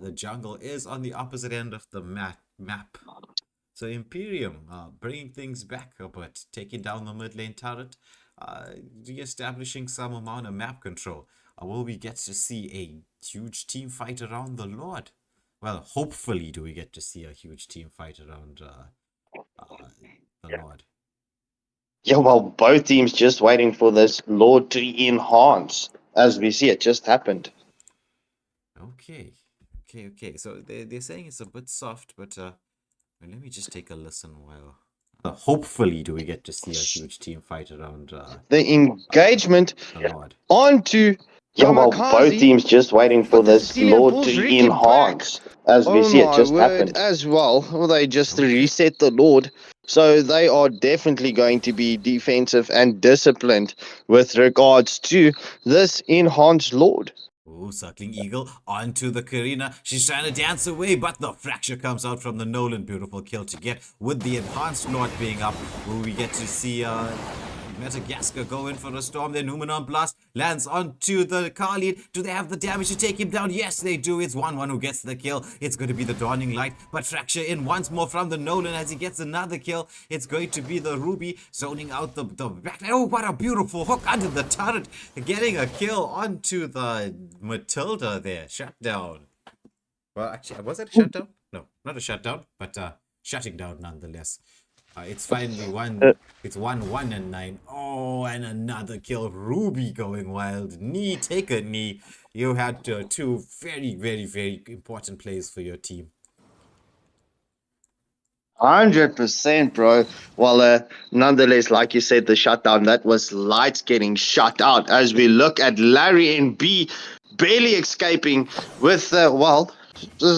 The jungle is on the opposite end of the map. So Imperium bringing things back a bit, taking down the mid lane turret, re-establishing some amount of map control. Will we get to see a huge team fight around the Lord? Well, hopefully do we get to see a huge team fight around the Lord. Yeah, well, both teams just waiting for this Lord to enhance. As we see, it just happened. Okay. So they're saying it's a bit soft, but let me just take a listen while. Hopefully, do we get to see a huge team fight around the engagement the Lord. onto Well, both teams just waiting for this Lord to enhance. As we see, it just happened. As well, they just reset the Lord. So they are definitely going to be defensive and disciplined with regards to this enhanced Lord. Ooh, Circling Eagle onto the Karina. She's trying to dance away, but the fracture comes out from the Nolan. Beautiful kill to get with the enhanced Lord being up. Will we get to see Madagascar go in for a storm there? Numenon Blast lands onto the Khalid. Do they have the damage to take him down? Yes, they do. It's 1-1 who gets the kill. It's going to be the Dawning Light, but Fracture in once more from the Nolan as he gets another kill. It's going to be the Ruby zoning out the back. Oh, what a beautiful hook under the turret. Getting a kill onto the Matilda there. Shutdown. Well, actually, was it a shutdown? No, not a shutdown, but shutting down nonetheless. It's finally it's 1-1 and 9. Oh, and another kill. Ruby going wild. Knee, take a knee. You had two very, very, very important plays for your team. 100%, bro. Well, nonetheless, like you said, the shutdown, that was Lights getting shut out as we look at Larry and B barely escaping with,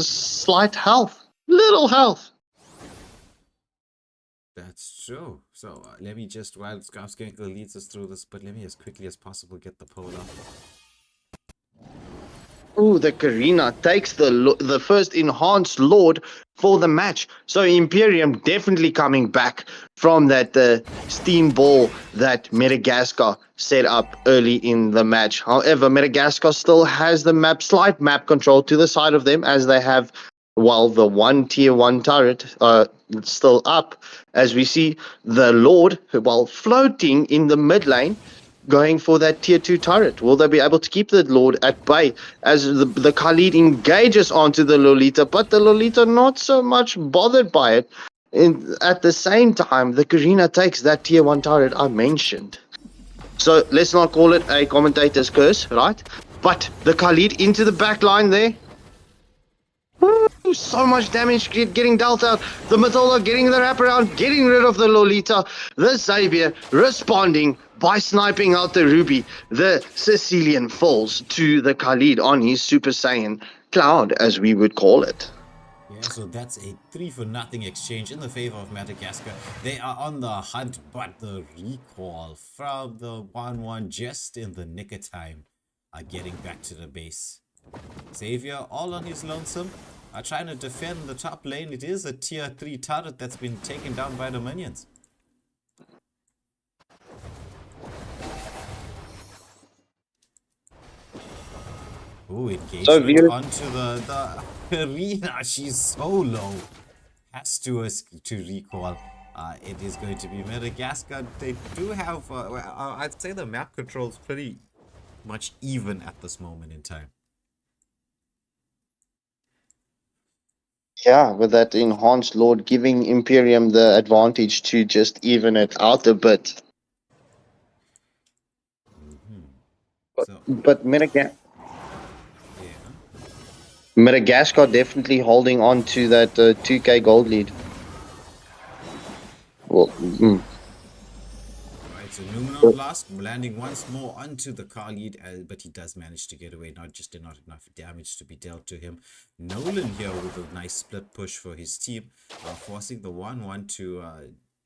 slight health. Little health. That's true. So let me just, while Scarfskanker leads us through this, but let me as quickly as possible get the poll up. Ooh, the Karina takes the first enhanced Lord for the match. So Imperium definitely coming back from that steam ball that Madagascar set up early in the match. However, Madagascar still has the slight map control to the side of them as they have, well, the one tier 1 turret still up. As we see the Lord, while floating in the mid lane, going for that tier 2 turret. Will they be able to keep the Lord at bay as the Khalid engages onto the Lolita, but the Lolita not so much bothered by it. At the same time, the Karina takes that tier 1 turret I mentioned. So let's not call it a commentator's curse, right? But the Khalid into the back line there. So much damage getting dealt out. The Matilda getting the wraparound, getting rid of the Lolita. The Xavier responding by sniping out the Ruby. The Sicilian falls to the Khalid on his Super Saiyan cloud, as we would call it. Yeah, so that's a 3-for-0 exchange in the favor of Madagascar. They are on the hunt, but the recall from the 1-1 just in the nick of time are getting back to the base. Xavier all on his lonesome are trying to defend the top lane. It is a tier 3 turret that's been taken down by the minions. Ooh, engagement onto the arena. She's so low. Has to recall. It is going to be Madagascar. They do have, I'd say the map control is pretty much even at this moment in time. Yeah, with that enhanced Lord giving Imperium the advantage to just even it out a bit. But Madagascar definitely holding on to that 2k gold lead. Well, Right, so Numenor Blast landing once more onto the Khalid, but he does manage to get away. Not enough damage to be dealt to him. Nolan here with a nice split push for his team, forcing the 1-1 to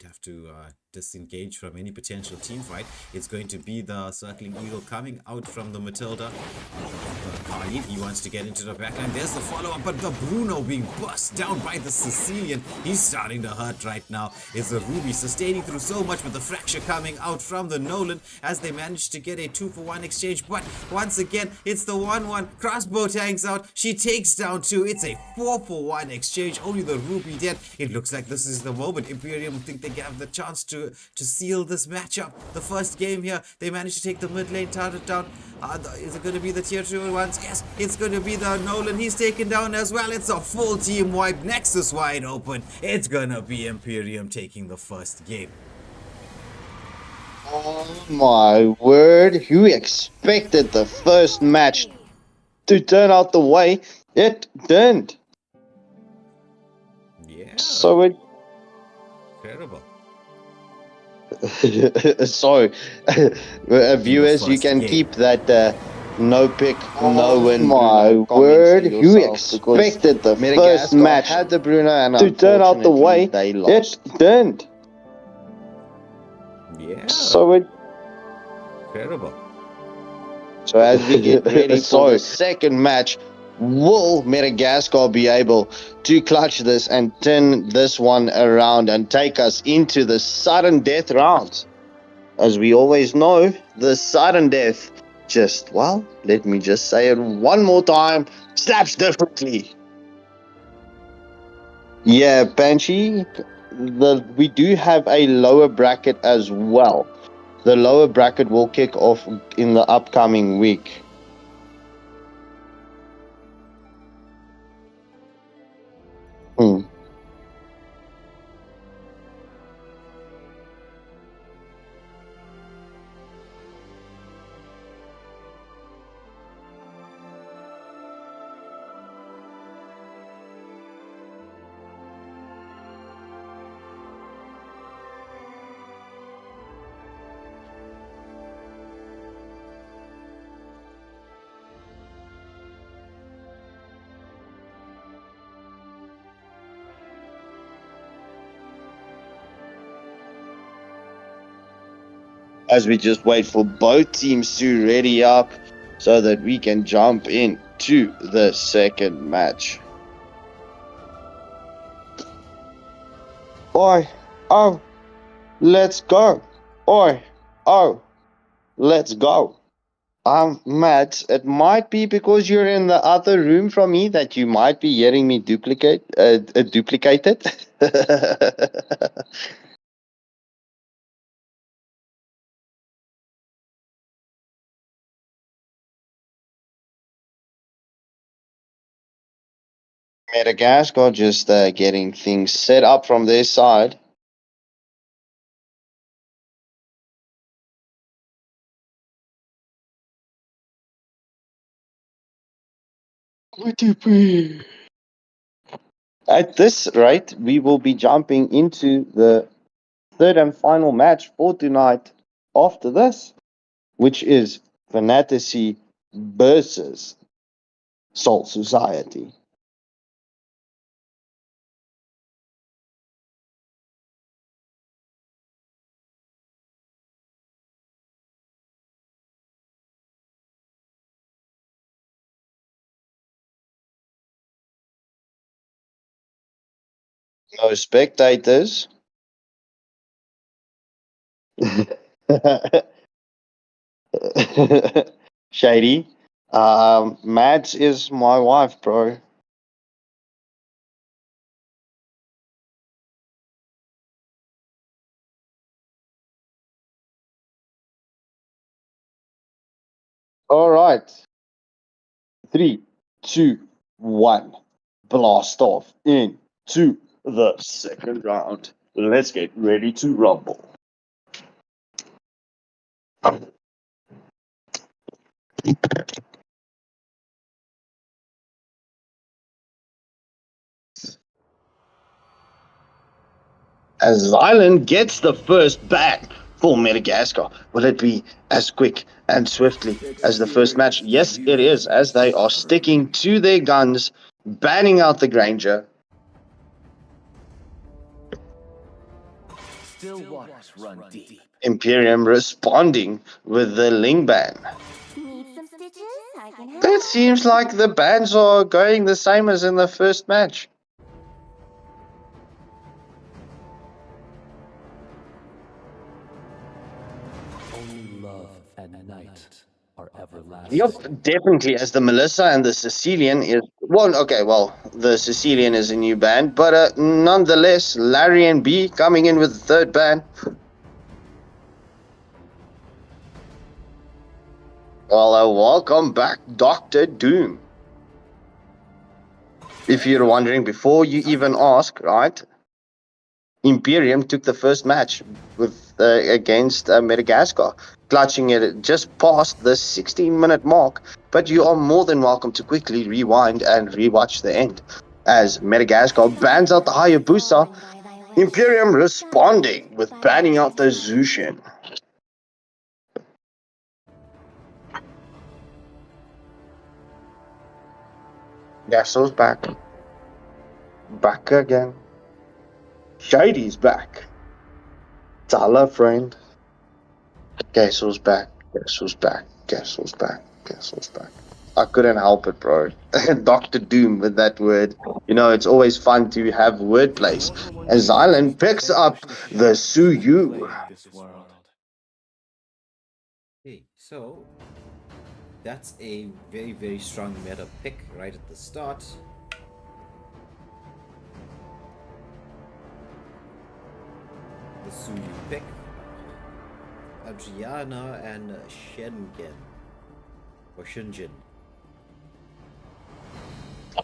have to disengage from any potential team fight. It's going to be the Circling Eagle coming out from the Matilda. The Khalid, he wants to get into the backline. There's the follow-up, but the Bruno being bust down by the Sicilian. He's starting to hurt right now. Is the Ruby sustaining through so much, with the Fracture coming out from the Nolan as they manage to get a 2-for-1 exchange. But once again, it's the 1-1. Crossbow tanks out. She takes down 2. It's a 4-for-1 exchange. Only the Ruby dead. It looks like this is the moment Imperium think they have the chance to seal this matchup. The first game here, they managed to take the mid lane turret down. Is it going to be the tier 2 ones? Yes, it's going to be the Nolan. He's taken down as well. It's a full team wipe. Nexus wide open. It's going to be Imperium taking the first game. oh my word, who expected the first match to turn out the way it didn't? Yeah. So Incredible. So, viewers, you can keep that no pick, no win. My word, who expected the first match had the Bruno and to turn out the way they lost? It didn't. Yeah. So Incredible. So as we get ready for the second match, will Madagascar be able to clutch this and turn this one around and take us into the sudden death rounds? As we always know, the sudden death let me just say it one more time. Slaps differently. Yeah, Banshee, we do have a lower bracket as well. The lower bracket will kick off in the upcoming week. Hmm. As we just wait for both teams to ready up so that we can jump into the second match. Oi, oh, let's go. Oi, oh, let's go. Matt, it might be because you're in the other room from me that you might be hearing me duplicated. Madagascar just getting things set up from their side. At this rate, we will be jumping into the third and final match for tonight after this, which is Fantasy versus Soul Society. No spectators. Shady. Mads is my wife, bro. All right. 3, 2, 1. Blast off into the second round. Let's get ready to rumble. As Island gets the first bat for Madagascar, will it be as quick and swiftly as the first match? Yes, it is, as they are sticking to their guns, banning out the Granger. Still waters run deep. Imperium responding with the Ling ban. Need some stitches? I can help. It seems like the bans are going the same as in the first match. Only love and night are everlasting. Yep, definitely. As the Melissa and the Sicilian is the Sicilian is a new band, but nonetheless, Larry and B coming in with the third band. Well, welcome back, Dr. Doom. If you're wondering, before you even ask, right? Imperium took the first match with against Madagascar, clutching it just past the 16-minute mark. But you are more than welcome to quickly rewind and rewatch the end. As Madagascar bans out the Hayabusa, Imperium responding with banning out the Zushin. Gassel's back. Back again. Shady's back. Tala, friend. Gassel's back. Gassel's back. Gassel's back. Gassel's back. I couldn't help it, bro. Dr. Doom with that word. You know, it's always fun to have wordplays. As Zylan picks up the Suyu. Hey, so That's a very, very strong meta pick right at the start. The Suyu pick. Adriana and Shingen. Or Shingen.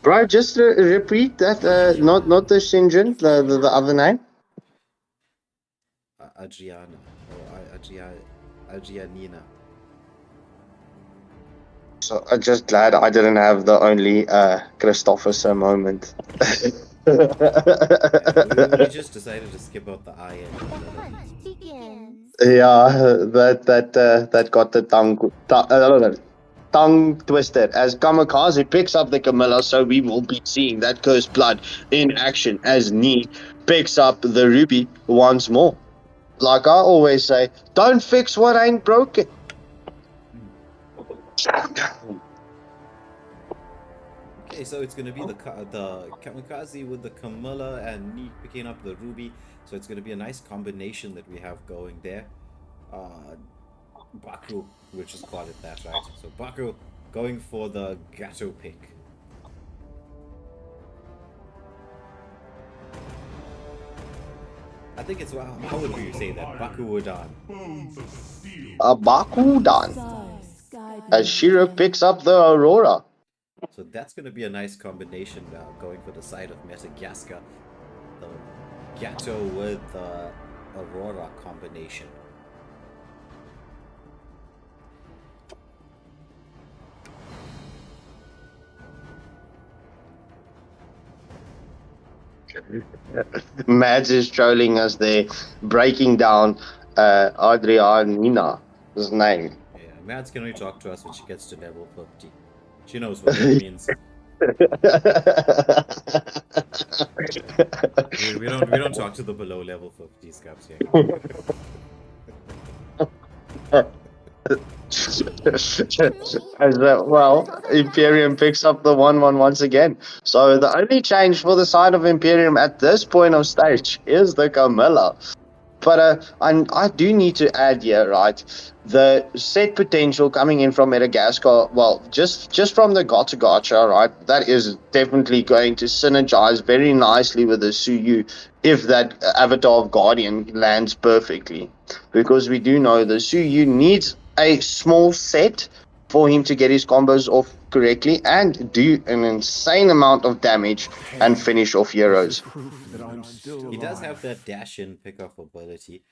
Bro, just repeat that. Not the Shingen, the other name. Adriana. Or Adrianina. So I'm just glad I didn't have the only Christofferson moment. We just decided to skip out the I and Yeah, that got the tongue twisted as Kamikaze picks up the Camilla, so we will be seeing that cursed blood in action as Nee picks up the ruby once more. Like I always say, don't fix what ain't broken. Okay, so it's gonna be the Kamikaze with the Camilla and Nee picking up the ruby. So it's gonna be a nice combination that we have going there. Baku, we'll just call it that, right? So Baku going for the Gato pick. I think it's, how would you say that? Bakuodan. A Bakudan. As Shiro picks up the Aurora. So that's going to be a nice combination going for the side of Madagascar. The Gato with the Aurora combination. Mads is trolling us there, breaking down Adrianina's name. Yeah, Mads can only talk to us when she gets to level 50. She knows what that means. we don't talk to the below level 50 scabs here. Well, Imperium picks up the 1-1 once again. So the only change for the side of Imperium at this point of stage is the Camilla. But I do need to add here, right, the set potential coming in from Madagascar, well, just from the Gacha, right, that is definitely going to synergize very nicely with the Suyu if that Avatar of Guardian lands perfectly. Because we do know the Suyu needs a small set for him to get his combos off correctly and do an insane amount of damage and finish off heroes. He does have that dash in pick-off ability.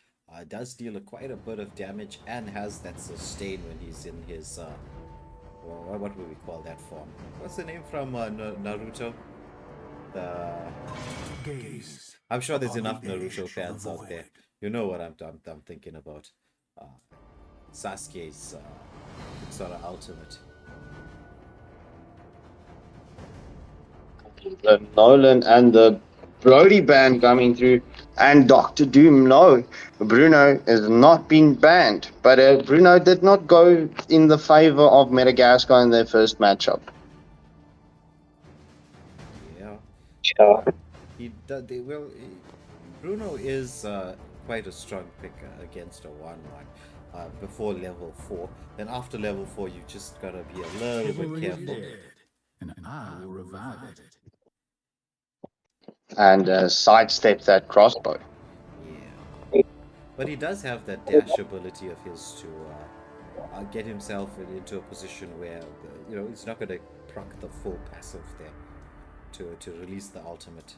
Does deal quite a bit of damage and has that sustain when he's in his well, what would we call that form? What's the name from Naruto? I'm sure there's enough Naruto fans out there. You know what I'm thinking about. Sasuke's sort of ultimate. The Nolan and the Brody ban coming through, and Dr. Doom. No, Bruno has not been banned, but Bruno did not go in the favor of Madagascar in their first matchup. Yeah. Bruno is quite a strong pick against a 1-1 before level 4. Then after level 4, you just gotta be a little bit careful. And I will revive it. And sidestep that crossbow. Yeah. But he does have that dash ability of his to get himself into a position where he's not going to proc the full passive there to release the ultimate.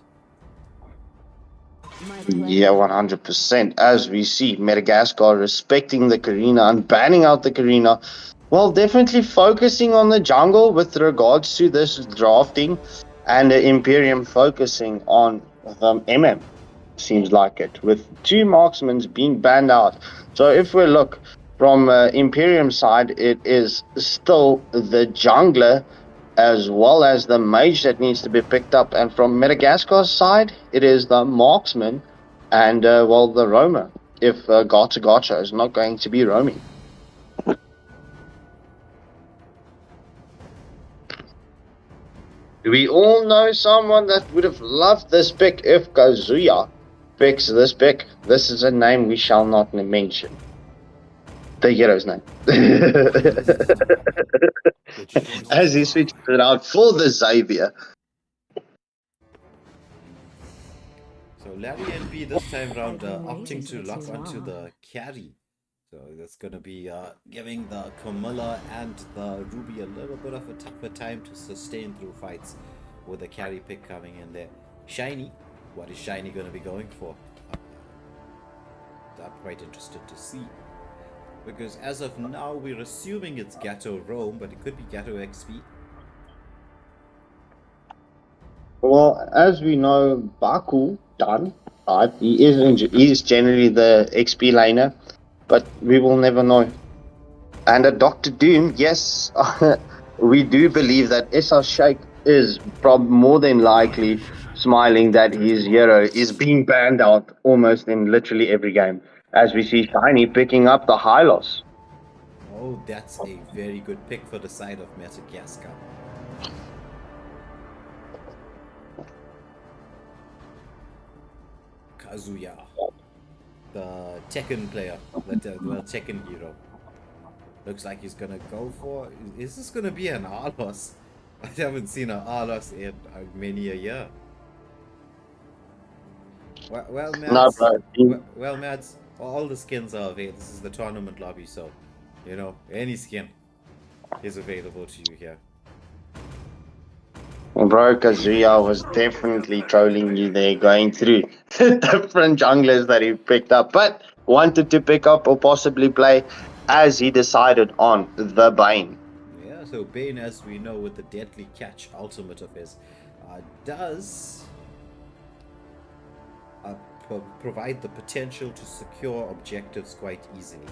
Yeah, 100%. As we see, Madagascar respecting the Karina and banning out the Karina. Well, definitely focusing on the jungle with regards to this drafting, and Imperium focusing on the MM. Seems like it, with 2 marksmen being banned out. So if we look from Imperium side, it is still the jungler as well as the mage that needs to be picked up, and from Madagascar's side, it is the marksman and the roamer, if Gacha is not going to be roaming. We all know someone that would have loved this pick if Kazuya picks this pick. This is a name we shall not mention. The hero's name. The choice As he is switches mine. it out for the Xavier. So Larry and B this time round I've been opting waiting to for lock too onto long. the carry. So that's going to be giving the Camilla and the Ruby a little bit of a tougher time to sustain through fights with the carry pick coming in there. Shiny, what is Shiny going to be going for? I'm quite interested to see. Because as of now, we're assuming it's Gato Rome, but it could be Gato XP. Well, as we know, Baku done. Right? He is generally the XP laner, but we will never know. And a Doctor Doom, yes, we do believe that SR Sheikh is more than likely smiling that his hero is being banned out almost in literally every game. As we see Shiny picking up the high loss. Oh, that's a very good pick for the side of Madagascar. Kazuya, the Tekken player, the Tekken hero. Looks like he's gonna go for. Is this gonna be an Arlos? I haven't seen an Arlos in many a year. Well, No, Mads. bro. Well, Mads. All the skins are available. This is the tournament lobby, so you know any skin is available to you here. Bro, Kazuya was definitely trolling you there, going through the different junglers that he picked up, but wanted to pick up or possibly play as he decided on the Bane. Yeah, so Bane, as we know, with the deadly catch ultimate of his, does provide the potential to secure objectives quite easily.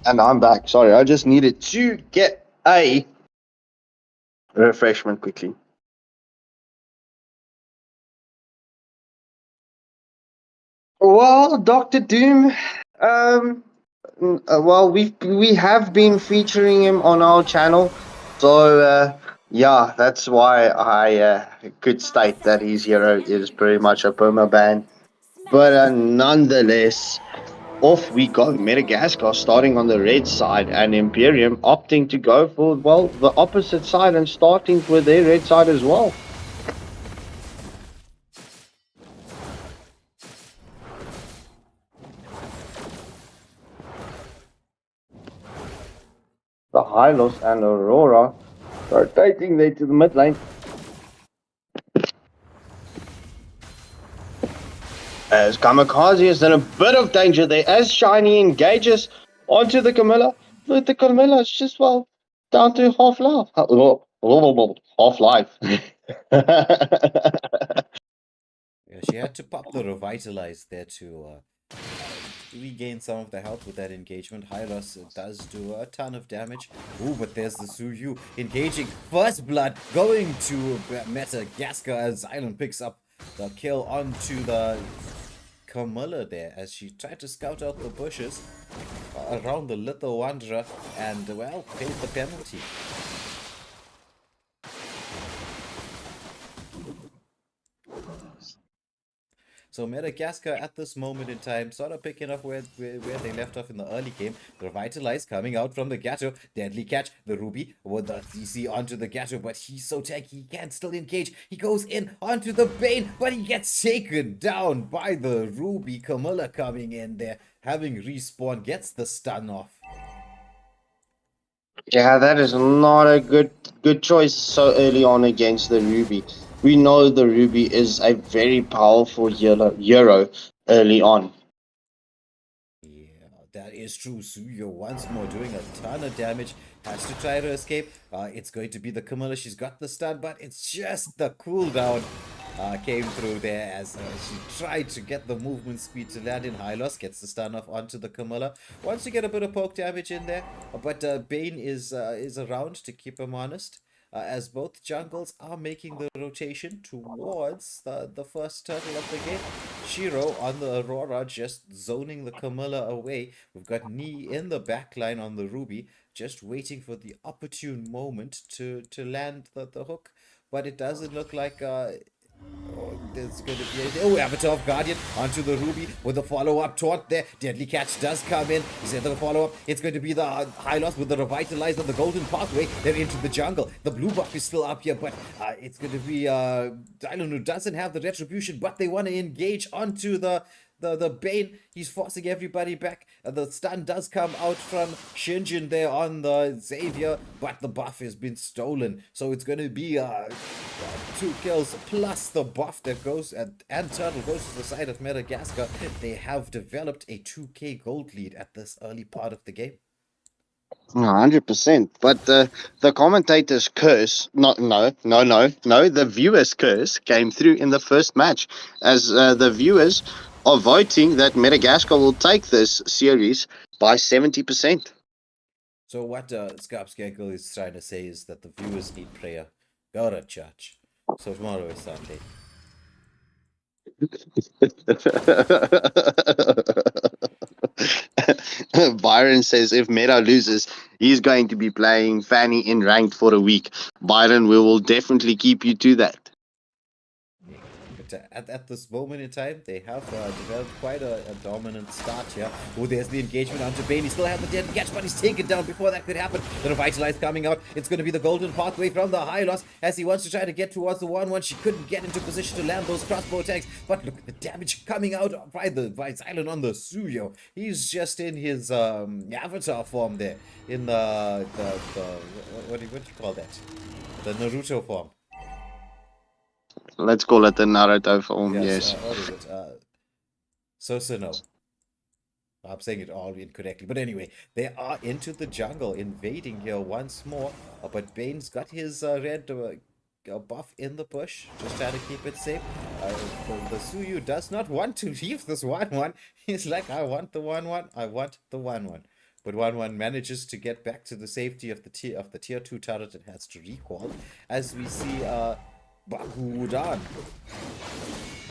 And I'm back. Sorry, I just needed to get a refreshment quickly. Well, Doctor Doom, well, we have been featuring him on our channel, so yeah, that's why I could state that his hero is pretty much a perma ban. But nonetheless, off we go. Madagascar starting on the red side, and Imperium opting to go for, well, the opposite side and starting with their red side as well. The Hylos and Aurora rotating there to the mid lane. As Kamikaze is in a bit of danger there as Shiny engages onto the Camilla. But the Camilla is just, well, down to half life. Half life. Yeah, she had to pop the revitalize there to regain some of the health with that engagement. Hylos does do a ton of damage. Ooh, but there's the Suyu engaging. First blood going to Madagascar as Xylem picks up the kill onto the Camilla there as she tried to scout out the bushes around the little wanderer and, well, paid the penalty. So Madagascar at this moment in time sort of picking up where they left off in the early game. The Revitalize coming out from the Gato. Deadly catch. The Ruby with the CC onto the Gato, but he's so tanky he can't still engage. He goes in onto the Bane, but he gets taken down by the Ruby. Camilla coming in there, having respawn, gets the stun off. Yeah, that is not a good choice so early on against the Ruby. We know the Ruby is a very powerful hero early on. Yeah, that is true. Suyo once more doing a ton of damage. Has to try to escape. It's going to be the Camilla. She's got the stun, but it's just the cooldown came through there as she tried to get the movement speed to land in Hylos. Gets the stun off onto the Camilla. Wants to get a bit of poke damage in there, but Bane is around to keep him honest. as both jungles are making the rotation towards the first turtle of the game. Shiro on the Aurora just zoning the Camilla away. We've got Knee in the backline on the Ruby, just waiting for the opportune moment to land the hook. But it doesn't look like there's going to be anything. Oh, Avatar of Guardian onto the Ruby with the follow-up taunt there. Deadly Catch does come in. Is there the follow-up? It's going to be the High Loss with the Revitalize on the Golden Pathway. They're into the jungle. The blue buff is still up here, but it's going to be Dylan, who doesn't have the Retribution, but they want to engage onto the Bane. He's forcing everybody back. The stun does come out from Shinjin there on the Xavier, but the buff has been stolen. So it's going to be 2 kills plus the buff that goes and Turtle goes to the side of Madagascar. They have developed a 2k gold lead at this early part of the game. 100%. But the commentator's curse, the viewer's curse came through in the first match, as the viewers are voting that Madagascar will take this series by 70%. So what Skarpskankel is trying to say is that the viewers need prayer. Go to church. So tomorrow is Sunday. Byron says if Meta loses, he's going to be playing Fanny in ranked for a week. Byron, we will definitely keep you to that. But at this moment in time, they have developed quite a dominant start here. Oh, there's the engagement onto Bane. He still has the dead catch, but he's taken down before that could happen. The Revitalize coming out. It's going to be the Golden Pathway from the High Loss as he wants to try to get towards the 1-1. She couldn't get into position to land those crossbow attacks, but look at the damage coming out by Xylan on the Suyo. He's just in his avatar form there. In the what do you call that? The Naruto form. Let's call it the Naruto form, yes. What is it? Susanoo. I'm saying it all incorrectly. But anyway, they are into the jungle, invading here once more. But Bane's got his red buff in the bush, just trying to keep it safe. The Suyu does not want to leave this 1-1. He's like, I want the 1-1. I want the 1-1. But 1-1 manages to get back to the safety of the tier 2 turret and has to recall. As we see Bakudan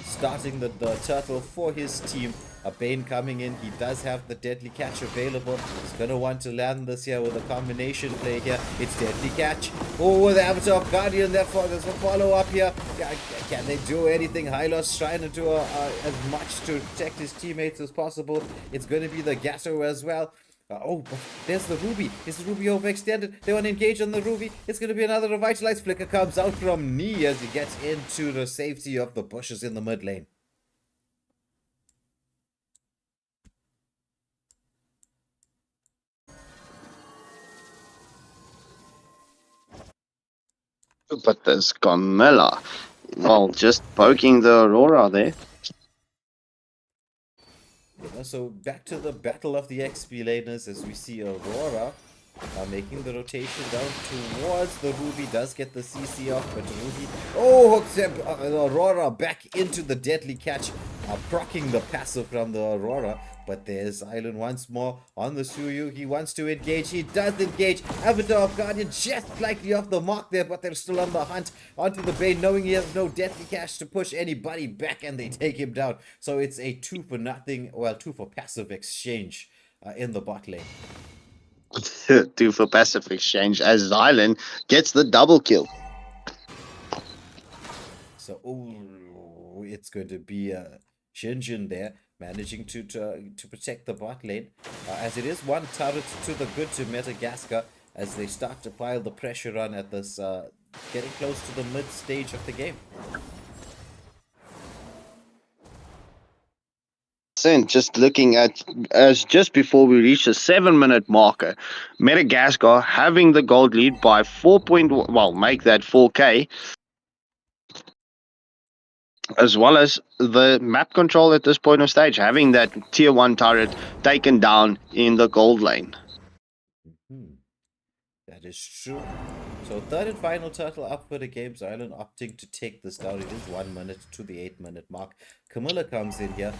starting the turtle for his team. A Bane coming in. He does have the Deadly Catch available. He's going to want to land this here with a combination play here. It's Deadly Catch. Oh, the Avatar of Guardian. Therefore, there's a follow-up here. Can they do anything? Hylos trying to do as much to protect his teammates as possible. It's going to be the Gato as well. Oh, but there's the Ruby. Is the Ruby overextended? They want to engage on the Ruby. It's going to be another Revitalize. Flicker comes out from Knee as he gets into the safety of the bushes in the mid lane. But there's Carmilla. Well, just poking the Aurora there. So back to the battle of the XP laners as we see Aurora making the rotation down towards the Ruby. Does get the CC off, but Ruby hooks him. Aurora back into the Deadly Catch, proccing the passive from the Aurora. But there's Island once more on the Suyu. He wants to engage. He does engage. Avatar of Guardian just slightly off the mark there, but they're still on the hunt onto the Bane, knowing he has no Deadly Catch to push anybody back, and they take him down. So it's a 2 for nothing, well, 2 for passive exchange in the bot lane. 2 for passive exchange as Zylan gets the double kill. So, it's going to be Shinjin there, managing to protect the bot lane. As it is one turret to the good to Madagascar as they start to pile the pressure on at this, getting close to the mid stage of the game. Just looking at as just before we reach the 7-minute marker, Madagascar having the gold lead by 4.1, well, make that 4k, as well as the map control at this point of stage, having that tier 1 turret taken down in the gold lane. That is true. So third and final turtle up for the game. Xylan opting to take this down. It is 1 minute to the 8-minute mark. Camilla comes in here.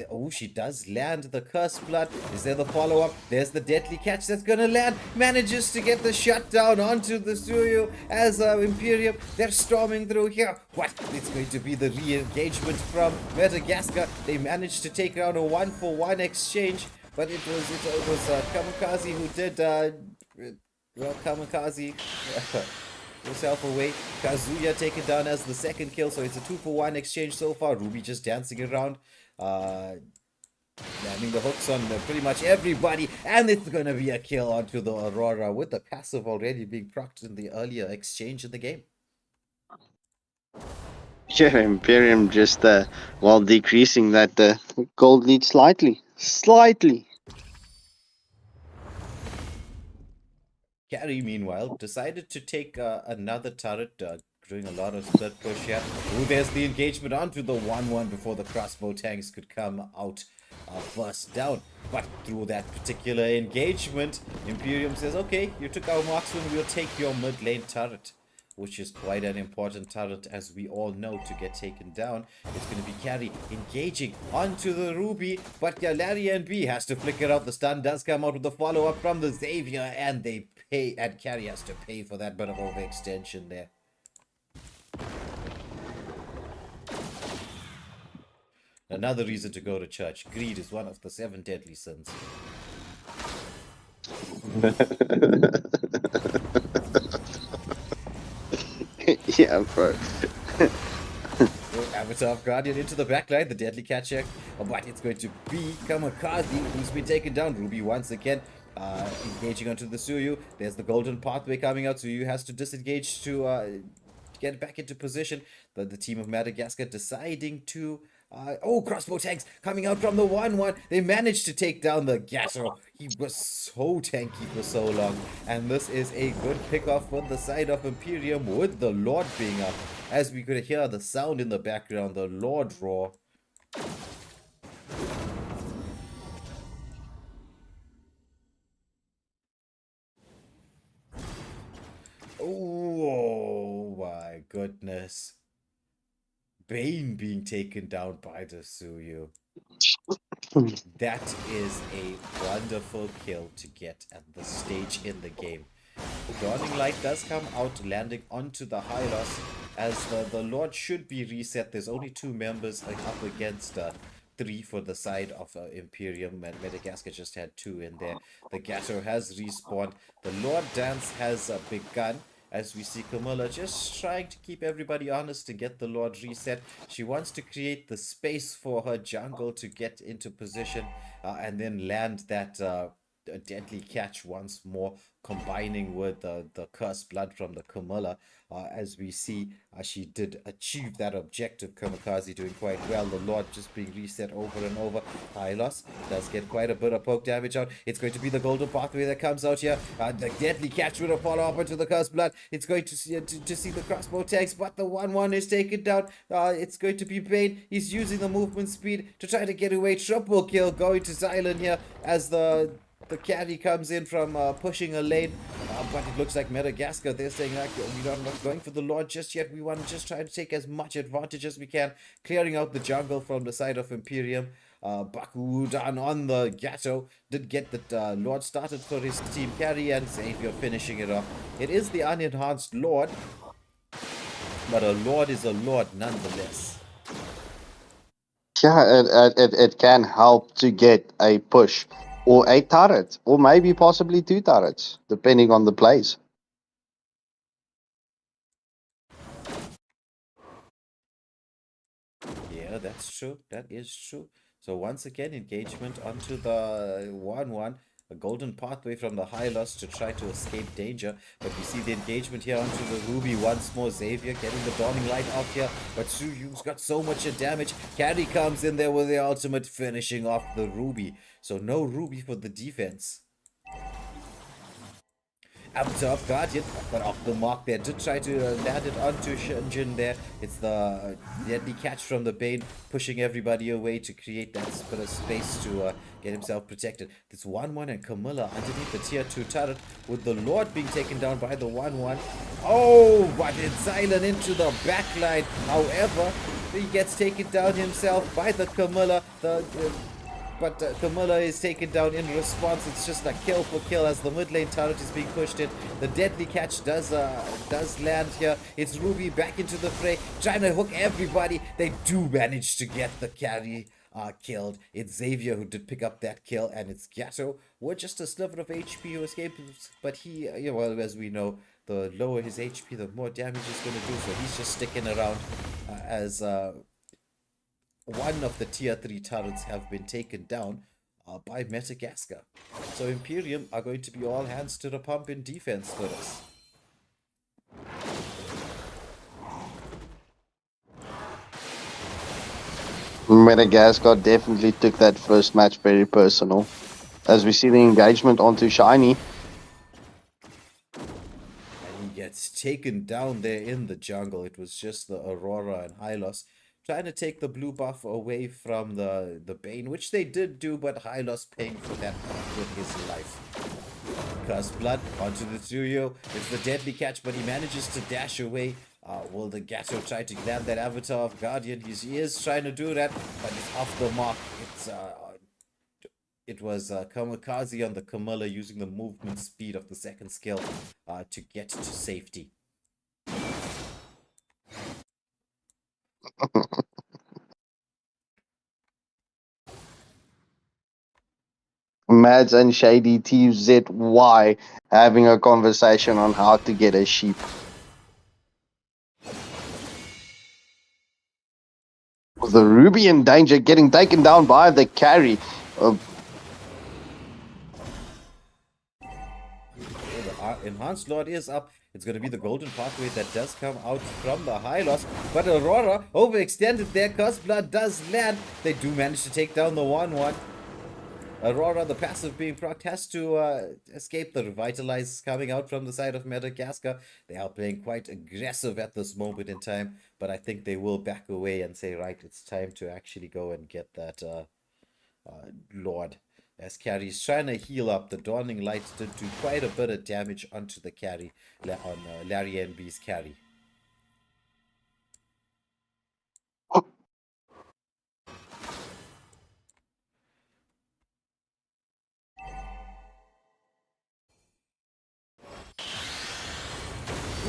Oh, she does land the cursed blood. Is there the follow-up? There's the deadly catch that's gonna land. Manages to get the shutdown onto the Suyu as Imperium. They're storming through here. What? It's going to be the re-engagement from Madagascar. They managed to take down a 1-for-1 exchange, but it was Kamikaze who did well, Kamikaze herself away. Kazuya taken down as the second kill, so it's a 2-for-1 exchange so far. Ruby just dancing around, landing the hooks on pretty much everybody, and it's gonna be a kill onto the Aurora with the passive already being procced in the earlier exchange in the game. Yeah, Imperium just while decreasing that gold lead slightly. Carry, meanwhile, decided to take another turret, doing a lot of split push here. Ooh, there's the engagement onto the 1-1 before the crossbow tanks could come out first down. But through that particular engagement, Imperium says, okay, you took our marksman, we'll take your mid lane turret, which is quite an important turret, as we all know, to get taken down. It's going to be Carry engaging onto the Ruby, but Larry and B has to flicker out. The stun does come out with the follow-up from the Xavier, and they pay, and Carry has to pay for that bit of overextension there. Another reason to go to church. Greed is one of the 7 deadly sins. Yeah, bro. Avatar of Guardian into the backline, the deadly catch check, but it's going to be Kamikaze who's been taken down. Ruby once again engaging onto the Suyu. There's the golden pathway coming out. Suyu has to disengage to get back into position, but the team of Madagascar deciding to oh, crossbow tanks coming out from the 1-1. They managed to take down the Gato. He was so tanky for so long. And this is a good pickoff on the side of Imperium with the Lord being up. As we could hear the sound in the background, the Lord roar. Oh my goodness. Bane being taken down by the Suyu. That is a wonderful kill to get at this stage in the game. The Dawning Light does come out, landing onto the Hylos, as the Lord should be reset. There's only 2 members up against 3 for the side of Imperium, and Madagascar just had 2 in there. The Gato has respawned. The Lord Dance has begun. As we see Camilla just trying to keep everybody honest and get the Lord reset. She wants to create the space for her jungle to get into position and then land that deadly catch once more, combining with the cursed blood from the Camilla. As we see, she did achieve that objective. Kamikaze doing quite well. The Lord just being reset over and over. Hylos does get quite a bit of poke damage out. It's going to be the golden pathway that comes out here. The deadly catch with a follow-up into the cursed blood. It's going to see the crossbow tanks, but the 1-1 is taken down. It's going to be Bane. He's using the movement speed to try to get away. Triple kill going to Xylan here as the carry comes in from pushing a lane, but it looks like Madagascar, they're saying like, we're not going for the Lord just yet. We want to just try to take as much advantage as we can, clearing out the jungle from the side of Imperium. Baku down on the Gato did get the Lord started for his team carry, and Xavier finishing it off. It is the unenhanced Lord, but a Lord is a Lord nonetheless. Yeah, it can help to get a push or a turret, or maybe possibly 2 turrets, depending on the plays. Yeah, that's true. That is true. So once again, engagement onto the 1-1. A golden pathway from the Hylos to try to escape danger. But we see the engagement here onto the Ruby once more. Xavier getting the Dawning Light off here. But Suyu's got so much damage. Caddy comes in there with the ultimate, finishing off the Ruby. So no Ruby for the defense. Avatar of Guardian, but off the mark there. Did try to land it onto Shunjin there. It's the deadly catch from the Bane, pushing everybody away to create that bit of space to get himself protected. This 1-1 and Camilla underneath the tier 2 turret, with the Lord being taken down by the 1-1. Oh, but it's silent into the backline. However, he gets taken down himself by the Camilla. But Camilla is taken down in response. It's just a kill for kill as the mid lane turret is being pushed in. The deadly catch does land here. It's Ruby back into the fray, trying to hook everybody. They do manage to get the carry killed. It's Xavier who did pick up that kill, and it's Gatto with just a sliver of HP who escaped. But he, well, as we know, the lower his HP, the more damage he's going to do. So he's just sticking around as one of the tier 3 turrets have been taken down by Madagascar. So Imperium are going to be all hands to the pump in defense for us. Madagascar definitely took that first match very personal. As we see the engagement onto Shiny. And he gets taken down there in the jungle. It was just the Aurora and Hylos trying to take the blue buff away from the Bane, which they did do, but Hylos paying for that with his life. Cursed Blood onto the trio. It's the deadly catch, but he manages to dash away. Will the Gatto try to land that Avatar of Guardian? He is trying to do that, but it's off the mark. It was Kamikaze on the Camilla using the movement speed of the second skill to get to safety. Mads and Shady TZY having a conversation on how to get a sheep. The Ruby in danger, getting taken down by the carry. The Enhanced Lord is up. It's going to be the golden pathway that does come out from the Hylos. But Aurora overextended there. Cursed Blood does land. They do manage to take down the 1-1. Aurora, the passive being procced, has to escape the Revitalize coming out from the side of Madagascar. They are playing quite aggressive at this moment in time, but I think they will back away and say, right, it's time to actually go and get that Lord. As carry's trying to heal up, the Dawning Light did do quite a bit of damage onto the carry, on Larry NB's carry.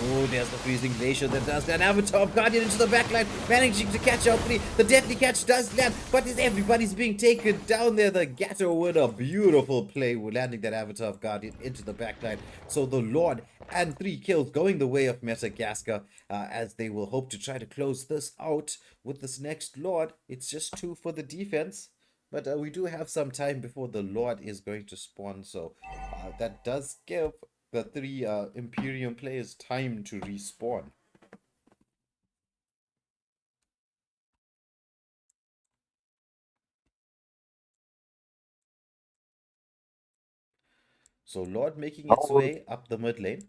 Oh, there's the freezing glacier that does that. Avatar of Guardian into the backline, managing to catch out 3. The deadly catch does land, but everybody's being taken down there. The Gatto with a beautiful play, landing that Avatar of Guardian into the backline. So the Lord and 3 kills going the way of Madagascar, as they will hope to try to close this out with this next Lord. It's just 2 for the defense. But we do have some time before the Lord is going to spawn, so that does give the 3 Imperium players time to respawn. So Lord making its way up the mid lane.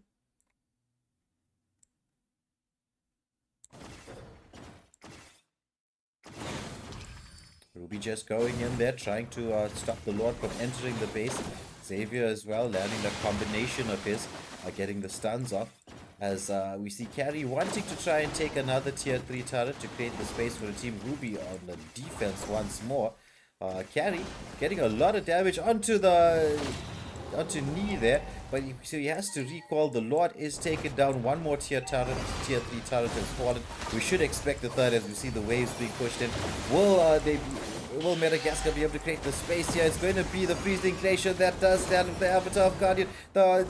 Ruby just going in there, trying to stop the Lord from entering the base. Xavier as well, landing the combination of his, getting the stuns off. As we see Carry wanting to try and take another tier 3 turret to create the space for the team. Ruby on the defense once more. Carry getting a lot of damage onto knee there, but so he has to recall. The Lord is taken down. One more tier 3 turret has fallen. We should expect the third as we see the waves being pushed in. Will Madagascar be able to create the space here? It's going to be the freezing glacier that does stand with the Avatar of Guardian. The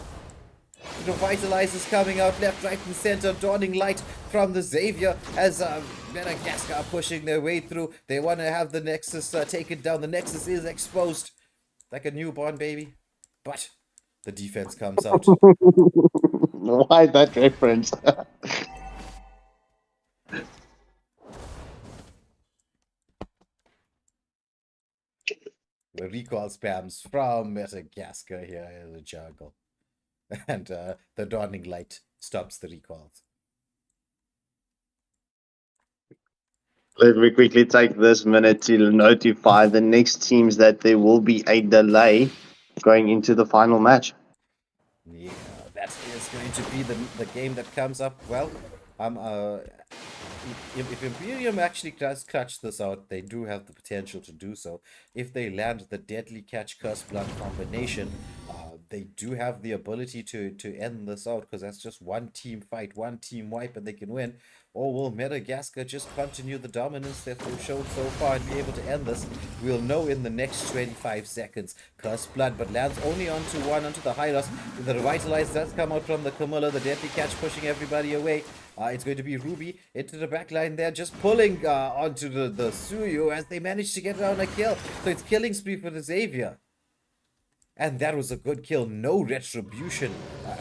Revitalize is coming out left, right, and center. Dawning Light from the Xavier as Madagascar are pushing their way through. They want to have the Nexus taken down. The Nexus is exposed like a newborn baby. But the defense comes out. Why that reference? The recall spams from Madagascar here in the jungle. and the dawning light stops the recalls. Let me quickly take this minute to notify the next teams that there will be a delay going into the final match. Yeah, that is going to be the game that comes up. Well, if Imperium actually does clutch this out, they do have the potential to do so. If they land the deadly catch curse blood combination, they do have the ability to end this out, because that's just one team fight, one team wipe, and they can win. Or will Madagascar just continue the dominance that they've shown so far and be able to end this? We'll know in the next 25 seconds. Curse blood, but lands only onto the high loss. The revitalize does come out from the Camilla, the deadly catch pushing everybody away. It's going to be Ruby into the back line there, just pulling onto the Suyu as they manage to get down a kill. So it's killing spree for the Xavier. And that was a good kill. No retribution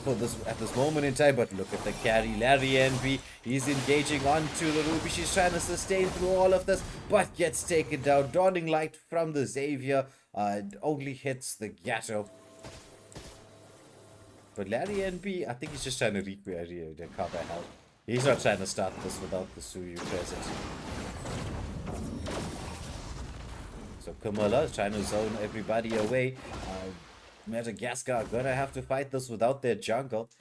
for this at this moment in time. But look at the carry. Larry NB. He's engaging onto the Ruby. She's trying to sustain through all of this, but gets taken down. Dawning light from the Xavier. Only hits the Gatto. But Larry NB, I think he's just trying to recover health. He's not trying to start this without the Suyu present. So Kamala is trying to zone everybody away. Madagascar are gonna have to fight this without their jungle.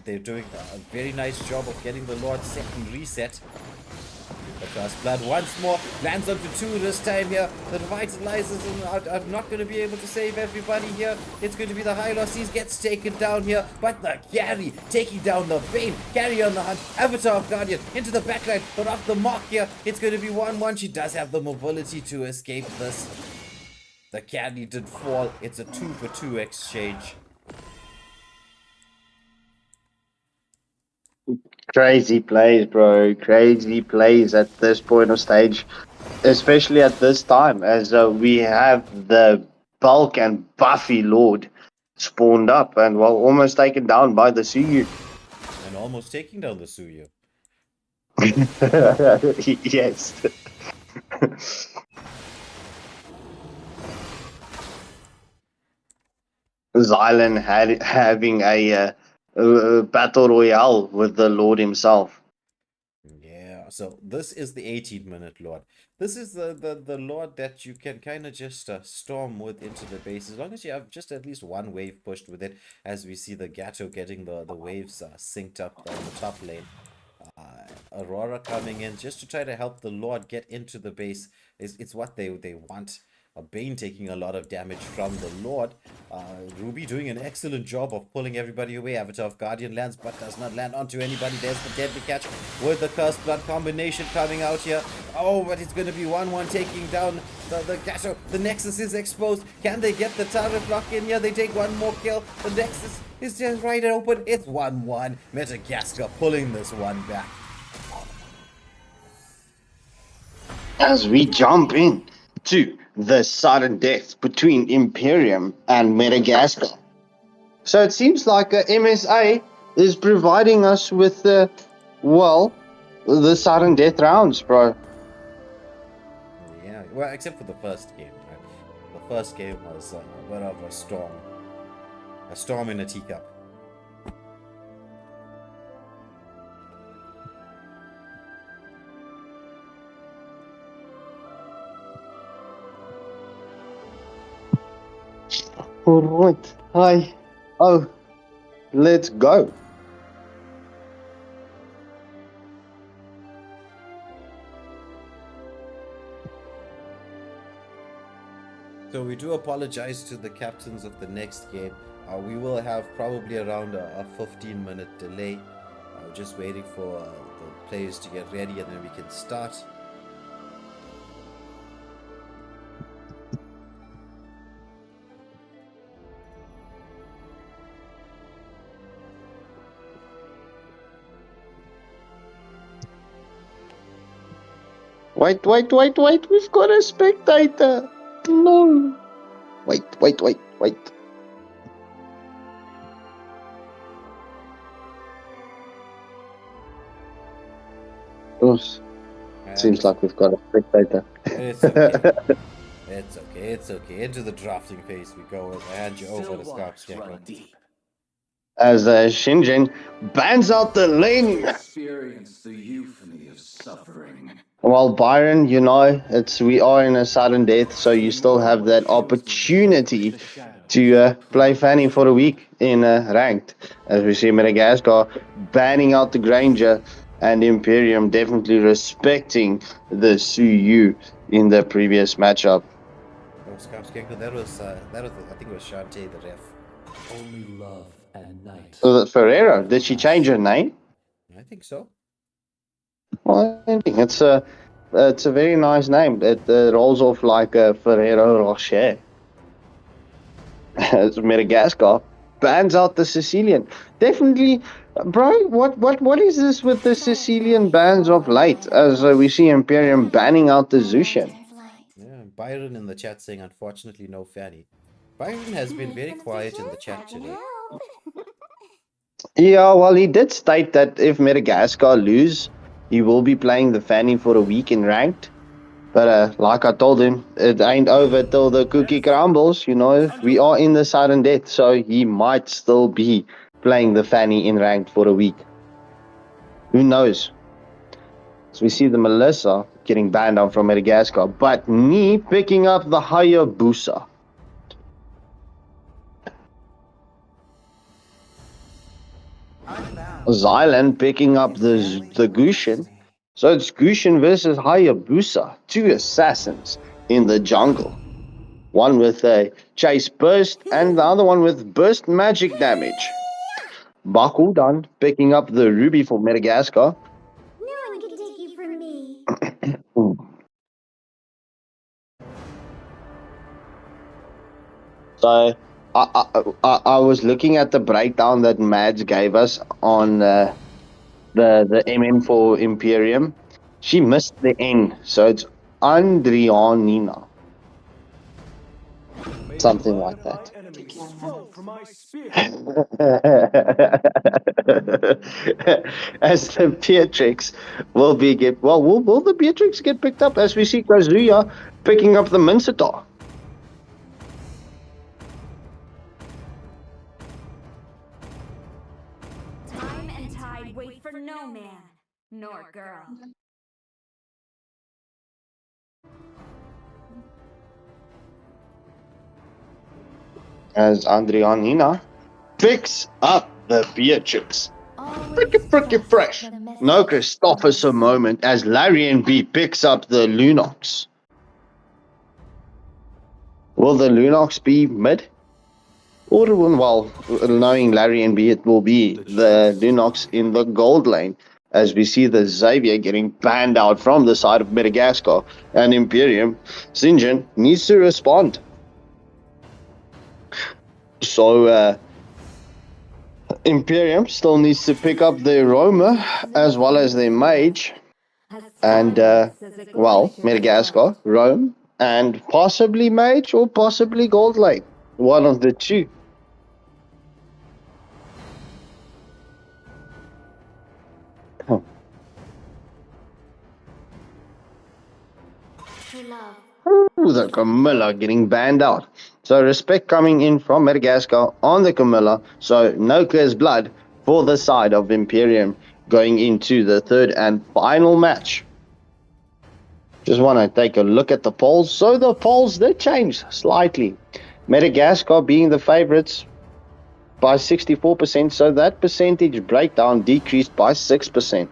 They're doing a very nice job of getting the Lord's second reset. The first blood once more lands onto 2 this time here. The revitalizers are not going to be able to save everybody here. It's going to be the high losses gets taken down here, but the carry taking down the Bane. Carry on the hunt. Avatar of Guardian into the backline, but off the mark here. It's going to be 1-1. She does have the mobility to escape this. The carry did fall. It's a 2-for-2 exchange. Crazy plays, bro. Crazy plays at this point of stage, especially at this time, as we have the bulk and buffy Lord spawned up and well, almost taken down by the Suyu. And almost taking down the Suyu. Yes. Xylan having a battle royale with the Lord himself. Yeah, so this is the 18-minute Lord. This is the Lord that you can kind of just storm with into the base, as long as you have just at least one wave pushed with it, as we see the Gatto getting the waves synced up on the top lane. Aurora coming in just to try to help the Lord get into the base. It's what they want. Bane taking a lot of damage from the Lord. Ruby doing an excellent job of pulling everybody away. Avatar of Guardian lands, but does not land onto anybody. There's the deadly catch with the Cursed Blood combination coming out here. Oh, but it's going to be 1-1 taking down the Gatto. The Nexus is exposed. Can they get the turret block in here? They take one more kill. The Nexus is just right open. It's 1-1. Madagascar pulling this one back. As we jump in to the sudden death between Imperium and Madagascar. So it seems like MSA is providing us with the sudden death rounds, bro. Yeah, well, except for the first game, right? The first game was a bit of a storm. A storm in a teacup. Alright, hi. Oh, let's go. So we do apologize to the captains of the next game. We will have probably around a 15-minute delay. Just waiting for the players to get ready and then we can start. Wait, we've got a spectator. No. Wait. Oops. Seems like we've got a spectator. It's okay. It's okay. Into the drafting phase we go. And hand you over to Scarp Scarecrow. as Shinjin bans out the Ling. Experience the euphony of suffering. While Byron, we are in a sudden death, so you still have that opportunity to play Fanny for a week in ranked. As we see Madagascar banning out the Granger and Imperium definitely respecting the Suyu in the previous matchup. Oh, Skanko, that was I think it was Shantae, the ref. Only love and night. Ferreira, did she change her name? I think so. Well, I think it's a very nice name. It rolls off like a Ferrero Rocher. As Madagascar bans out the Sicilian. Definitely, bro. What is this with the Sicilian bans of late? As we see Imperium banning out the Zushan. Yeah, Byron in the chat saying, unfortunately, no Fanny. Byron has been very quiet in the chat today. Yeah, well, he did state that if Madagascar lose, he will be playing the Fanny for a week in ranked. But like I told him, it ain't over till the cookie crumbles. We are in the sudden death, so he might still be playing the Fanny in ranked for a week. Who knows? So we see the Melissa getting banned out from Madagascar, but me picking up the Hayabusa. Zylan picking up the Gushin. So it's Gushin versus Hayabusa, two assassins in the jungle. One with a chase burst and the other one with burst magic damage. Bakudan picking up the Ruby for Madagascar. No one can take you from me. So I was looking at the breakdown that Mads gave us on the MM for Imperium. She missed the N, so it's Andrianina. Something like that. As the Beatrix will will the Beatrix get picked up as we see Kazuya picking up the Mincetar? Time and tide wait for no man, nor girl. As Andrianina picks up the Beatrix. Pretty fresh. No Christophus a moment as Larian B picks up the Lunox. Will the Lunox be mid? Or, well, knowing Larian B, it will be the Lunox in the gold lane. As we see the Xavier getting banned out from the side of Madagascar and Imperium, Sinjin needs to respond. So, Imperium still needs to pick up their Roma as well as their Mage. And, Madagascar, Rome, and possibly Mage or possibly Gold Lane. One of the two. Ooh, the Camilla getting banned out. So respect coming in from Madagascar on the Camilla. So no Curse Blood for the side of Imperium going into the third and final match. Just want to take a look at the polls. So the polls did change slightly. Madagascar being the favorites by 64%. So that percentage breakdown decreased by 6%.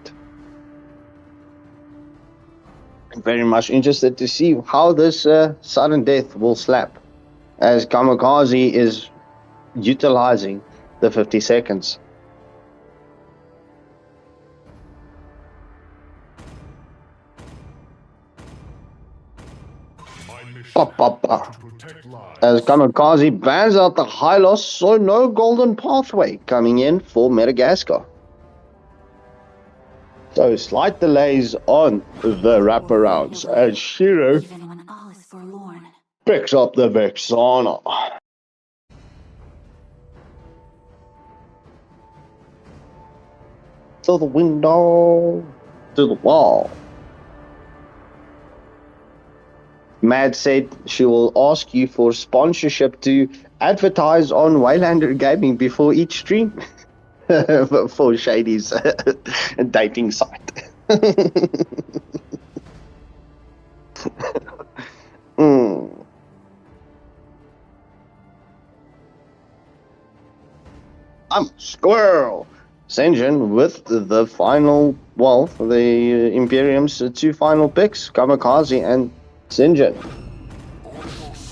Very much interested to see how this sudden death will slap, as Kamikaze is utilizing the 50 seconds. As Kamikaze bans out the high loss, so no golden pathway coming in for Madagascar. So slight delays on the wraparounds as Shiro picks up the Vexana. To the window, to the wall. Mad said she will ask you for sponsorship to advertise on Waylander Gaming before each stream. for Shady's dating site. Mm. I'm Squirrel. Senjin with the final, well, the Imperium's two final picks, Kamikaze and Senjin.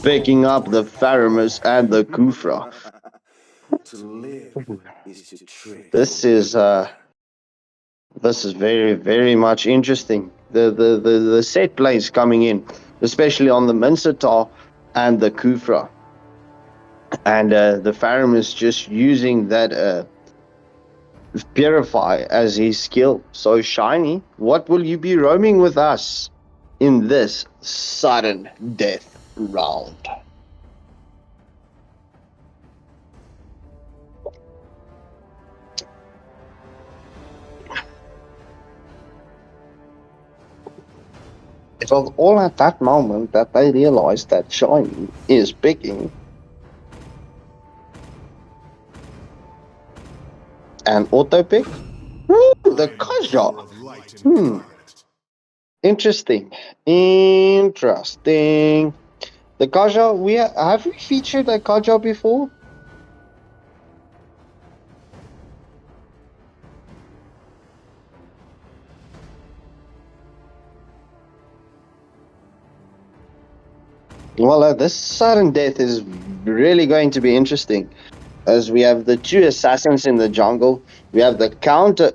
Picking up the Faramus and the Kufra. To live is to trick. This is very, very much interesting. The set plays coming in, especially on the Minsatar and the Kufra. And the Faramus just using that Purify as his skill. So Shiny, what will you be roaming with us in this sudden death round? It was all at that moment that they realized that Shiny is picking an auto pick. The Kaja. Interesting. Interesting. The Kaja, have we featured a Kaja before? Well, this sudden death is really going to be interesting, as we have the two assassins in the jungle. We have the counter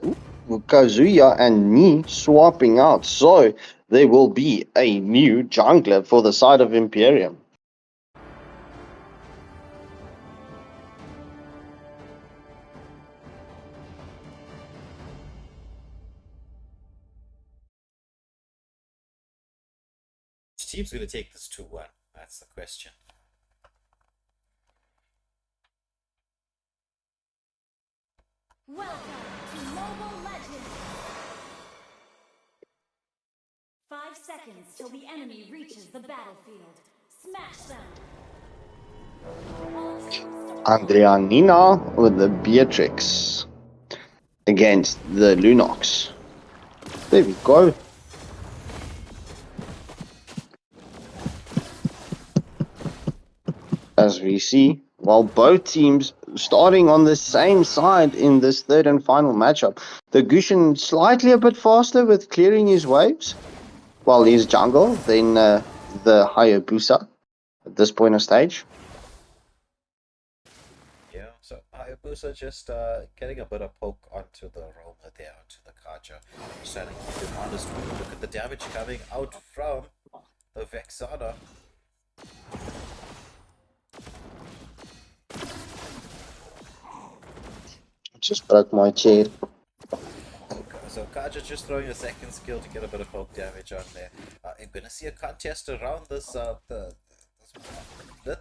Kazuya and Ni swapping out, so there will be a new jungler for the side of Imperium. Which team's going to take this 2-1? That's the question. Welcome to Mobile Legends! 5 seconds till the enemy reaches the battlefield. Smash them! All troops deployed. Andrianina with the Beatrix against the Lunox. There we go. As we see, while both teams starting on the same side in this third and final matchup, the Gushin slightly a bit faster with clearing his waves, while he's jungle than the Hayabusa at this point of stage. Yeah, so Hayabusa just getting a bit of poke onto the roamer there, onto the Kaja. Just trying to keep him honest. Look at the damage coming out from the Vexana. Just broke my chair. So Kaja just throwing a second skill to get a bit of poke damage on there. I'm gonna see a contest around this split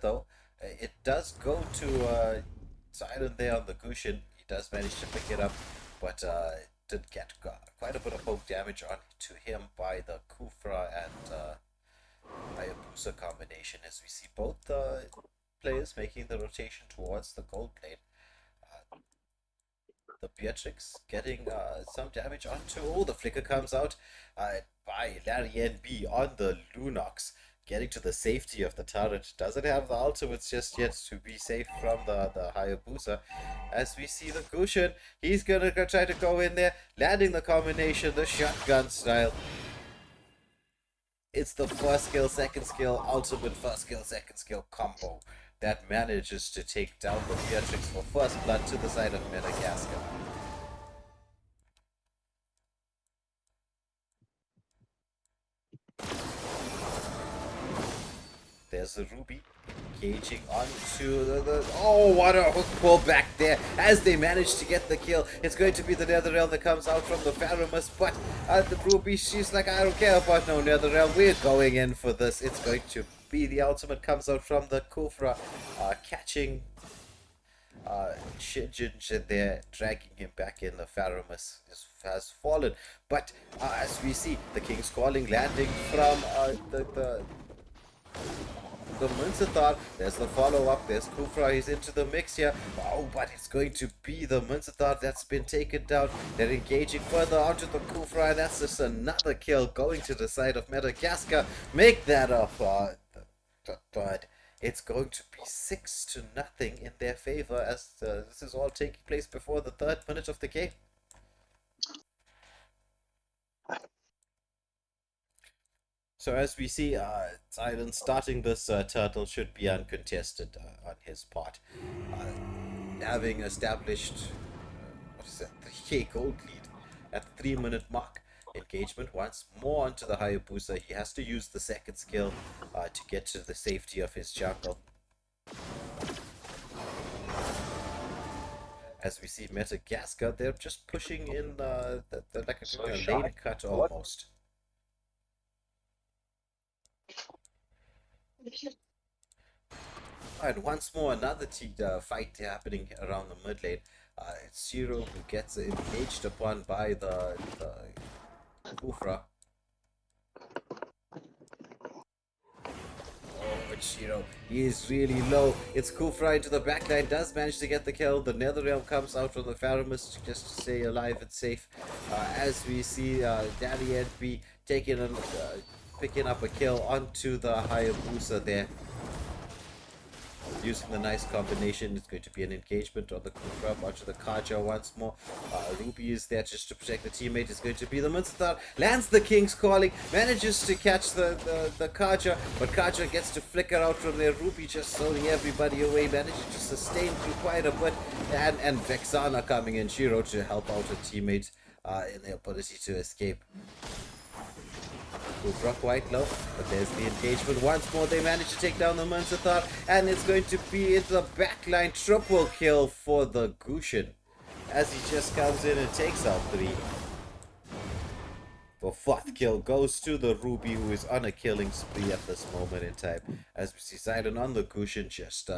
though. It does go to Silent there on the Gushin. He does manage to pick it up, but did get quite a bit of poke damage on to him by the Kufra and Hayabusa combination, as we see both players making the rotation towards the gold plate. The Beatrix getting some damage onto. Oh, the flicker comes out by Larry NB on the Lunox, getting to the safety of the turret. Doesn't have the ultimates just yet to be safe from the Hayabusa. As we see the Gushin, he's gonna try to go in there, landing the combination, the shotgun style. It's the first skill, second skill, ultimate first skill, second skill combo that manages to take down the Beatrix for first blood to the side of Madagascar. There's the Ruby engaging onto the oh, what a hook pull back there as they manage to get the kill. It's going to be the Netherrealm that comes out from the Faramus, but the Ruby, she's like, I don't care about no Netherrealm, we're going in for this. It's going to be the ultimate comes out from the Kufra, catching Shinjin there, dragging him back in. The Faramus has fallen, but as we see, the King's Calling landing from the Munzathar. There's the follow-up. There's Kufra. He's into the mix here. Oh, but it's going to be the Munzathar that's been taken down. They're engaging further onto the Kufra, and that's just another kill going to the side of Madagascar. Make that up. But it's going to be 6-0 in their favor, as this is all taking place before the 3rd minute of the game. So as we see, Silence starting this turtle should be uncontested on his part. Having established, 3K gold lead at the 3-minute mark. Engagement once more onto the Hayabusa. He has to use the second skill to get to the safety of his jungle. As we see Madagascar, they're just pushing in like a lane cut almost. Alright, once more another fight happening around the mid lane. It's Shiro who gets engaged upon by the Kufra. Oh, it's Shiro. He is really low. It's Kufra into the backline. Does manage to get the kill. The Netherrealm comes out from the Pharamus just to stay alive and safe. As we see Day1 picking up a kill onto the Hayabusa there. Using the nice combination, it's going to be an engagement on the Kufra onto the Kaja once more. Ruby is there just to protect the teammate. It's going to be the Munzathar. Lands the King's Calling, manages to catch the Kaja, but Kaja gets to flicker out from there. Ruby just throwing everybody away, manages to sustain through quite a bit. And Vexana coming in, Shiro, to help out her teammate in their ability to escape. Kufra quite low, but there's the engagement once more. They manage to take down the Munzathar, and it's going to be into the backline. Triple kill for the Gushin, as he just comes in and takes out 3. The 4th kill goes to the Ruby, who is on a killing spree at this moment in time. As we see Sidon on the Gushin, just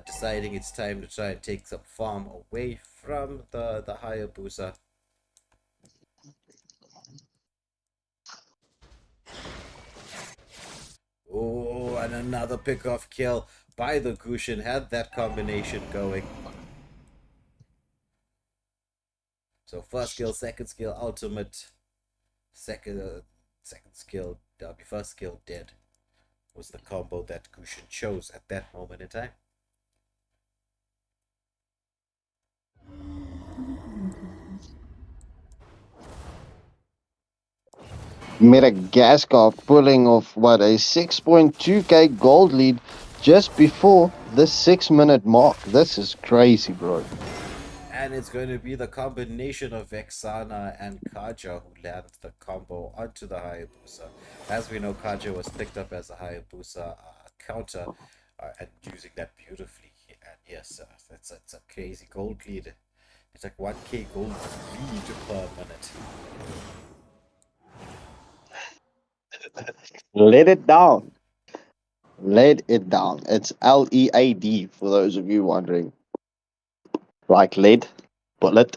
deciding it's time to try and take some farm away from the Hayabusa. Oh, and another pick-off kill by the Gushin. Had that combination going. So first skill, second skill, ultimate. Second skill, first skill dead. Was the combo that Gushin chose at that moment in time. Madagascar pulling off, what, a 6.2k gold lead just before the 6-minute mark. This is crazy, bro. And it's going to be the combination of Vexana and Kaja who land the combo onto the Hayabusa. As we know, Kaja was picked up as a Hayabusa counter and using that beautifully. And yes, it's a crazy gold lead. It's like 1k gold lead per minute. Let it down. Let it down. It's LEAD for those of you wondering. Like lead, bullet.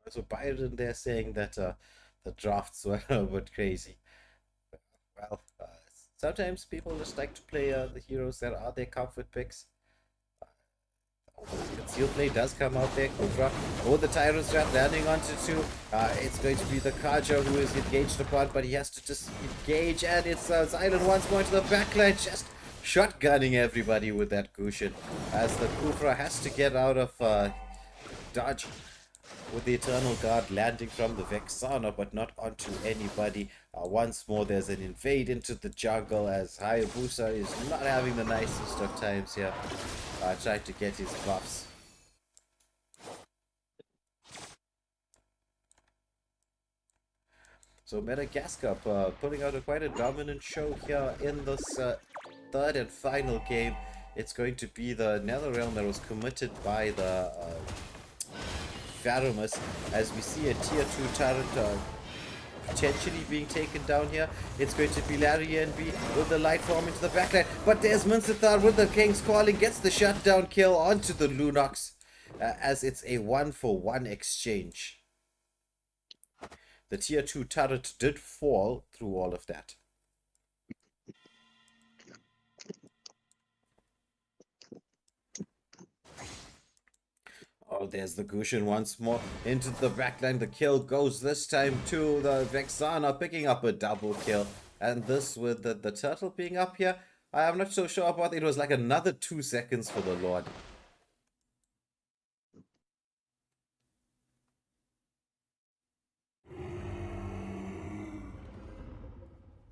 So Byron there saying that the drafts were a bit crazy. Well, sometimes people just like to play the heroes that are their comfort picks. Concealed play does come out there. Kufra. Oh, the Tyrant Strap landing onto 2. It's going to be the Kaja who is engaged upon, but he has to just engage, and it's Zylan once more into the backline, just shotgunning everybody with that Gushin, as the Kufra has to get out of dodge with the Eternal Guard landing from the Vexana, but not onto anybody. Once more, there's an invade into the jungle, as Hayabusa is not having the nicest of times here. Trying to get his buffs. So Madagascar putting out quite a dominant show here in this 3rd and final game. It's going to be the Netherrealm that was committed by the Pharamus, as we see a tier 2 turret potentially being taken down here. It's going to be Larry and B with the light form into the backline, but there's Munzathar with the King's Calling, gets the shutdown kill onto the Lunox, as it's a 1-for-1 exchange. the tier 2 turret did fall through all of that. Oh, there's the Gushin once more into the backline. The kill goes this time to the Vexana, picking up a double kill. And this with the turtle being up here, I'm not so sure about it. It was like another 2 seconds for the Lord.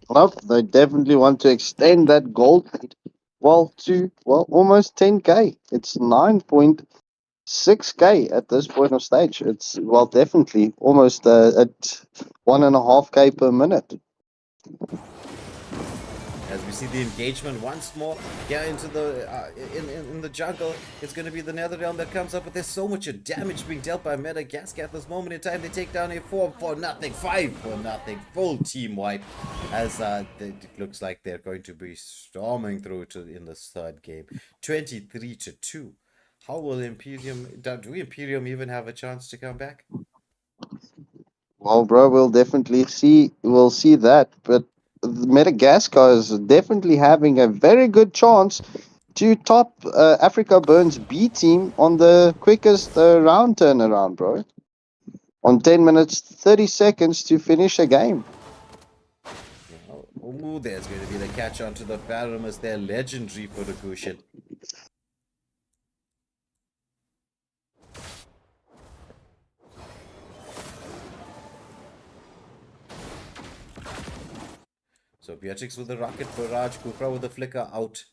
Well, they definitely want to extend that gold lead. Well, to almost 10k. It's 9.6k at this point of stage. It's definitely almost at 1.5k per minute. As we see the engagement once more here into the in the jungle, it's going to be the Netherrealm that comes up, but there's so much damage being dealt by Madagascar at this moment in time. They take down a 4 for nothing, 5 for nothing, full team wipe, as it looks like they're going to be storming through to in this third game, 23-2. How will Imperium? Do Imperium even have a chance to come back? Well, bro, we'll definitely see. We'll see that, but Madagascar is definitely having a very good chance to top Africa Burns B team on the quickest round turnaround, bro. On 10 minutes, 30 seconds to finish a game. Oh, there's going to be the catch onto the Pharaohs. They're legendary for the Gushin. So Beatrix with the rocket barrage, Kufra with the flicker out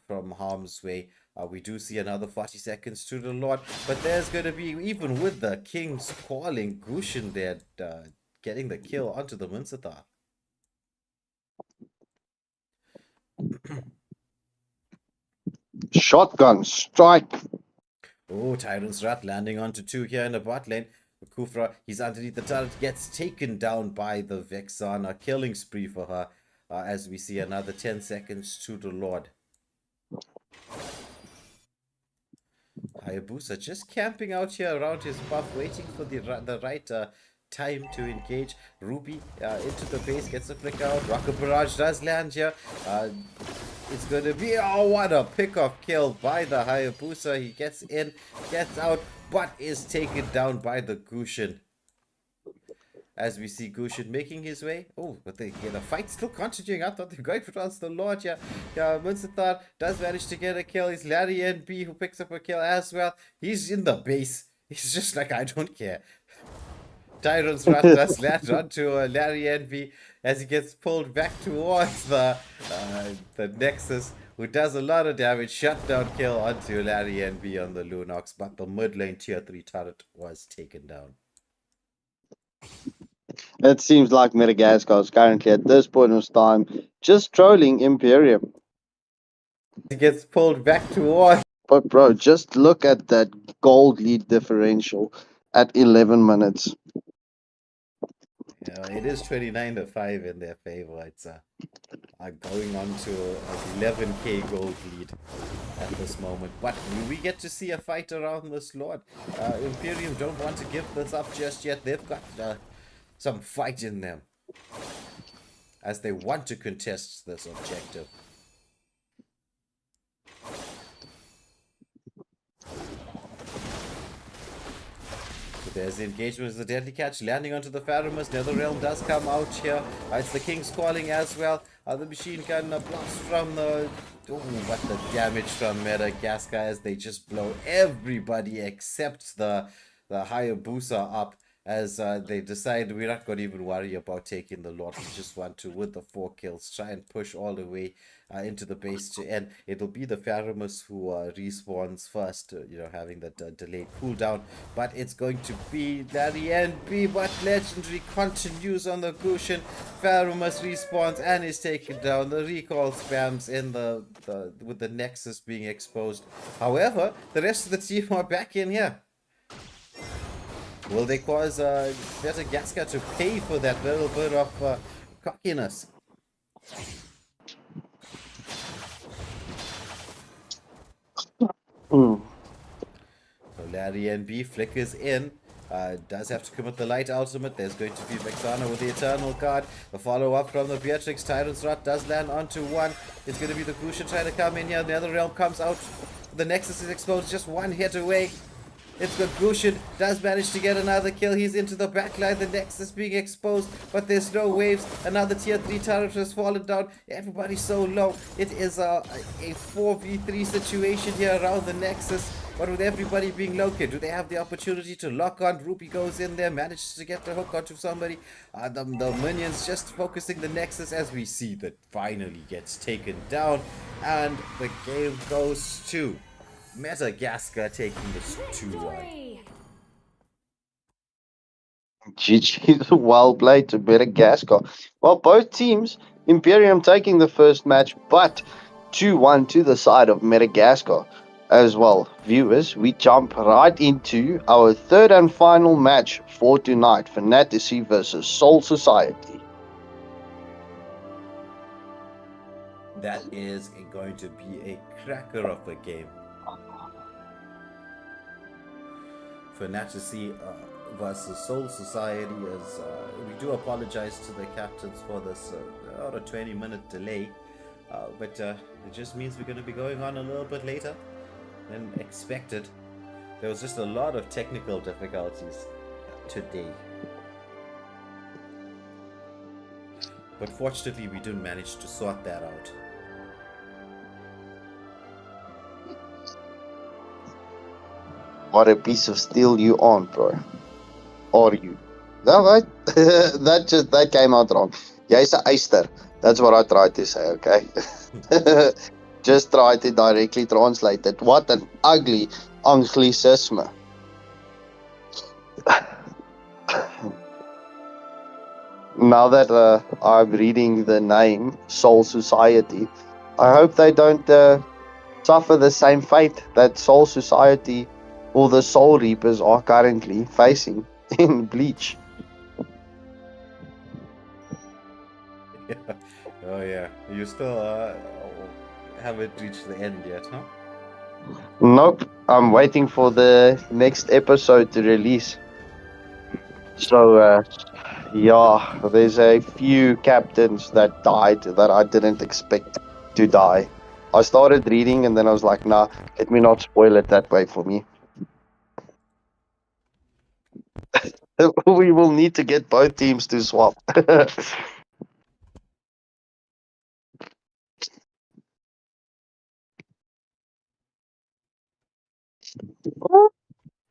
from harm's way. We do see another 40 seconds to the Lord, but there's going to be, even with the King's calling, Gushin there getting the kill onto the Minsatar. Shotgun strike. Oh, Tyrant's Wrath landing onto 2 here in the bot lane. Kufra, he's underneath the turret, gets taken down by the Vexana. Killing spree for her as we see another 10 seconds to the Lord. Hayabusa just camping out here around his buff, waiting for the right time to engage. Ruby into the base, gets the flick out. Rocket Barrage does land here. It's going to be, oh, what a pick-off kill by the Hayabusa. He gets in, gets out, but is taken down by the Gushin. As we see Gushin making his way. Oh, but the fight's still continuing. I thought they were going towards the Lord. Yeah, Munsathar does manage to get a kill. It's Larry NB who picks up a kill as well. He's in the base. He's just like, I don't care. Tyrant's Wrath does land onto Larry NB as he gets pulled back towards the Nexus, who does a lot of damage. Shutdown kill onto Larry NB on the Lunox, but the mid lane tier 3 turret was taken down. It seems like Madagascar is currently at this point of time just trolling Imperium. He gets pulled back towards. But bro, just look at that gold lead differential at 11 minutes. Yeah, it is 29-5 in their favor. It's going on to an 11k gold lead at this moment. But we get to see a fight around this Lord. Imperium don't want to give this up just yet. They've got some fight in them, as they want to contest this objective. So there's the engagement with the deadly catch landing onto the Pharaohs. Netherrealm does come out here. It's the King's calling as well. The machine gun blast from the... Oh, what the damage from Madagascar as they just blow everybody except the Hayabusa up. As they decide we're not going to even worry about taking the Lord. We just want to, with the 4 kills, try and push all the way into the base to end. It'll be the Pharaohs who respawns first, having that delayed cooldown. But it's going to be Larry NB, but Legendary continues on the Gushin. Pharaohs respawns and is taken down. The recall spams in with the Nexus being exposed. However, the rest of the team are back in here. Will they cause Madagascar to pay for that little bit of cockiness? So Larry NB flickers in. Does have to commit the light ultimate. There's going to be Vexana with the Eternal card. The follow-up from the Beatrix Tyrant's Rot does land onto one. It's going to be the Gusion trying to come in here. The other realm comes out. The Nexus is exposed, just one hit away. It's the Gusion does manage to get another kill. He's into the backline. The Nexus being exposed, but there's no waves. Another tier 3 turret has fallen down. Everybody's so low. It is a 4v3 situation here around the Nexus. But with everybody being low, do they have the opportunity to lock on? Ruby goes in there, manages to get the hook onto somebody. The minions just focusing the Nexus as we see that finally gets taken down. And the game goes to Madagascar taking this 2-1. GG's well played to Madagascar. Well, both teams, Imperium taking the first match, but 2-1 to the side of Madagascar as well. Viewers, we jump right into our third and final match for tonight, Fantasy versus Soul Society. That is going to be a cracker of a game. Fantasy versus Soul Society is, we do apologize to the captains for this about a 20-minute delay, but it just means we're going to be going on a little bit later than expected. There was just a lot of technical difficulties today, but fortunately we did manage to sort that out. What a piece of steel you aren't, bro. Are you? No, that came out wrong. Jy's 'n eyster. That's what I tried to say, okay? Just try to directly translate it. What an ugly Anglicism. Now that I'm reading the name Soul Society, I hope they don't suffer the same fate that Soul Society or the Soul Reapers are currently facing in Bleach. Oh yeah, you still haven't reached the end yet, huh? Nope, I'm waiting for the next episode to release. So, yeah, there's a few captains that died that I didn't expect to die. I started reading and then I was like, nah, let me not spoil it that way for me. We will need to get both teams to swap.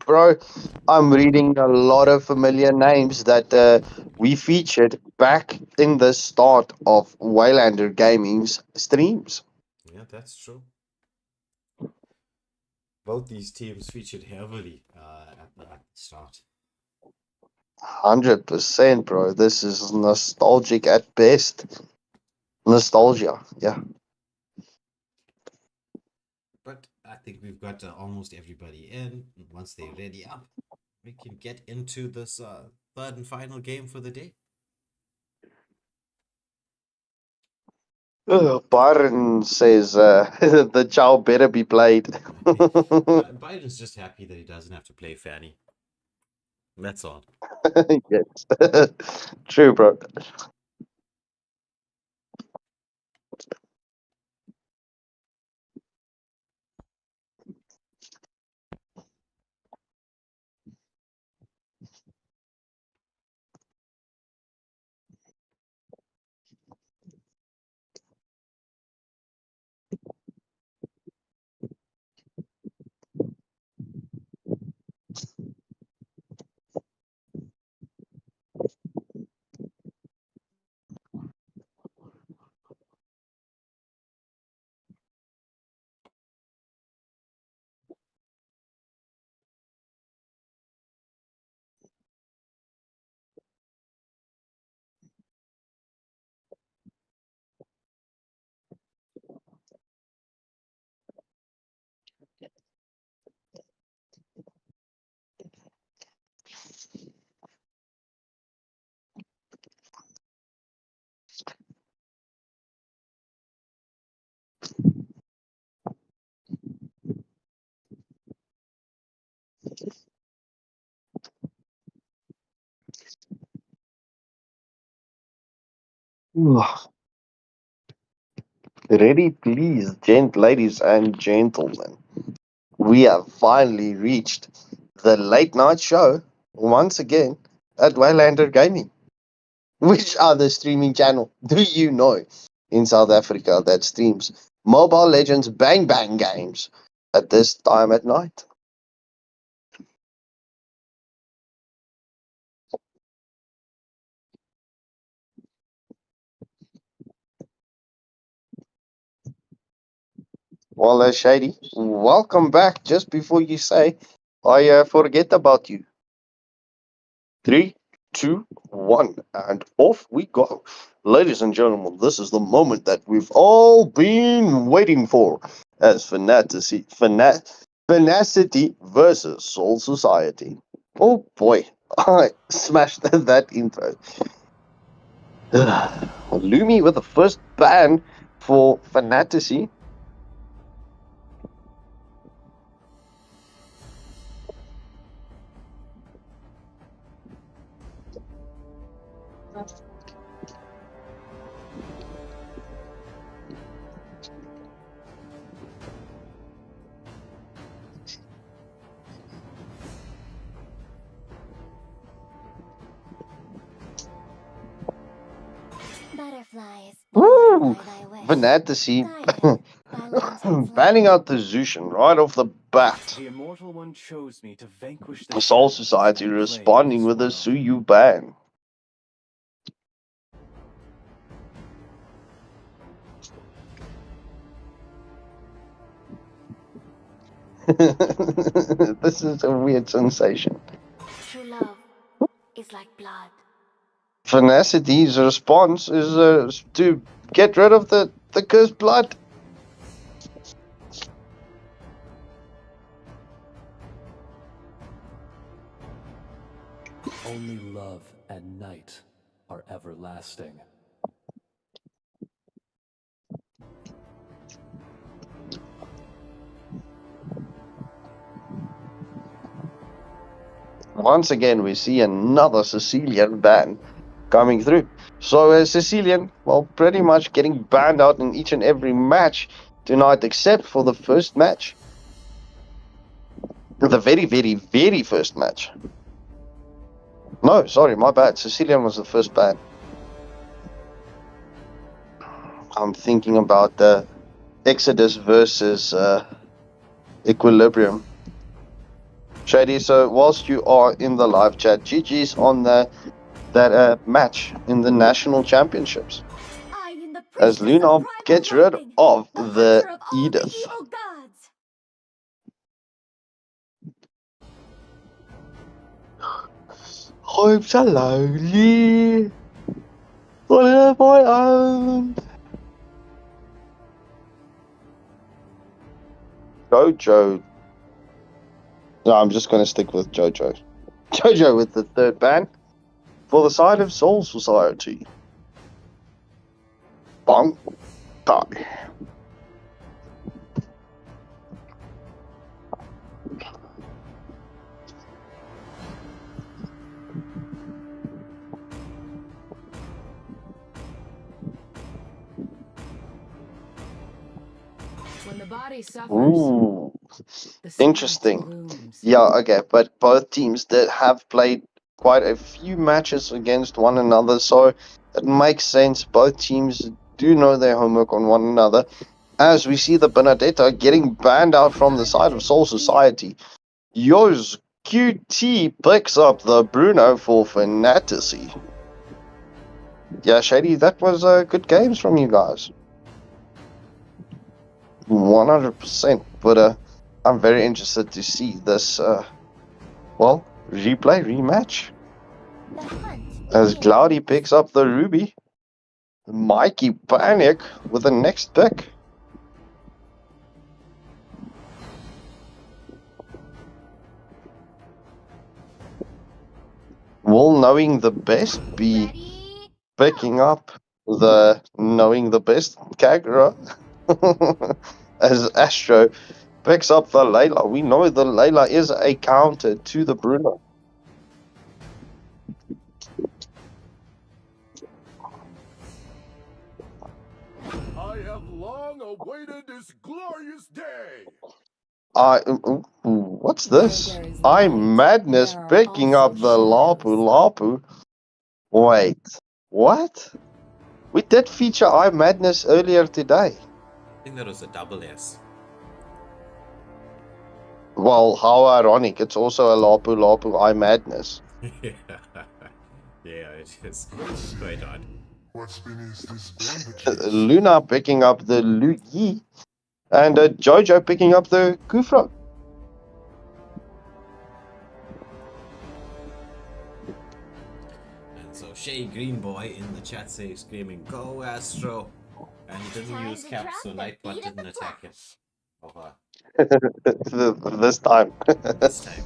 Bro, I'm reading a lot of familiar names that we featured back in the start of Waylander Gaming's streams. Yeah, that's true. Both these teams featured heavily at the start. 100%, bro. This is nostalgic at best. Nostalgia, yeah. But I think we've got almost everybody in. Once they're ready up, we can get into this third and final game for the day. Byron says the chow better be played. Biden's just happy that he doesn't have to play Fanny. That's all. Yes. True, bro. Ready, please, ladies and gentlemen. We have finally reached the late night show once again at Waylander Gaming. Which other streaming channel do you know in South Africa that streams Mobile Legends Bang Bang games at this time at night? Well, Shady, welcome back. Just before you say, I forget about you. 3, 2, 1, and off we go. Ladies and gentlemen, this is the moment that we've all been waiting for as Fanacity versus Soul Society. Oh boy, I smashed that intro. Lumi with the first ban for Fantasy. Butterflies. Woo! Fantasy banning out the Zushin right off the bat. The Immortal One chose me to vanquish The Soul Society responding with a Suyu ban. This is a weird sensation. True love is like blood. Fenacity's response is to get rid of the cursed blood. Only love and night are everlasting. Once again, we see another Sicilian ban coming through. So Sicilian, well, pretty much getting banned out in each and every match tonight, except for the first match. The very, very, very first match. No, sorry, my bad. Sicilian was the first ban. I'm thinking about the Exodus versus Equilibrium. Shady, so whilst you are in the live chat, GG's on that match in the national championships. As Luna gets rid of the Edith. I'm so lonely. What have I owned? Jojo. No, I'm just going to stick with Jojo. Jojo with the third ban for the side of Soul Society. Bong. Die. When the body suffers, Ooh, the spirit interesting. blooms. Yeah, okay, but both teams that have played quite a few matches against one another, so it makes sense. Both teams do know their homework on one another. As we see the Benedetta getting banned out from the side of Soul Society. Yo's QT picks up the Bruno for Fantasy. Yeah, Shady, that was good games from you guys. 100%. But I'm very interested to see this, rematch. As Cloudy picks up the Ruby. Mikey Panic with the next pick. Will knowing the best be picking up the knowing the best Kagura? As Astro picks up the Layla. We know the Layla is a counter to the Bruno. have long awaited this glorious day. What's this? I'm Madness picking up the Lapu Lapu. Wait, what? We did feature I Madness earlier today. I think that was a double S. Well, how ironic. It's also a Lapu Lapu I Madness. Yeah, it is quite odd. What spin is this bandages? Luna picking up the Lu Yi, and Jojo picking up the Kufra. And so Shay Greenboy in the chat says screaming, "Go Astro!" And he didn't use caps, so Nightbot didn't attack him. Oh, This time. this time.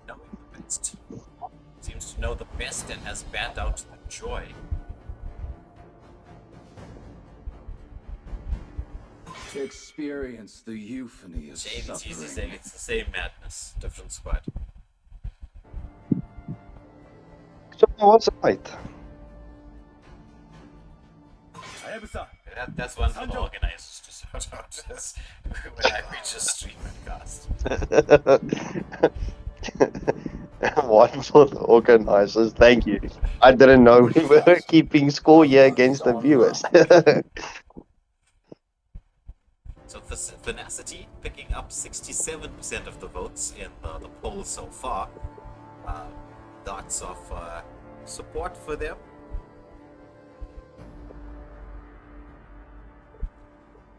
Knowing the best. Seems to know the best and has banned out the joy. To experience the euphony of Shay is easy suffering. saying it's the same madness, different squad. So what's right? That's one for the organizers to sort out this when I reach a stream and cast. One for the organizers. Thank you. I didn't know we were keeping score here against the viewers. So Tenacity picking up 67% of the votes in the poll so far. Lots of support for them.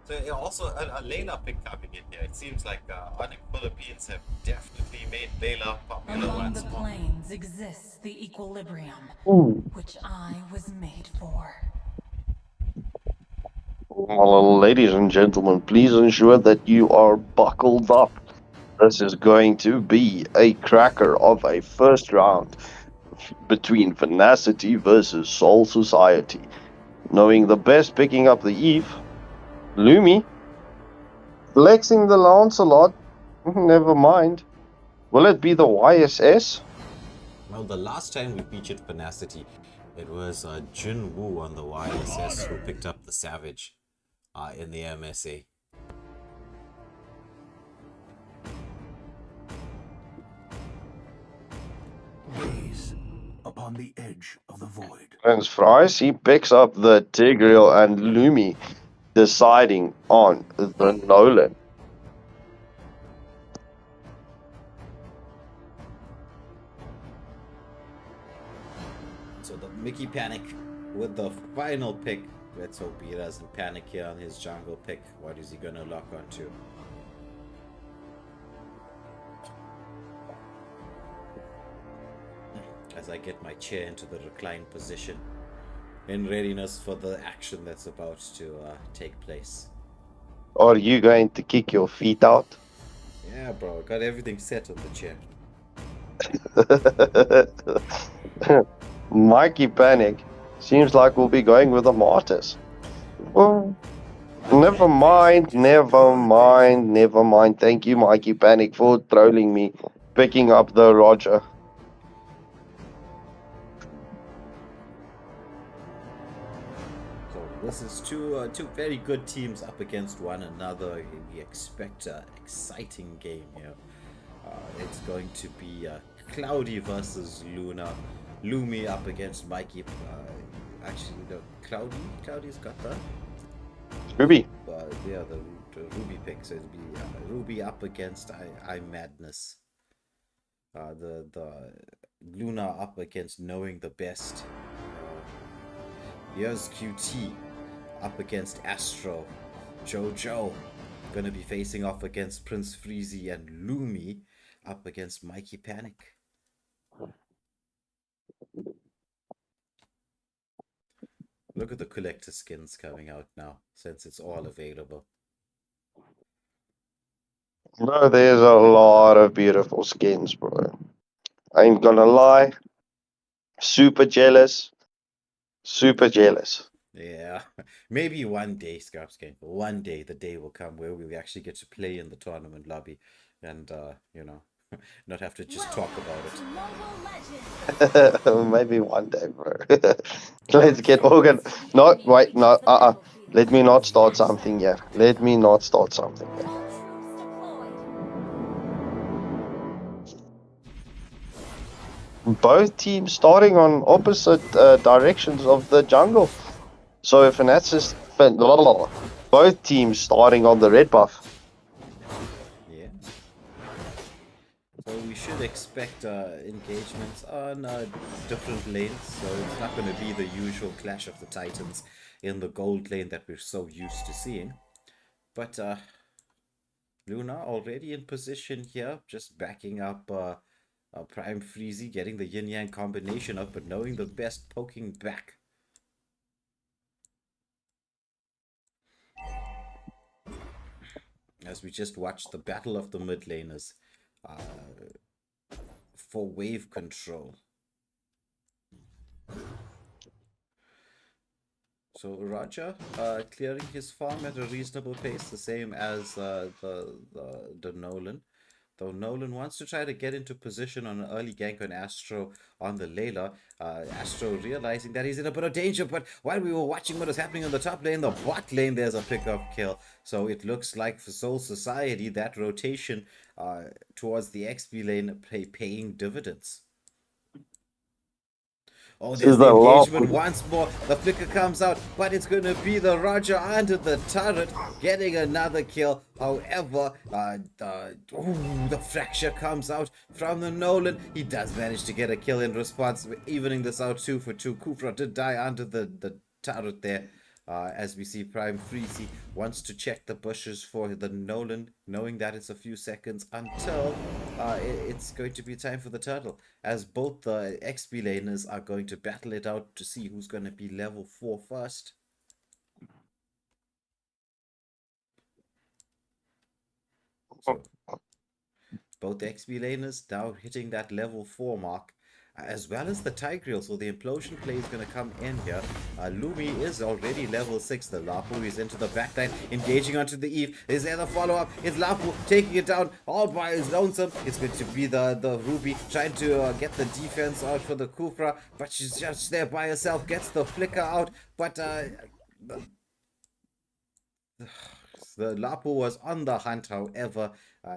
So also a Layla pick coming in here. It seems like Onyx Philippines have definitely made Layla popular Among once the more. planes exists the equilibrium, which I was made for. Well, ladies and gentlemen, please ensure that you are buckled up. This is going to be a cracker of a first round between Venacity versus Soul Society. Knowing the best picking up the Eve, Lumi, flexing the Lancelot, never mind. Will it be the YSS? Well, the last time we featured Tenacity, it was Jin Woo on the YSS who picked up the Savage in the MSA. Gaze upon the edge of the void. Prince Fries, he picks up the Tigreal and Lumi deciding on the Nolan. So the Mickey Panic with the final pick. Let's hope he doesn't panic here on his jungle pick. What is he gonna lock onto? As I get my chair into the reclined position in readiness for the action that's about to take place. Are you going to kick your feet out? Yeah, bro, got everything set on the chair. Mikey Panic. Seems like we'll be going with the Martyrs. Well, never mind. Thank you, Mikey Panic, for trolling me, picking up the Roger. So this is two very good teams up against one another. We expect an exciting game here. It's going to be Cloudy versus Luna. Lumi up against Mikey. Actually, no, Cloudy's got the Ruby. Yeah, the Ruby pick. So it'll be Ruby up against I Madness. The Luna up against Knowing the Best. Here's QT up against Astro. Jojo gonna be facing off against Prince Freezy, and Lumi up against Mikey Panic. Look at the collector skins coming out now, since it's all available. No, there's a lot of beautiful skins, bro. I ain't gonna lie. Super jealous. Yeah, maybe one day, Scraps Game. One day, the day will come where we actually get to play in the tournament lobby, and you know, Not have to just talk about it. Maybe one day, bro. Let's get organ. No, wait, no, Let me not start something here. Let me not start something here. Both teams starting on opposite directions of the jungle. So if Fanats is both teams starting on the red buff. Yeah. So we should expect engagements on different lanes. So it's not going to be the usual clash of the titans in the gold lane that we're so used to seeing. But Luna already in position here, just backing up Prime Freezy, getting the yin-yang combination up, but knowing the best, poking back. As we just watched the battle of the mid laners for wave control. So Raja clearing his farm at a reasonable pace, the same as the Nolan. Though Nolan wants to try to get into position on an early gank on Astro on the Layla. Astro realizing that he's in a bit of danger, but while we were watching what was happening on the top lane, the bot lane, there's a pickup kill. So it looks like for Soul Society, that rotation towards the XP lane paying dividends. Oh, there's the engagement once more. The flicker comes out, but it's going to be the Roger under the turret, getting another kill. However, the fracture comes out from the Nolan. He does manage to get a kill in response, evening this out 2 for 2. Kufra did die under the turret there. As we see Prime Freezy wants to check the bushes for the Nolan, knowing that it's a few seconds until it's going to be time for the turtle, as both the XP laners are going to battle it out to see who's going to be level 4 first. So, both XP laners now hitting that level 4 mark, as well as the Tigreal. So the implosion play is going to come in here. Lumi is already level 6. The Lapu is into the backline, engaging onto the Eve. Is there the follow-up? It's Lapu taking it down all by his lonesome. It's going to be the Ruby trying to get the defense out for the Kufra, but she's just there by herself, gets the flicker out, but the Lapu was on the hunt, however,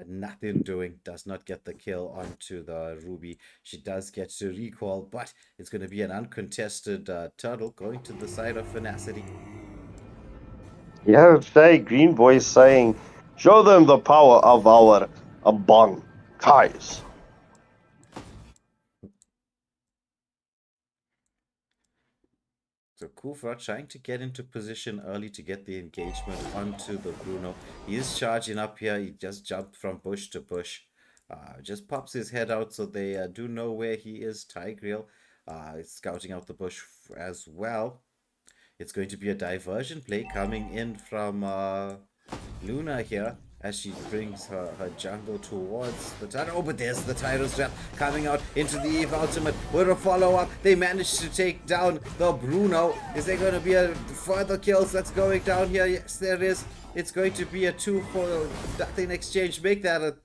nothing doing, does not get the kill onto the Ruby. She does get to recall, but it's going to be an uncontested turtle going to the side of Finacity. Yeah, say Green Boy saying, show them the power of our Abang Kais. So Kufra trying to get into position early to get the engagement onto the Bruno. He is charging up here. He just jumped from bush to bush. Just pops his head out so they do know where he is. Tigreal scouting out the bush as well. It's going to be a diversion play coming in from Luna here, as she brings her jungle towards the turret. Oh, but there's the Tyrant's Trap coming out into the Eve ultimate with a follow-up. They managed to take down the Bruno. Is there going to be a further kills that's going down here? Yes, there is. It's going to be a 2 for nothing exchange. Make that a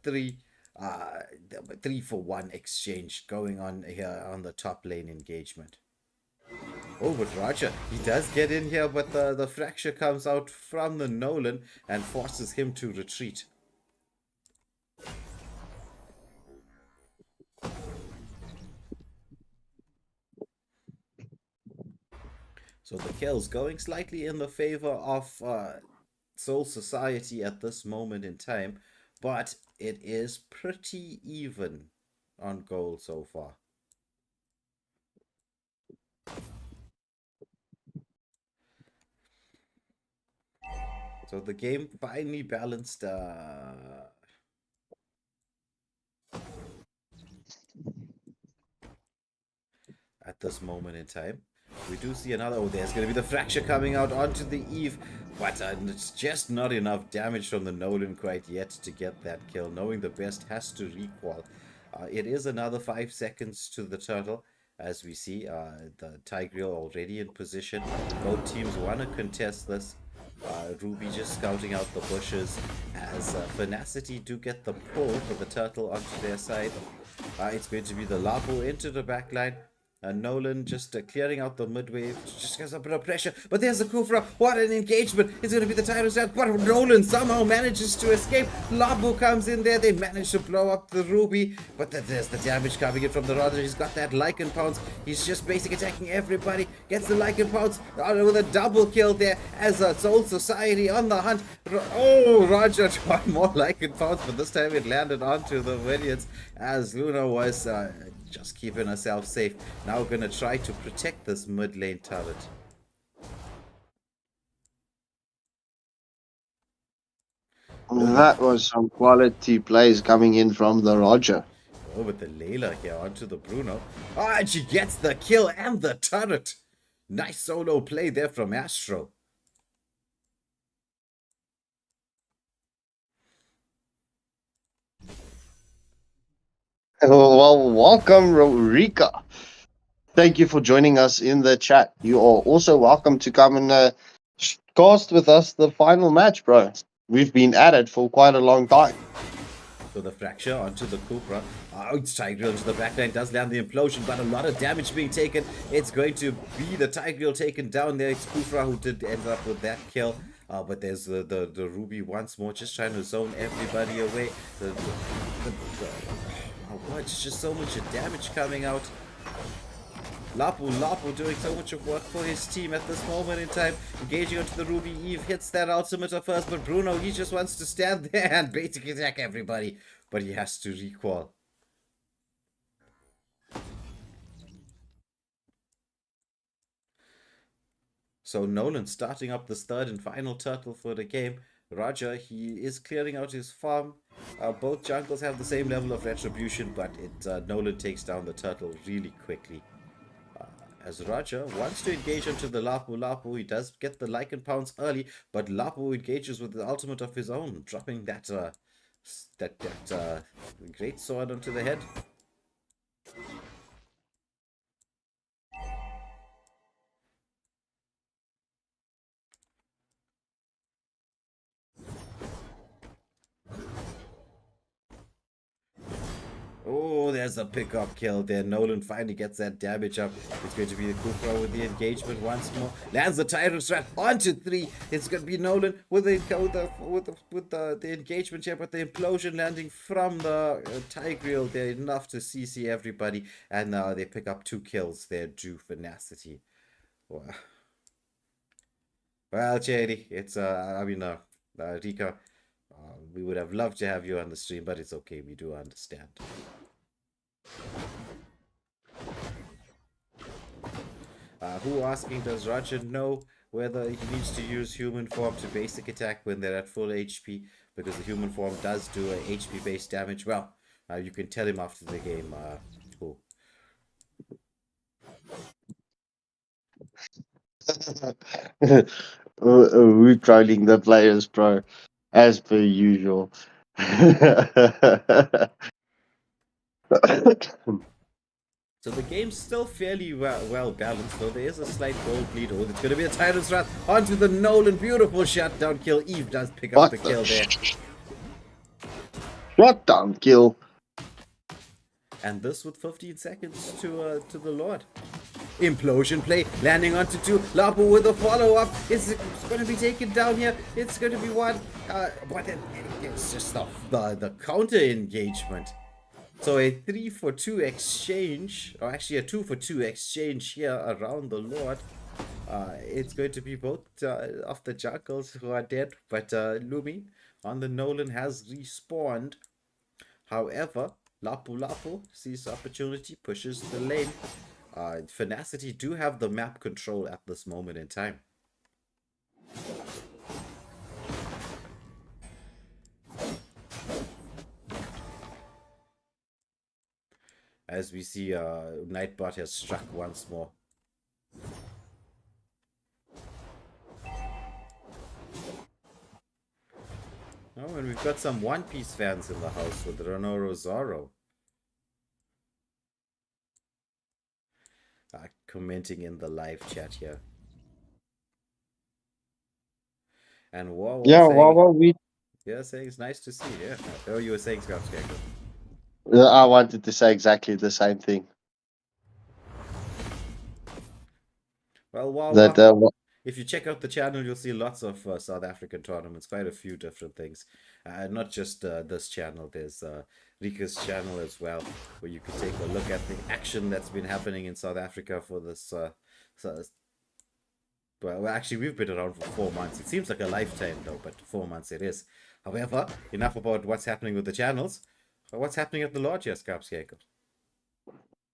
3 for 1 exchange going on here on the top lane engagement. Oh, but Roger, he does get in here, but the fracture comes out from the Nolan and forces him to retreat. So the kills going slightly in the favor of Soul Society at this moment in time, but it is pretty even on gold so far. So the game finally balanced at this moment in time. We do see another. Oh, there's going to be the fracture coming out onto the Eve, but it's just not enough damage from the Nolan quite yet to get that kill, knowing the best has to recall. It is another 5 seconds to the turtle, as we see the Tigreal already in position. Both teams want to contest this. Ruby just scouting out the bushes as Finacity do get the pull for the turtle onto their side. It's going to be the Lapo into the back line. Nolan just clearing out the mid wave, just gets a bit of pressure. But there's the Kufra. What an engagement! It's going to be the title shot. But Nolan somehow manages to escape. Lapo comes in there. They manage to blow up the Ruby. But there's the damage coming in from the Roger. He's got that Lycan Pounce. He's just basic attacking everybody. Gets the Lycan Pounce with a double kill there as Soul Society on the hunt. Oh, Roger tried more Lycan Pounce, but this time it landed onto the Minions as Luna was just keeping herself safe. Now gonna try to protect this mid lane turret. That was some quality plays coming in from the Roger. Oh, with the Layla here onto the Bruno. Oh, and she gets the kill and the turret. Nice solo play there from Astro. Well, welcome, Rika. Thank you for joining us in the chat. You are also welcome to come and cast with us the final match, bro. We've been at it for quite a long time. So the fracture onto the Cupra. Oh, it's Tigreal into the backline. Does land the implosion, but a lot of damage being taken. It's going to be the Tigreal taken down there. It's Kufra who did end up with that kill. But there's the Ruby once more, just trying to zone everybody away. Oh, it's just so much damage coming out. Lapu doing so much of work for his team at this moment in time. Engaging onto the Ruby. Eve hits that ultimate at first, but Bruno, he just wants to stand there and basically attack everybody. But he has to recall. So Nolan starting up this third and final turtle for the game. Roger, he is clearing out his farm. Both jungles have the same level of retribution, but Nolan takes down the turtle really quickly. As Roger wants to engage onto the Lapu, he does get the Lycan Pounce early, but Lapu engages with the ultimate of his own, dropping that great sword onto the head. Oh, there's a pickup kill there. Nolan finally gets that damage up. It's going to be the Kufra with the engagement once more. Lands the Tyrant Strat onto 3. It's going to be Nolan with the engagement here, but the implosion landing from the Tigreal there, enough to CC everybody. And now they pick up 2 kills there, due Finacity. Wow. Well, JD, it's, Rika, we would have loved to have you on the stream, but it's okay. We do understand. Who asking, does Roger know whether he needs to use human form to basic attack when they're at full HP? Because the human form does do a HP based damage. Well, you can tell him after the game. Who? We're trolling the players, bro, as per usual. So the game's still fairly well balanced, though there is a slight gold lead. Oh, it's going to be a Tyrant's Wrath onto the Nolan. Beautiful shutdown kill. Eve does pick up the kill there. Shutdown kill. And this with 15 seconds to the Lord. Implosion play, landing onto 2. Lapu with a follow-up. It's going to be taken down here. It's going to be 1. But it's just the counter engagement. So a 3-for-2 exchange, or actually a 2-for-2 exchange here around the Lord. It's going to be both of the jungles who are dead, but Lumi on the Nolan has respawned. However, Lapu sees opportunity, pushes the lane. Finacity do have the map control at this moment in time. As we see, Nightbot has struck once more. Oh, and we've got some One Piece fans in the house with Renoro Zoro. Commenting in the live chat here. And Wawa Yeah, saying, Wawa, we. yeah, saying it's nice to see. Yeah. Oh, you were saying Scott Scarecrow. I wanted to say exactly the same thing. Well, That Wawa, if you check out the channel, you'll see lots of South African tournaments, quite a few different things. Not just this channel, there's Rika's channel as well, where you can take a look at the action that's been happening in South Africa for this. Well, actually, we've been around for 4 months. It seems like a lifetime, though, but 4 months it is. However, enough about what's happening with the channels. What's happening at the lodge here, Scarpscake?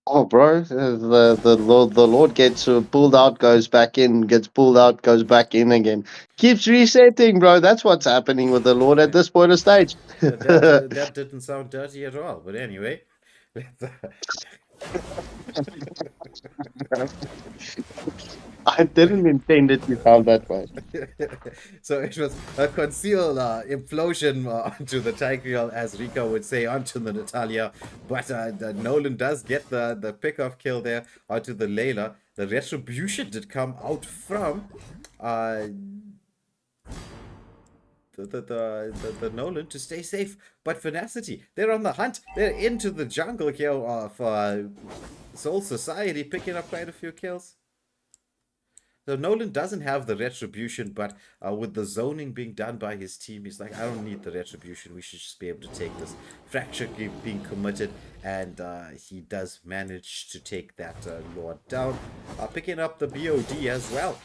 Oh, bro, the Lord gets pulled out, goes back in, gets pulled out, goes back in again. Keeps resetting, bro. That's what's happening with the Lord at this point of stage. That didn't sound dirty at all. But anyway, I didn't intend it to sound that way. so it was a concealed implosion onto the Tigreal, as Rika would say, onto the Natalia. But Nolan does get the pick-off kill there onto the Layla. The retribution did come out from the Nolan to stay safe. But Finacity, they're on the hunt. They're into the jungle here of Soul Society, picking up quite a few kills. So Nolan doesn't have the retribution, but with the zoning being done by his team, he's like, I don't need the retribution. We should just be able to take this. Fracture being committed, and he does manage to take that Lord down, picking up the BOD as well.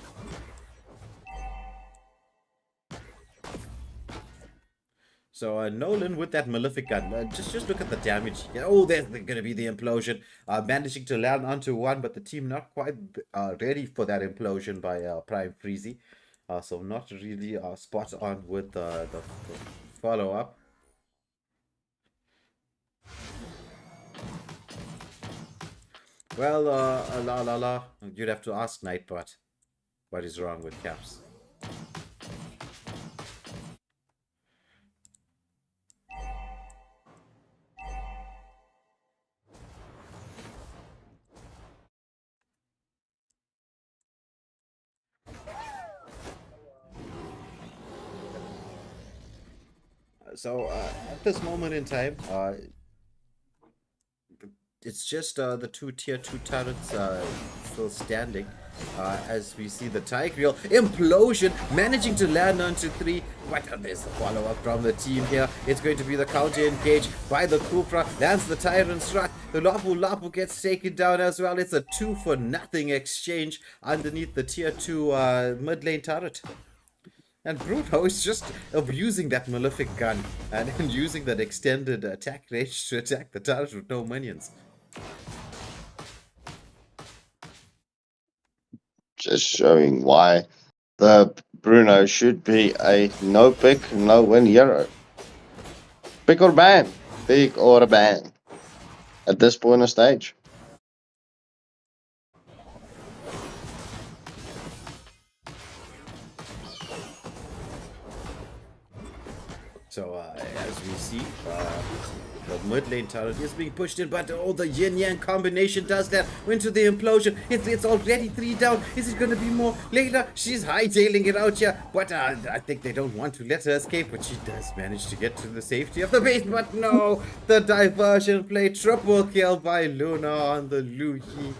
So Nolan with that malefic gun, just look at the damage. Oh, there's going to be the implosion. Managing to land onto one, but the team not quite ready for that implosion by Prime Freezy. So not really spot on with the follow-up. Well, la la la, you'd have to ask Nightbot what is wrong with Caps. So at this moment in time, it's just the two tier 2 turrets still standing, as we see the Tigreal implosion managing to land onto 3, but there's the follow-up from the team here. It's going to be the counter engage by the Kufra, lands the Tyrant Strut, the Lapu Lapu gets taken down as well. It's a 2-for-nothing exchange underneath the tier 2 mid lane turret. And Bruno is just abusing that malefic gun and using that extended attack range to attack the turret with no minions. Just showing why the Bruno should be a no pick, no win hero. Pick or ban. Pick or ban. At this point of stage. So as we see, the mid lane turret is being pushed in, but the yin-yang combination does that. Into the implosion. It's already 3 down. Is it going to be more later? She's hightailing it out here, but I think they don't want to let her escape, but she does manage to get to the safety of the base. But no, the diversion play, triple kill by Luna on the Luhi.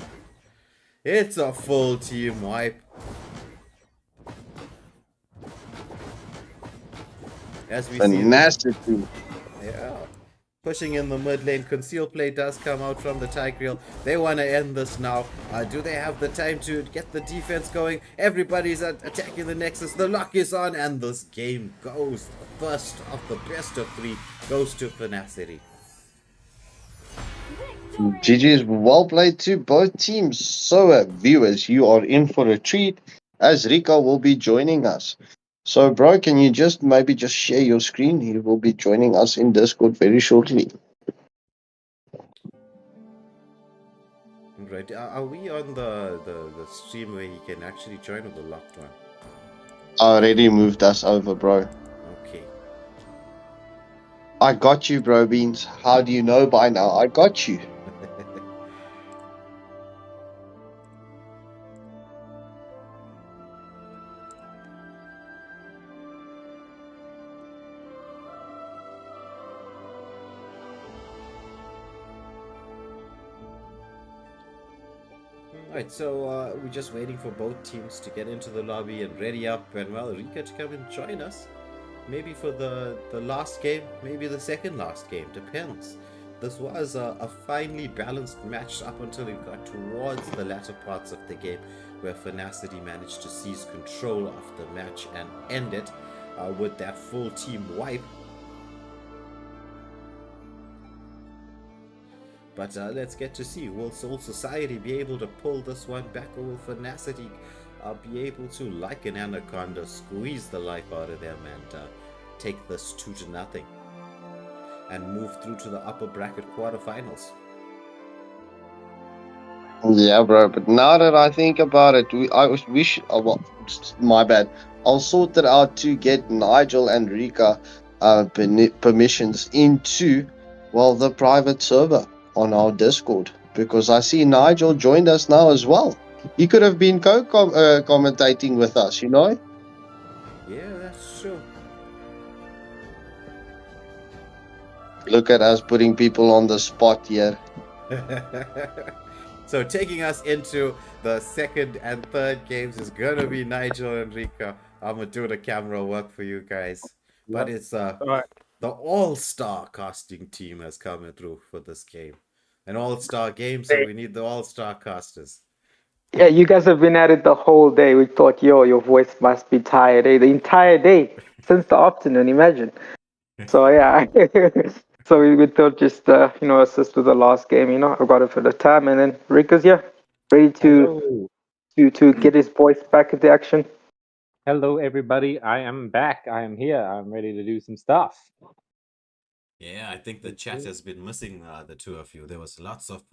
It's a full team wipe. As we Tenacity. see, yeah, pushing in the mid lane. Conceal play does come out from the Tigreal. They want to end this now. Do they have the time to get the defense going? Everybody's attacking the Nexus. The lock is on, and this game goes. The first of the best of 3 goes to Finacity. GG's well played to both teams. So, viewers, you are in for a treat as Rico will be joining us. So, bro, can you just maybe just share your screen? He will be joining us in Discord very shortly. Right. Are we on the stream where he can actually join, or the locked one? Already moved us over, bro. Okay. I got you, bro Beans. How do you know by now? I got you. Alright, so we're just waiting for both teams to get into the lobby and ready up, and well, Rika to come and join us. Maybe for the last game, maybe the second last game, depends. This was a finely balanced match up until it got towards the latter parts of the game, where Fnacity managed to seize control of the match and end it with that full team wipe. But let's get to see, will Soul Society be able to pull this one back, or will Fnacity be able to, like an anaconda, squeeze the life out of them and take this 2-0 and move through to the upper bracket quarterfinals? Yeah, bro. But now that I think about it, we should. Oh, well, my bad. I'll sort it out to get Nigel and Rika permissions into, well, the private server on our Discord, because I see Nigel joined us now as well. He could have been commentating with us, you know? Yeah, that's true. Look at us putting people on the spot here. So taking us into the second and third games is gonna be Nigel and Rika. I'm gonna do the camera work for you guys. But it's the all-star casting team has come through for this game. An all-star game, so we need the all-star casters. Yeah, you guys have been at it the whole day. We thought, yo, your voice must be tired. The entire day, since the afternoon, imagine. So, yeah. So we thought just, assist with the last game, I got it for the time. And then Rika's here, ready to get his voice back into action. Hello, everybody. I am back. I am here. I'm ready to do some stuff. Yeah, I think the chat has been missing the two of you. There was lots of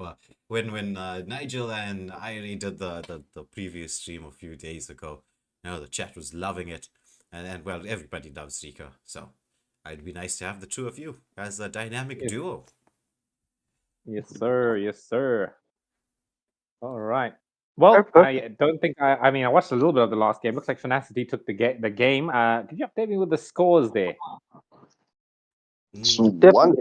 when Nigel and Irie did the previous stream a few days ago. The chat was loving it, and well, everybody loves Rika. So it'd be nice to have the two of you as a dynamic duo. Yes, sir. Yes, sir. All right. Well, I don't think I mean, I watched a little bit of the last game. Looks like Fnacity took the game. Could you update me with the scores there? It's 1-0.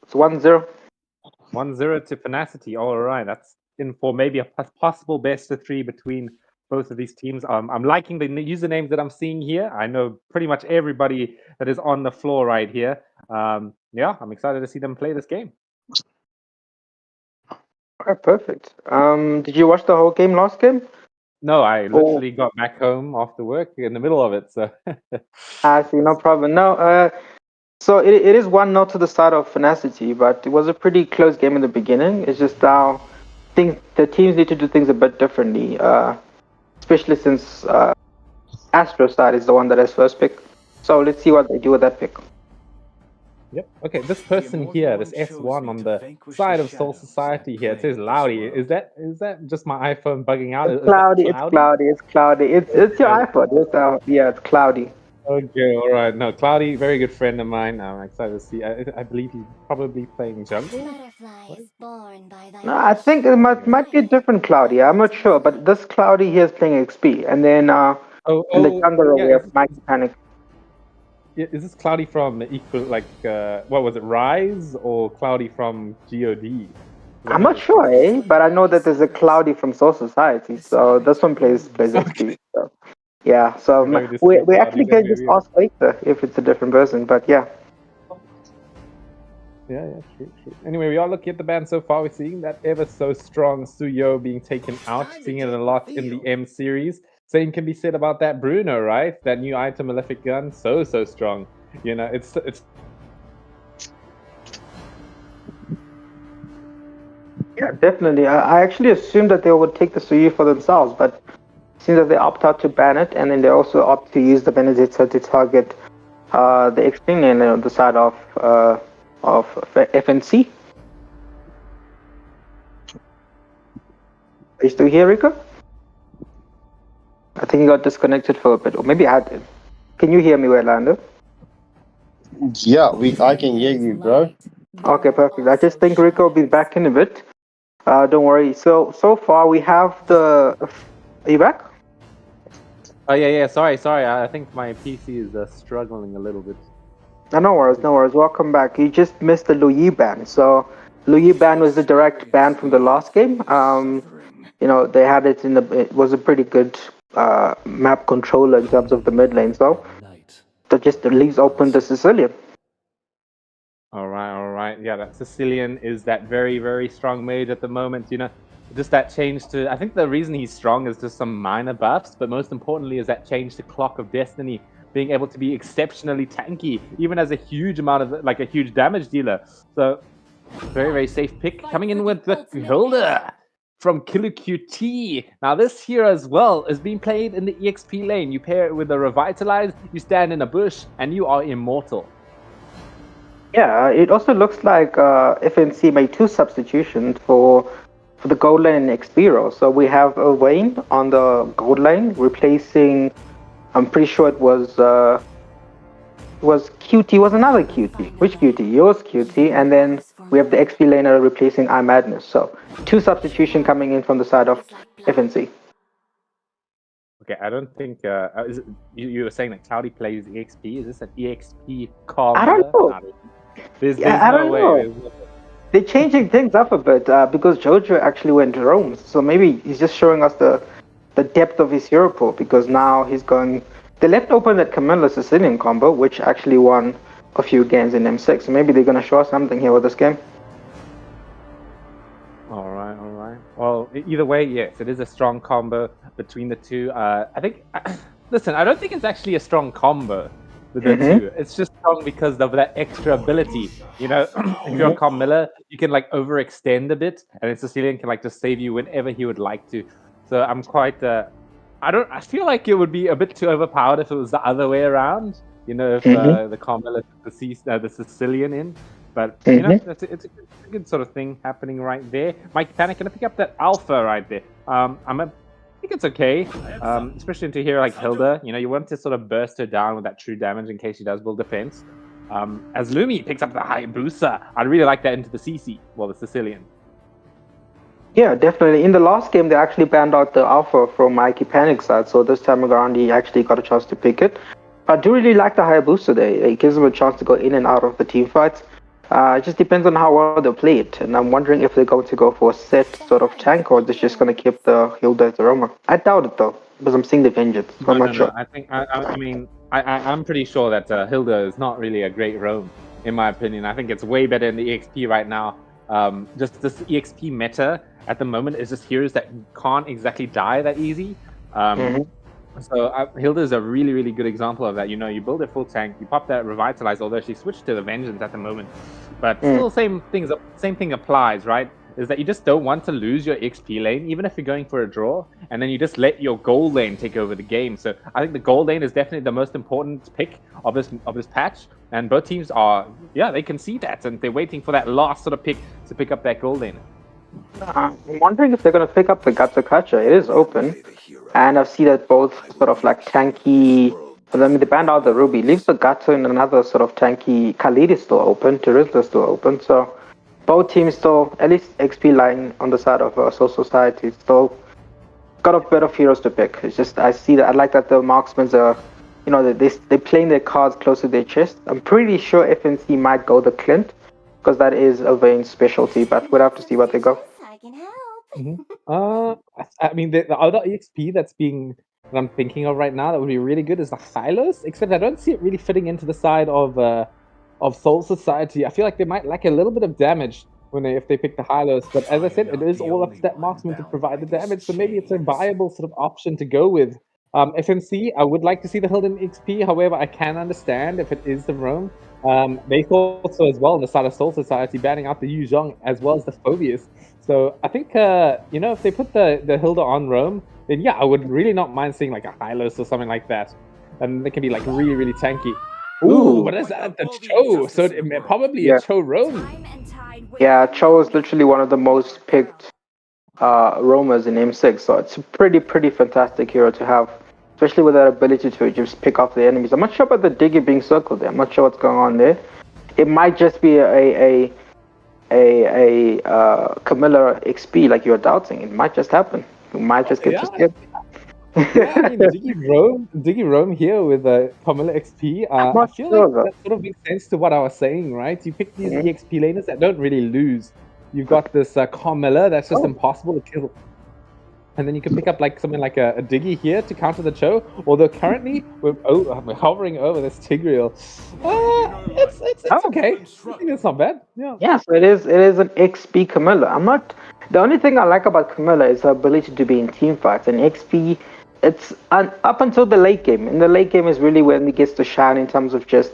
1-0 to Fnacity. All right, that's in for maybe a possible best of 3 between both of these teams. I'm liking the usernames that I'm seeing here. I know pretty much everybody that is on the floor right here. Yeah, I'm excited to see them play this game. All right, perfect. Did you watch the whole game last game? No, I literally got back home after work in the middle of it. So I see, no problem. No, so it is 1-0 to the side of Fnacity, but it was a pretty close game in the beginning. It's just now the teams need to do things a bit differently, especially since Astro side is the one that has first pick. So let's see what they do with that pick. Yep. Okay, this person here, this S1 on the side of Soul Society here, it says Loudy. Is that just my iPhone bugging out? It's cloudy. It's cloudy. It's your iPhone. Yeah, it's cloudy. Okay, all right. No, Cloudy, very good friend of mine. I'm excited to see. I believe he's probably playing jungle. No, I think it might be a different Cloudy. I'm not sure, but this Cloudy here is playing XP, and then in the jungle we have Mike Panic. Is this Cloudy from equal what was it, Rise, or Cloudy from God? I'm not sure, but I know that there's a Cloudy from Soul Society, so this one plays XP. So. Yeah, so we actually can just ask later if it's a different person, but yeah. Yeah, true. Anyway, we are looking at the ban so far. We're seeing that ever so strong Suyo being taken out, seeing it a lot in the M series. Same can be said about that Bruno, right? That new item, Malefic Gun, so strong. It's. Yeah, definitely. I actually assumed that they would take the Suyo for themselves, but seems that they opt out to ban it, and then they also opt to use the Benedetta to target the X-Wing and on the side of FNC. Are you still here, Rico? I think he got disconnected for a bit, or maybe I did. Can you hear me well, Lando? Yeah, I can hear you, bro. Okay, perfect. I just think Rico will be back in a bit. Don't worry. So far we have the. Are you back? Oh yeah. Sorry. I think my PC is struggling a little bit. No worries. Welcome back. You just missed the Luyi ban. So Luyi ban was the direct ban from the last game. they had it it was a pretty good map controller in terms of the mid lane. So that just leaves open the Sicilian. All right. Yeah, that Sicilian is that very, very strong mage at the moment. Just that change to. I think the reason he's strong is just some minor buffs, but most importantly is that change to Clock of Destiny, being able to be exceptionally tanky, even as a huge amount of a huge damage dealer. So very, very safe pick. Coming in with the Hilda from Killer QT. Now this here as well is being played in the EXP lane. You pair it with a Revitalize, you stand in a bush, and you are immortal. Yeah, it also looks like FNC made 2 substitutions for the gold lane and XP role. So we have Wayne on the gold lane replacing, I'm pretty sure it was QT, was another QT. Which QT? Yours QT, and then we have the XP laner replacing iMadness. So 2 substitution coming in from the side of FNC. Okay, I don't think you were saying that Cloudy plays EXP. Is this an EXP combo? I don't know. There's I don't way. know. They're changing things up a bit because Jojo actually went to Rome. So maybe he's just showing us the depth of his hero pool, because now he's going. They left open that Camilla Sicilian combo, which actually won a few games in M6. So maybe they're going to show us something here with this game. All right. Well, either way, yes, it is a strong combo between the two. I think. Listen, I don't think it's actually a strong combo with the two. It's just strong because of that extra ability. If you're Carmilla, you can overextend a bit, and then Sicilian can just save you whenever he would like to. So I'm quite. I feel like it would be a bit too overpowered if it was the other way around. If the Carmilla took the Sicilian in. But it's a good sort of thing happening right there. Mike Panic, gonna pick up that alpha right there. I think it's okay, especially into here like Hilda. You want to sort of burst her down with that true damage in case she does build defense. As Lumi picks up the Hayabusa, I'd really like that into the CC, the Sicilian. Yeah, definitely. In the last game, they actually banned out the alpha from Mikey Panic's side, so this time around, he actually got a chance to pick it. I do really like the Hayabusa there. It gives him a chance to go in and out of the team fights. It just depends on how well they play it, and I'm wondering if they're going to go for a set sort of tank, or they're just going to keep the Hilda as the roamer. I doubt it though, because I'm seeing the Vengeance, so I'm not sure. I think I'm pretty sure that Hilda is not really a great roam, in my opinion. I think it's way better in the EXP right now. Just this EXP meta at the moment is just heroes that can't exactly die that easy. So Hilda is a really, really good example of that. You build a full tank, you pop that Revitalize, although she switched to the Vengeance at the moment. But still, same thing applies, right? Is that you just don't want to lose your XP lane, even if you're going for a draw, and then you just let your gold lane take over the game. So I think the gold lane is definitely the most important pick of this patch, and both teams they can see that, and they're waiting for that last sort of pick to pick up that gold lane. I'm wondering if they're going to pick up the Gatsakacha. It is open, and I see that both sort of tanky. They banned out the Ruby, leaves the Gato in another sort of tanky. Khalid is still open, Terizla is still open, so both teams still, at least XP line on the side of Soul Society, still got a bit of heroes to pick. It's just, I see that, I like that the marksmen are, they're playing their cards close to their chest. I'm pretty sure FNC might go the Clint, because that is a Vayne's specialty, but we'll have to see what they go. The other EXP that I'm thinking of right now that would be really good is the Hylos, except I don't see it really fitting into the side of Soul Society. I feel like they might lack a little bit of damage if they pick the Hylos, but as I said, it is all up to that marksman to provide the damage, so maybe it's a viable sort of option to go with. FNC, I would like to see the Hilden XP, however, I can understand if it is the roam. They thought so as well on the side of Soul Society, banning out the Yu Zhong as well as the Phobius. So I think, if they put the Hilda on roam, then I would really not mind seeing a Hylos or something like that. And they can be really, really tanky. Ooh, what is that? The Cho. So probably a Cho roam. Yeah, Cho is literally one of the most picked roamers in M6, so it's a pretty fantastic hero to have, especially with that ability to just pick off the enemies. I'm not sure about the Diggy being circled there. I'm not sure what's going on there. It might just be a Camilla XP like you're doubting. It might just happen. You might just get scared. Diggy roam here with Camilla XP. I feel like that sort of makes sense to what I was saying, right? You pick these EXP laners that don't really lose. You've got this Carmilla that's just impossible to kill. And then you can pick up like something like a Diggy here to counter the Cho. Although currently we're hovering over this Tigreal. It's okay. I think it's not bad. Yeah. Yes, it is an XP Camilla. I'm not. The only thing I like about Camilla is her ability to be in team fights. And XP, it's up until the late game. In the late game is really when it gets to shine in terms of just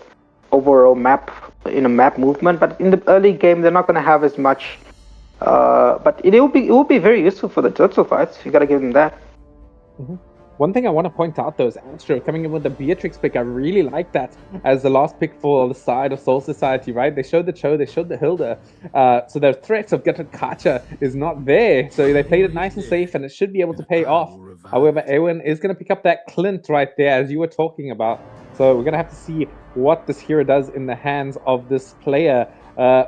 overall map movement. But in the early game, they're not going to have as much. But it will be very useful for the turtle fights. You got to give them that. One thing I want to point out though is Astro coming in with the Beatrix pick. I really like that as the last pick for the side of Soul Society, right? They showed the Cho, they showed the Hilda. So the threat of Gutted Kacha is not there. So they played it nice and safe and it should be able to pay off. However, Ewan is going to pick up that Clint right there as you were talking about. So we're going to have to see what this hero does in the hands of this player.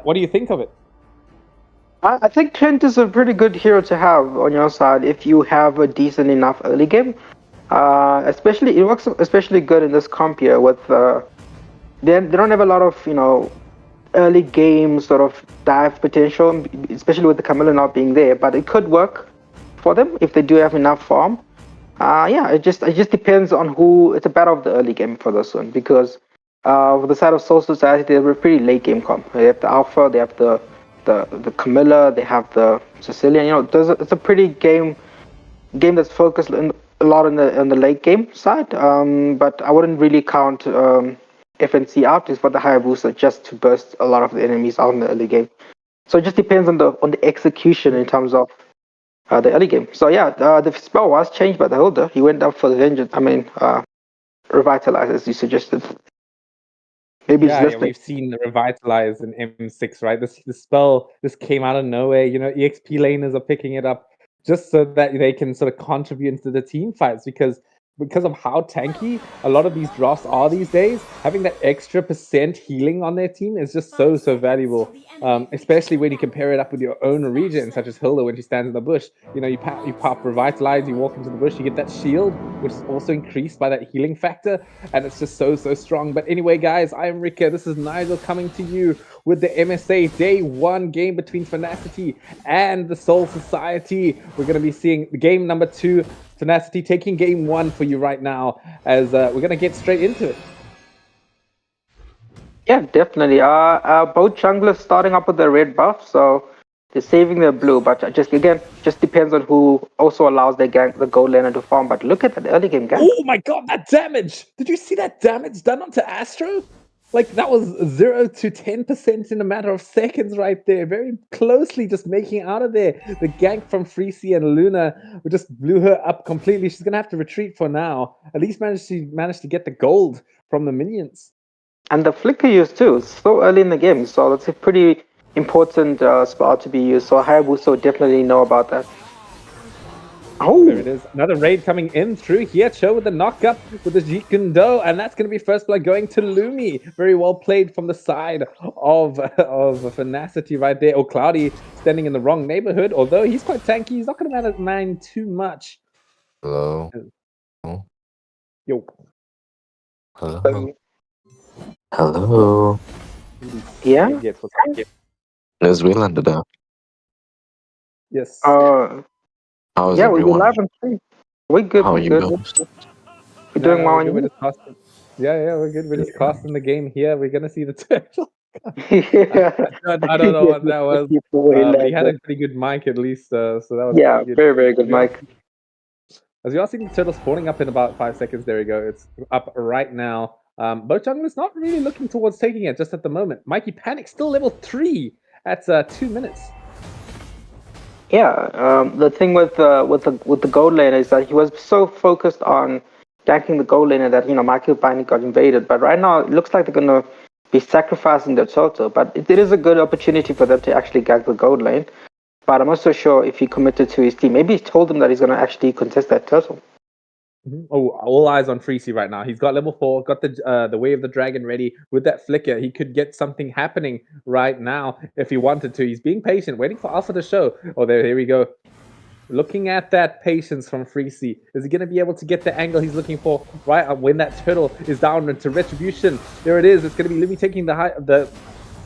What do you think of it? I think Clint is a pretty good hero to have on your side if you have a decent enough early game. Especially it works especially good in this comp here with they don't have a lot of early game sort of dive potential, especially with the Camilla not being there, but it could work for them if they do have enough farm. It just depends on who. It's a battle of the early game for this one because with the side of Soul Society they were pretty late game comp. They have the Alpha, they have the Camilla, they have the Sicilian. It's a pretty game that's focused a lot on the late game side. But I wouldn't really count FNC out is for the Hayabusa just to burst a lot of the enemies out in the early game. So it just depends on the execution in terms of the early game. So the spell was changed by the Hilda. He went up for the Vengeance. Revitalize as you suggested. Maybe we've seen Revitalize in M6, right? This spell came out of nowhere. EXP laners are picking it up just so that they can sort of contribute into the team fights because of how tanky a lot of these drafts are these days. Having that extra % healing on their team is just so valuable, especially when you compare it up with your own regen, such as Hilda when she stands in the bush. You pop Revitalize, you walk into the bush, you get that shield, which is also increased by that healing factor, and it's just so strong. But anyway, guys, I am Rika. This is Nigel coming to you with the MSA Day 1 game between Fnacity and the Soul Society. We're going to be seeing the game number 2. Fnacity taking game 1 for you right now as we're going to get straight into it. Yeah, definitely. Both junglers starting up with the red buff, so they're saving their blue, but just depends on who also allows the gold laner to farm. But look at that early game gank. Oh my god, that damage! Did you see that damage done onto Astro? Like, that was 0 to 10% in a matter of seconds right there. Very closely just making out of there. The gank from Freezy and Luna just blew her up completely. She's going to have to retreat for now. At least managed to get the gold from the minions. And the flicker use too. It's so early in the game, so that's a pretty important spell to be used. So Hayabusa would definitely know about that. Oh, there it is. Another raid coming in through here. Cho with the knockup with the Jikundo, and that's going to be first blood going to Lumi. Very well played from the side of Fnacity right there. Oh, Cloudy standing in the wrong neighborhood, although he's quite tanky. He's not going to mind too much. Hello. Yo. Hello. Hello. Yeah. There's Wayland there. Yes. How is everyone? We're live on stream. We're good. How are you guys? We're doing well. We're good. We're just casting the game here. We're gonna see the turtle. I don't know what that was. He had a pretty good mic at least, so that was good. Very good mic. As you are seeing the turtle spawning up in about 5 seconds, there we go. It's up right now. Both junglers not really looking towards taking it just at the moment. Mikey Panic still level 3 at 2 minutes. Yeah, the thing with the gold laner is that he was so focused on ganking the gold laner that Mikey Panic got invaded. But right now it looks like they're gonna be sacrificing their turtle. But it is a good opportunity for them to actually gank the gold lane. But I'm not so sure if he committed to his team. Maybe he told them that he's gonna actually contest that turtle. Oh, all eyes on Freezy right now. He's got level 4, got the Way of the Dragon ready with that flicker. He could get something happening right now if he wanted to. He's being patient, waiting for Alpha to show. Oh, here we go. Looking at that patience from Freezy. Is he going to be able to get the angle he's looking for right when that turtle is down into Retribution? There it is. It's going to be Lumi taking the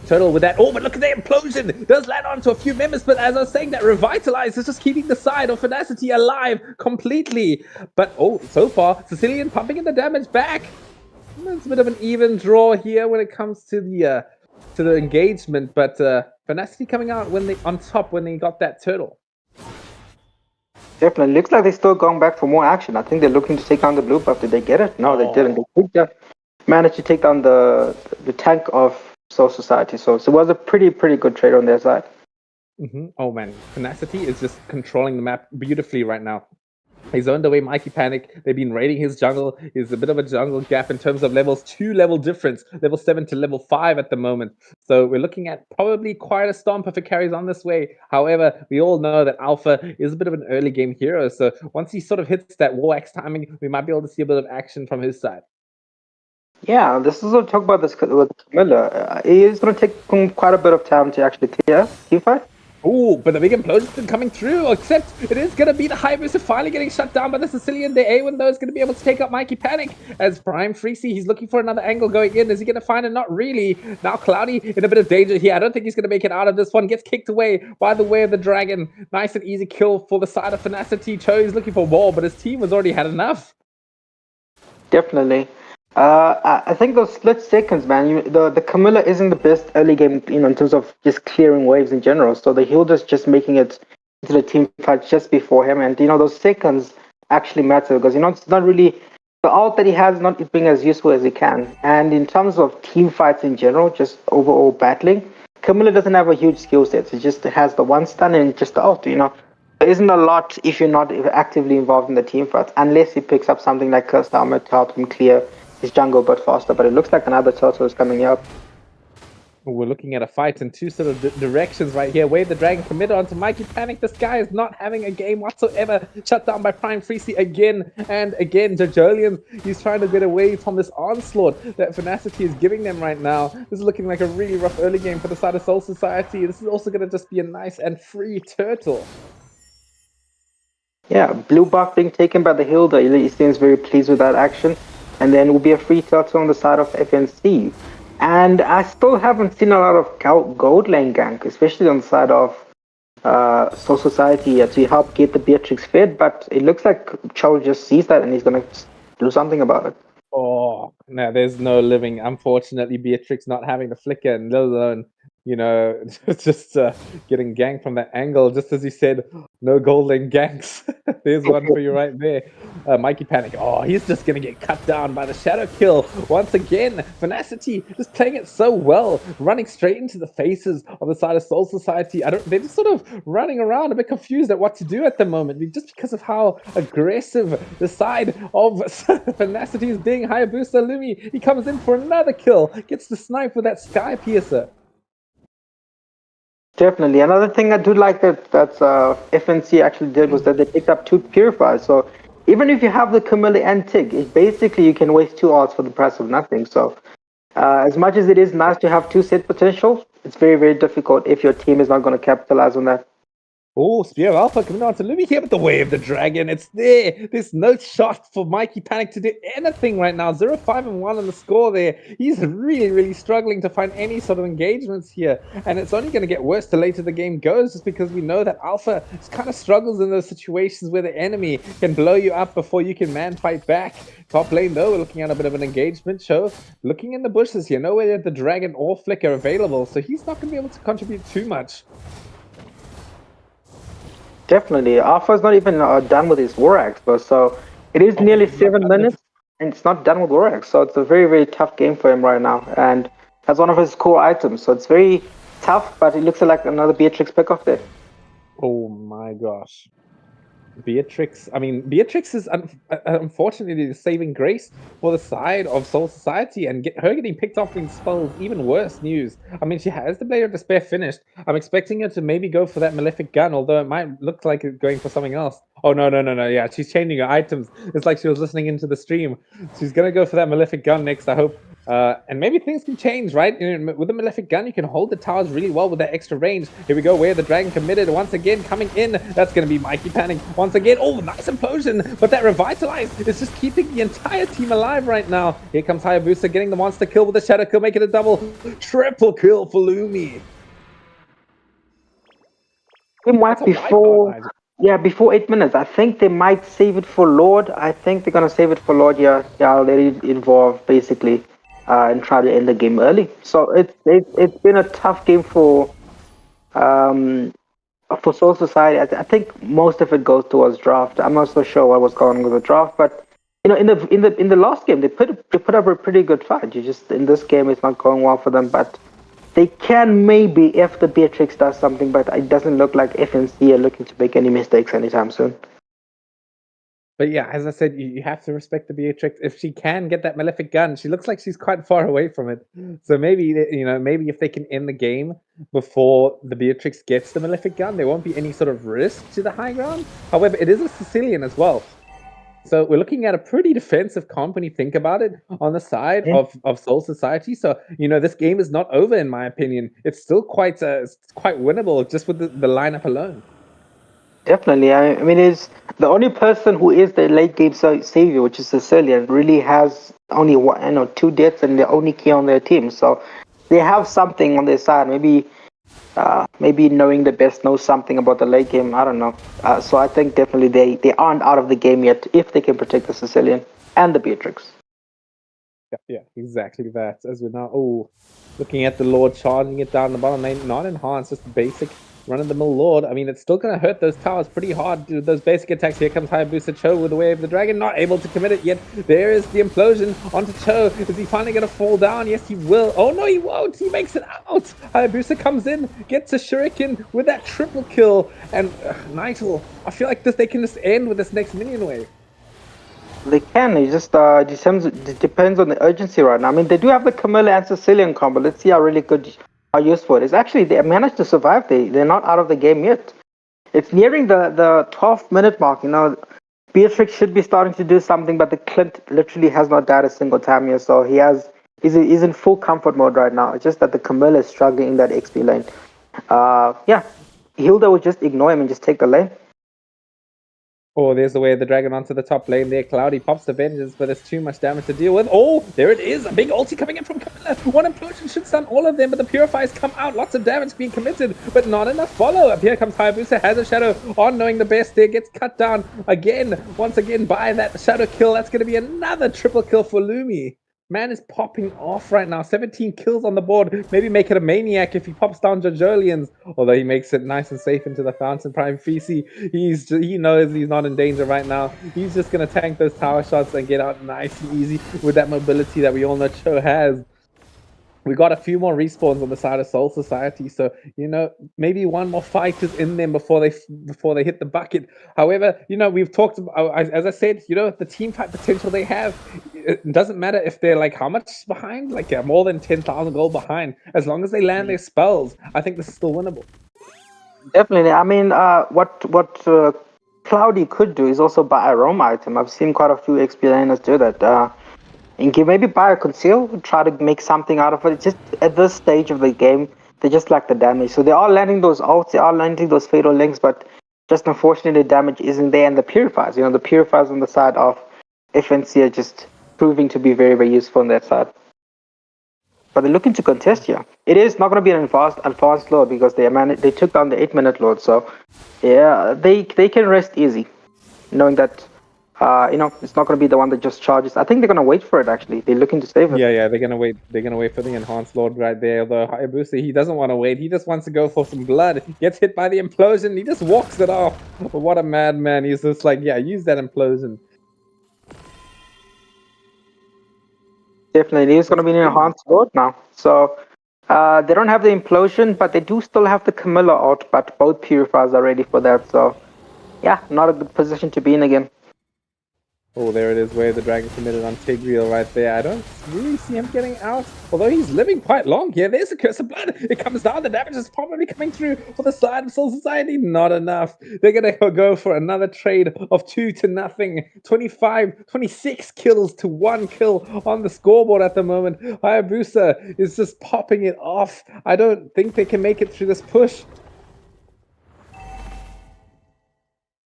Turtle with that. Oh, but look at the implosion. Does land onto a few members, but as I was saying, that Revitalize is just keeping the side of Finacity alive completely. But oh, so far, Sicilian pumping in the damage back. It's a bit of an even draw here when it comes to the engagement, but Finacity coming out on top when they got that turtle. Definitely. Looks like they're still going back for more action. I think they're looking to take down the blue buff. Did they get it? No, they didn't. They managed to take down the tank of Soul Society. So it was a pretty good trade on their side. Oh man, Finacity is just controlling the map beautifully right now. He's zoned away Mikey Panic. They've been raiding his jungle. He's a bit of a jungle gap in terms of levels. 2 level difference. Level 7 to level 5 at the moment. So we're looking at probably quite a stomp if it carries on this way. However, we all know that Alpha is a bit of an early game hero. So once he sort of hits that War Axe timing, we might be able to see a bit of action from his side. Yeah, this is what talk about this with Camilla. He is going to take quite a bit of time to actually clear team fight. Oh, but the big implosion's coming through, except it is going to be the high booster finally getting shut down by the Sicilian. Day1, though, is going to be able to take up Mikey Panic as Prime Freezy. He's looking for another angle going in. Is he going to find it? Not really. Now Cloudy in a bit of danger here. I don't think he's going to make it out of this one. Gets kicked away by the way of the dragon. Nice and easy kill for the side of Finacity. Cho is looking for more, but his team has already had enough. Definitely. I think those split seconds, man. The Camilla isn't the best early game, in terms of just clearing waves in general. So the Hilda's just making it into the team fight just before him, and those seconds actually matter because it's not really the ult that he has is not being as useful as he can. And in terms of team fights in general, just overall battling, Camilla doesn't have a huge skill set. It just has the one stun and just the ult. There isn't a lot if you're not actively involved in the team fights, unless he picks up something like Cursed Armor to help him clear his jungle a bit faster. But it looks like another turtle is coming up. We're looking at a fight in two sort of directions right here. Wave the Dragon committed onto Mikey Panic. This guy is not having a game whatsoever. Shut down by Prime Freezy again and again. Jojolian, he's trying to get away from this onslaught that Finacity is giving them right now. This is looking like a really rough early game for the side of Soul Society. This is also going to just be a nice and free turtle. Yeah, blue buff being taken by the Hilda. He seems very pleased with that action. And then will be a free turtle on the side of FNC. And I still haven't seen a lot of gold lane gank, especially on the side of Soul Society to help get the Beatrix fed. But it looks like Cho just sees that and he's going to do something about it. Oh, no, there's no living. Unfortunately, Beatrix not having the flicker and let alone, just getting ganked from that angle. Just as you said, no gold lane ganks. There's one for you right there. Mikey Panic. Oh, he's just going to get cut down by the shadow kill. Once again, Finacity just playing it so well, running straight into the faces of the side of Soul Society. They're just sort of running around a bit confused at what to do at the moment, just because of how aggressive the side of Finacity is being. Higher booster Lumi, he comes in for another kill, gets the snipe with that Sky Piercer. Definitely. Another thing I do like that FNC actually did was that they picked up 2 purifiers. So even if you have the Camilla and Tig, basically you can waste 2 ults for the price of nothing. So as much as it is nice to have 2 set potential, it's very, very difficult if your team is not going to capitalize on that. Oh, Spear of Alpha coming on to Lumi here with the Way of the Dragon. It's there. There's no shot for Mikey Panic to do anything right now. 0-5-1 on the score there. He's really, really struggling to find any sort of engagements here. And it's only going to get worse the later the game goes, just because we know that Alpha kind of struggles in those situations where the enemy can blow you up before you can man fight back. Top lane, though, we're looking at a bit of an engagement show. Looking in the bushes here. Nowhere the Dragon or Flicker available, so he's not going to be able to contribute too much. Definitely. Alpha's not even done with his War Axe, but so it is nearly 7 minutes and it's not done with War Axe. So it's a very, very tough game for him right now. And that's one of his core items. So it's very tough, but it looks like another Beatrix pick-off there. Oh my gosh. Beatrix is unfortunately the saving grace for the side of Soul Society, and her getting picked off in spells even worse news. I mean, she has the Blade of Despair finished. I'm expecting her to maybe go for that Malefic Gun, although it might look like it's going for something else. Oh, no. Yeah, she's changing her items. It's like she was listening into the stream. She's going to go for that Malefic Gun next, I hope. And maybe things can change, right? With the Malefic Gun, you can hold the towers really well with that extra range. Here we go, where the Dragon committed. Once again, coming in. That's going to be Mikey Panning. Once again, oh, nice implosion. But that Revitalize is just keeping the entire team alive right now. Here comes Hayabusa getting the monster kill with the Shadow Kill, make it a double. Triple kill for Lumi. Game wipe before, before 8 minutes. I think they might save it for Lord. I think they're gonna save it for Lord. Yeah, let it involve basically, and try to end the game early. So it's been a tough game for Soul Society. I think most of it goes towards draft. I'm not so sure what was going on with the draft, but in the last game they put up a pretty good fight. You just in this game it's not going well for them, but they can maybe if the Beatrix does something, but it doesn't look like FNC are looking to make any mistakes anytime soon. But yeah, as I said, you have to respect the Beatrix. If she can get that Malefic Gun, she looks like she's quite far away from it. So maybe, maybe if they can end the game before the Beatrix gets the Malefic Gun, there won't be any sort of risk to the high ground. However, it is a Sicilian as well. So we're looking at a pretty defensive comp when you think about it on the side of Soul Society. So, this game is not over in my opinion. It's still quite winnable just with the lineup alone. Definitely. I mean, it's the only person who is the late game savior, which is Sicilian, really has only two deaths and the only key on their team. So they have something on their side. Maybe knowing the best knows something about the late game. I don't know. So I think definitely they aren't out of the game yet if they can protect the Sicilian and the Beatrix. Yeah, exactly that. As we're now, looking at the Lord charging it down the bottom lane, not enhanced, just basic run-of-the-mill Lord. I mean, it's still going to hurt those towers pretty hard. Those basic attacks. Here comes Hayabusa Cho with the Way of the Dragon, not able to commit it yet. There is the implosion onto Cho. Is he finally going to fall down? Yes, he will. Oh no, he won't. He makes it out. Hayabusa comes in, gets a shuriken with that triple kill, and Nigel. I feel like they can just end with this next minion wave. They can. It just depends on the urgency right now. I mean, they do have the Camilla and Sicilian combo. Let's see how useful it is. Actually, they managed to survive. They're not out of the game yet. It's nearing the 12-minute mark. Beatrix should be starting to do something, but the Clint literally has not died a single time yet. So he's in full comfort mode right now. It's just that the Camilla is struggling in that XP lane. Hilda would just ignore him and just take the lane. Oh, there's the Way of the Dragon onto the top lane there. Cloudy pops the Vengeance, but there's too much damage to deal with. Oh, there it is. A big ulti coming in from Camilla. One implosion should stun all of them, but the Purifiers come out. Lots of damage being committed, but not enough follow-up. Here comes Hayabusa, has a Shadow on, knowing the best there. Gets cut down once again by that Shadow kill. That's going to be another triple kill for Lumi. Man is popping off right now. 17 kills on the board. Maybe make it a maniac if he pops down Jojolians. Although he makes it nice and safe into the Fountain Prime Fisi. He knows he's not in danger right now. He's just going to tank those tower shots and get out nice and easy with that mobility that we all know Cho has. We got a few more respawns on the side of Soul Society, so maybe one more fight is in them before they hit the bucket. However, we've talked about, as I said, the team fight potential they have. It doesn't matter if they're like how much behind, more than 10,000 gold behind. As long as they land their spells, I think this is still winnable. Definitely. I mean, what Cloudy could do is also buy a roam item. I've seen quite a few XP laners do that. And maybe buy a conceal, try to make something out of it. Just at this stage of the game, they just lack the damage. So they are landing those ults, they are landing those fatal links, but just unfortunately the damage isn't there. And the purifiers, the purifiers on the side of FNC are just proving to be very, very useful on that side. But they're looking to contest here. It is not going to be an advanced Lord because they took down the 8-minute Lord. So yeah, they can rest easy, knowing that. It's not going to be the one that just charges. I think they're going to wait for it, actually. They're looking to save it. Yeah, they're going to wait. They're going to wait for the Enhanced Lord right there. Although Hayabusa, he doesn't want to wait. He just wants to go for some blood. Gets hit by the implosion. He just walks it off. But what a madman. He's just like, yeah, use that implosion. Definitely. It's going to be an Enhanced Lord now. So they don't have the implosion, but they do still have the Camilla out. But both purifiers are ready for that. So yeah, not a good position to be in again. Oh, there it is, where the dragon committed on Tigreal right there. I don't really see him getting out, although he's living quite long here. There's a curse of blood. It comes down. The damage is probably coming through for the side of Soul Society. Not enough. They're going to go for another trade of 2-0. 25, 26 kills to 1 kill on the scoreboard at the moment. Hayabusa is just popping it off. I don't think they can make it through this push.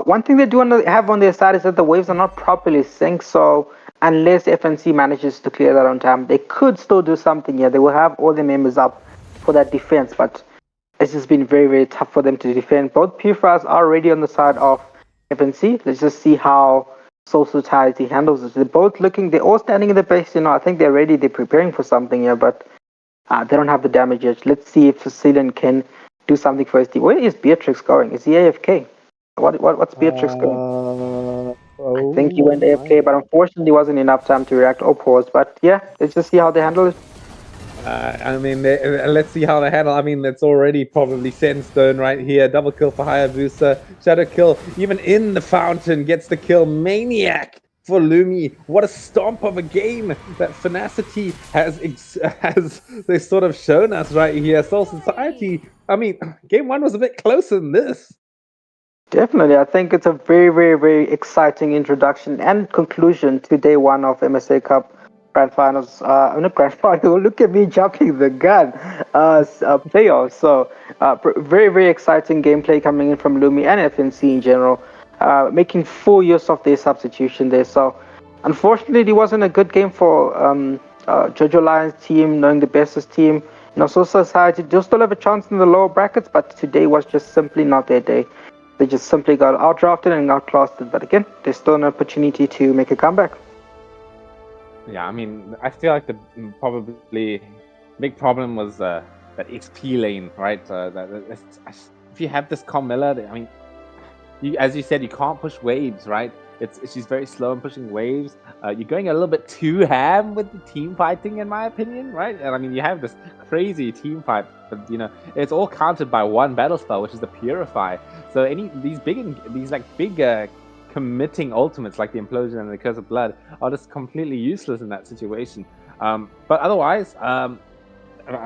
One thing they do have on their side is that the waves are not properly synced, so unless FNC manages to clear that on time, they could still do something here. They will have all their members up for that defense, but it's just been very, very tough for them to defend. Both Purifiers are already on the side of FNC. Let's just see how Soul Society handles it. They're both looking, they're all standing in the base, I think they're ready, they're preparing for something here, but they don't have the damage yet. Let's see if Sicilian can do something for his team. Where is Beatrix going? Is he AFK? What's Beatrix going? I think he went AFK, but unfortunately wasn't enough time to react or pause. But yeah, let's just see how they handle it. I mean, let's see how they handle. I mean, it's already probably set in stone right here. Double kill for Hayabusa. Shadow kill, even in the fountain, gets the kill. Maniac for Lumi. What a stomp of a game that Fnacity has they sort of shown us right here. Soul Society, I mean, game one was a bit closer than this. Definitely. I think it's a very, very, very exciting introduction and conclusion to day one of MSA Cup Grand Finals. Not Grand Final, look at me jumping the gun. Playoffs. So, very, very exciting gameplay coming in from Lumi and FNC in general, making full use of their substitution there. So, unfortunately, it wasn't a good game for Jojo Lions team, knowing the bestest team. Soul Society do still have a chance in the lower brackets, but today was just simply not their day. They just simply got outdrafted and outclassed. But again, there's still an opportunity to make a comeback. Yeah, I mean, I feel like the probably big problem was that XP lane, right? If you have this Carmilla, I mean, as you said, you can't push waves, right? She's very slow in pushing waves. You're going a little bit too ham with the team fighting, in my opinion, right? And I mean, you have this crazy team fight, but it's all countered by one battle spell, which is the Purify. So these big committing ultimates like the Implosion and the Curse of Blood are just completely useless in that situation. But otherwise, I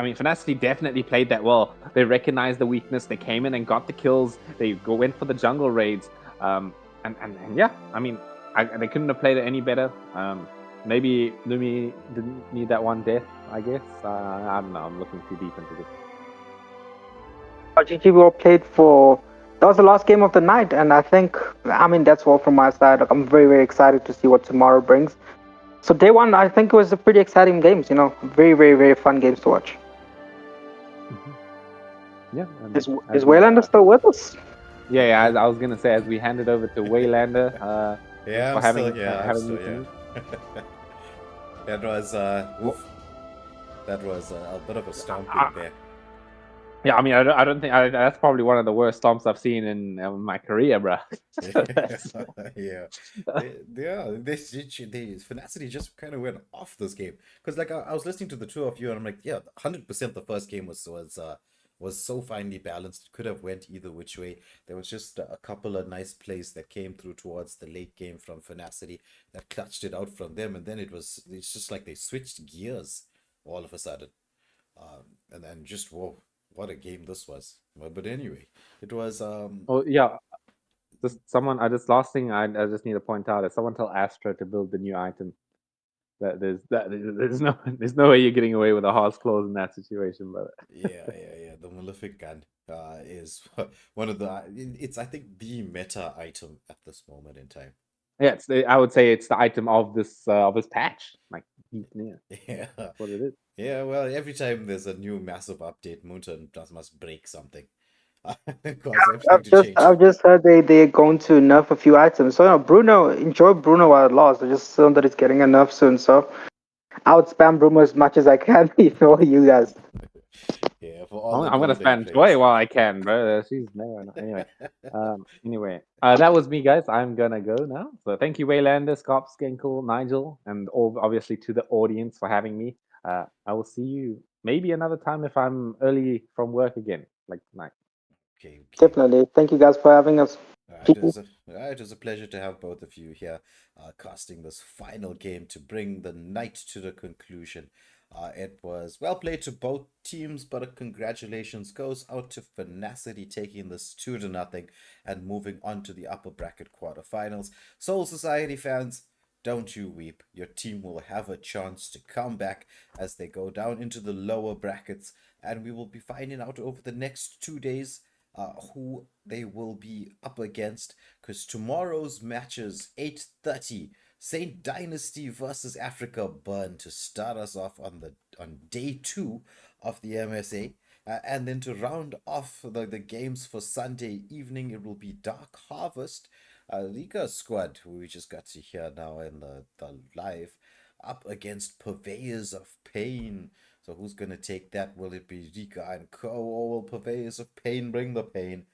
mean, Fnacity definitely played that well. They recognized the weakness. They came in and got the kills. They went for the jungle raids. And yeah, I mean, they couldn't have played it any better. Maybe Lumi didn't need that one death, I guess. I don't know. I'm looking too deep into this. GG all played for... That was the last game of the night, and I mean, that's all from my side. I'm very, very excited to see what tomorrow brings. So day one, I think it was a pretty exciting games, very, very, very fun games to watch. Yeah. Is Waylander still with us? Yeah, I was gonna say, as we hand it over to Waylander, yeah, for having that was a bit of a stomping there. Yeah, I mean, I don't think that's probably one of the worst stomps I've seen in my career, bro. Yeah, Fnacity just kind of went off this game because, like, I was listening to the two of you, and I'm like, yeah, 100% the first game was so finely balanced. It could have went either which way. There was just a couple of nice plays that came through towards the late game from Fnacity that clutched it out from them, and then it's just like they switched gears all of a sudden, and then just whoa. What a game this was. But anyway, it was Oh yeah. Last thing I just need to point out is someone tell Astra to build the new item. There's no way you're getting away with a horse clause in that situation, but yeah. The Malefic gun is one of it's I think the meta item at this moment in time. Yeah, I would say it's the item of this patch. Like, yeah, that's what it is. Yeah, well, every time there's a new massive update, Moonton must break something. I've just heard they're going to nerf a few items. So enjoy Bruno while it lasts. I just assume that it's getting a nerf soon. So I would spam Bruno as much as I can for you guys. Yeah, for all I'm gonna spam Joy while I can, bro. She's there. Anyway, that was me, guys. I'm gonna go now. So thank you, Waylander, Scott, Skenkel, Nigel, and obviously to the audience for having me. I will see you maybe another time if I'm early from work again, like tonight. Okay. Definitely. Thank you guys for having us. It was a pleasure to have both of you here, casting this final game to bring the night to the conclusion. It was well played to both teams, but a congratulations goes out to Finacity taking this 2-0 and moving on to the upper bracket quarterfinals. Soul Society fans, don't you weep. Your team will have a chance to come back as they go down into the lower brackets, and we will be finding out over the next 2 days who they will be up against, because tomorrow's matches 8:30 Saint Dynasty versus Africa Burn to start us off on day 2 of the MSA. And then to round off the games for Sunday evening, it will be Dark Harvest, Liga squad, who we just got to hear now in the live, up against Purveyors of Pain. So who's going to take that? Will it be Rika and Co, or will Purveyors of Pain bring the pain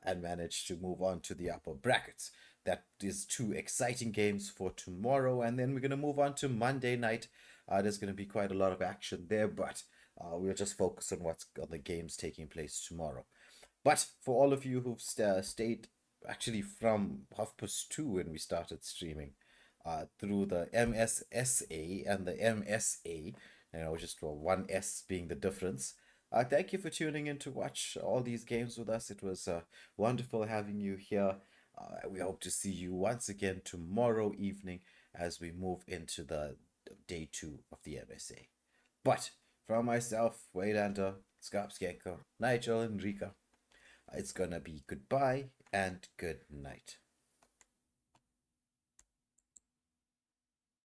and manage to move on to the upper brackets? That is 2 exciting games for tomorrow, and then we're going to move on to Monday night. There's going to be quite a lot of action there, but we'll just focus on what's on the games taking place tomorrow. But for all of you who've stayed actually from 2:30 when we started streaming through the MSSA and the MSA, just for one S being the difference. Thank you for tuning in to watch all these games with us. It was wonderful having you here. We hope to see you once again tomorrow evening as we move into the day 2 of the MSA. But from myself, Waylander, Scarpskanker, Nigel, and Rika, it's gonna be goodbye and good night.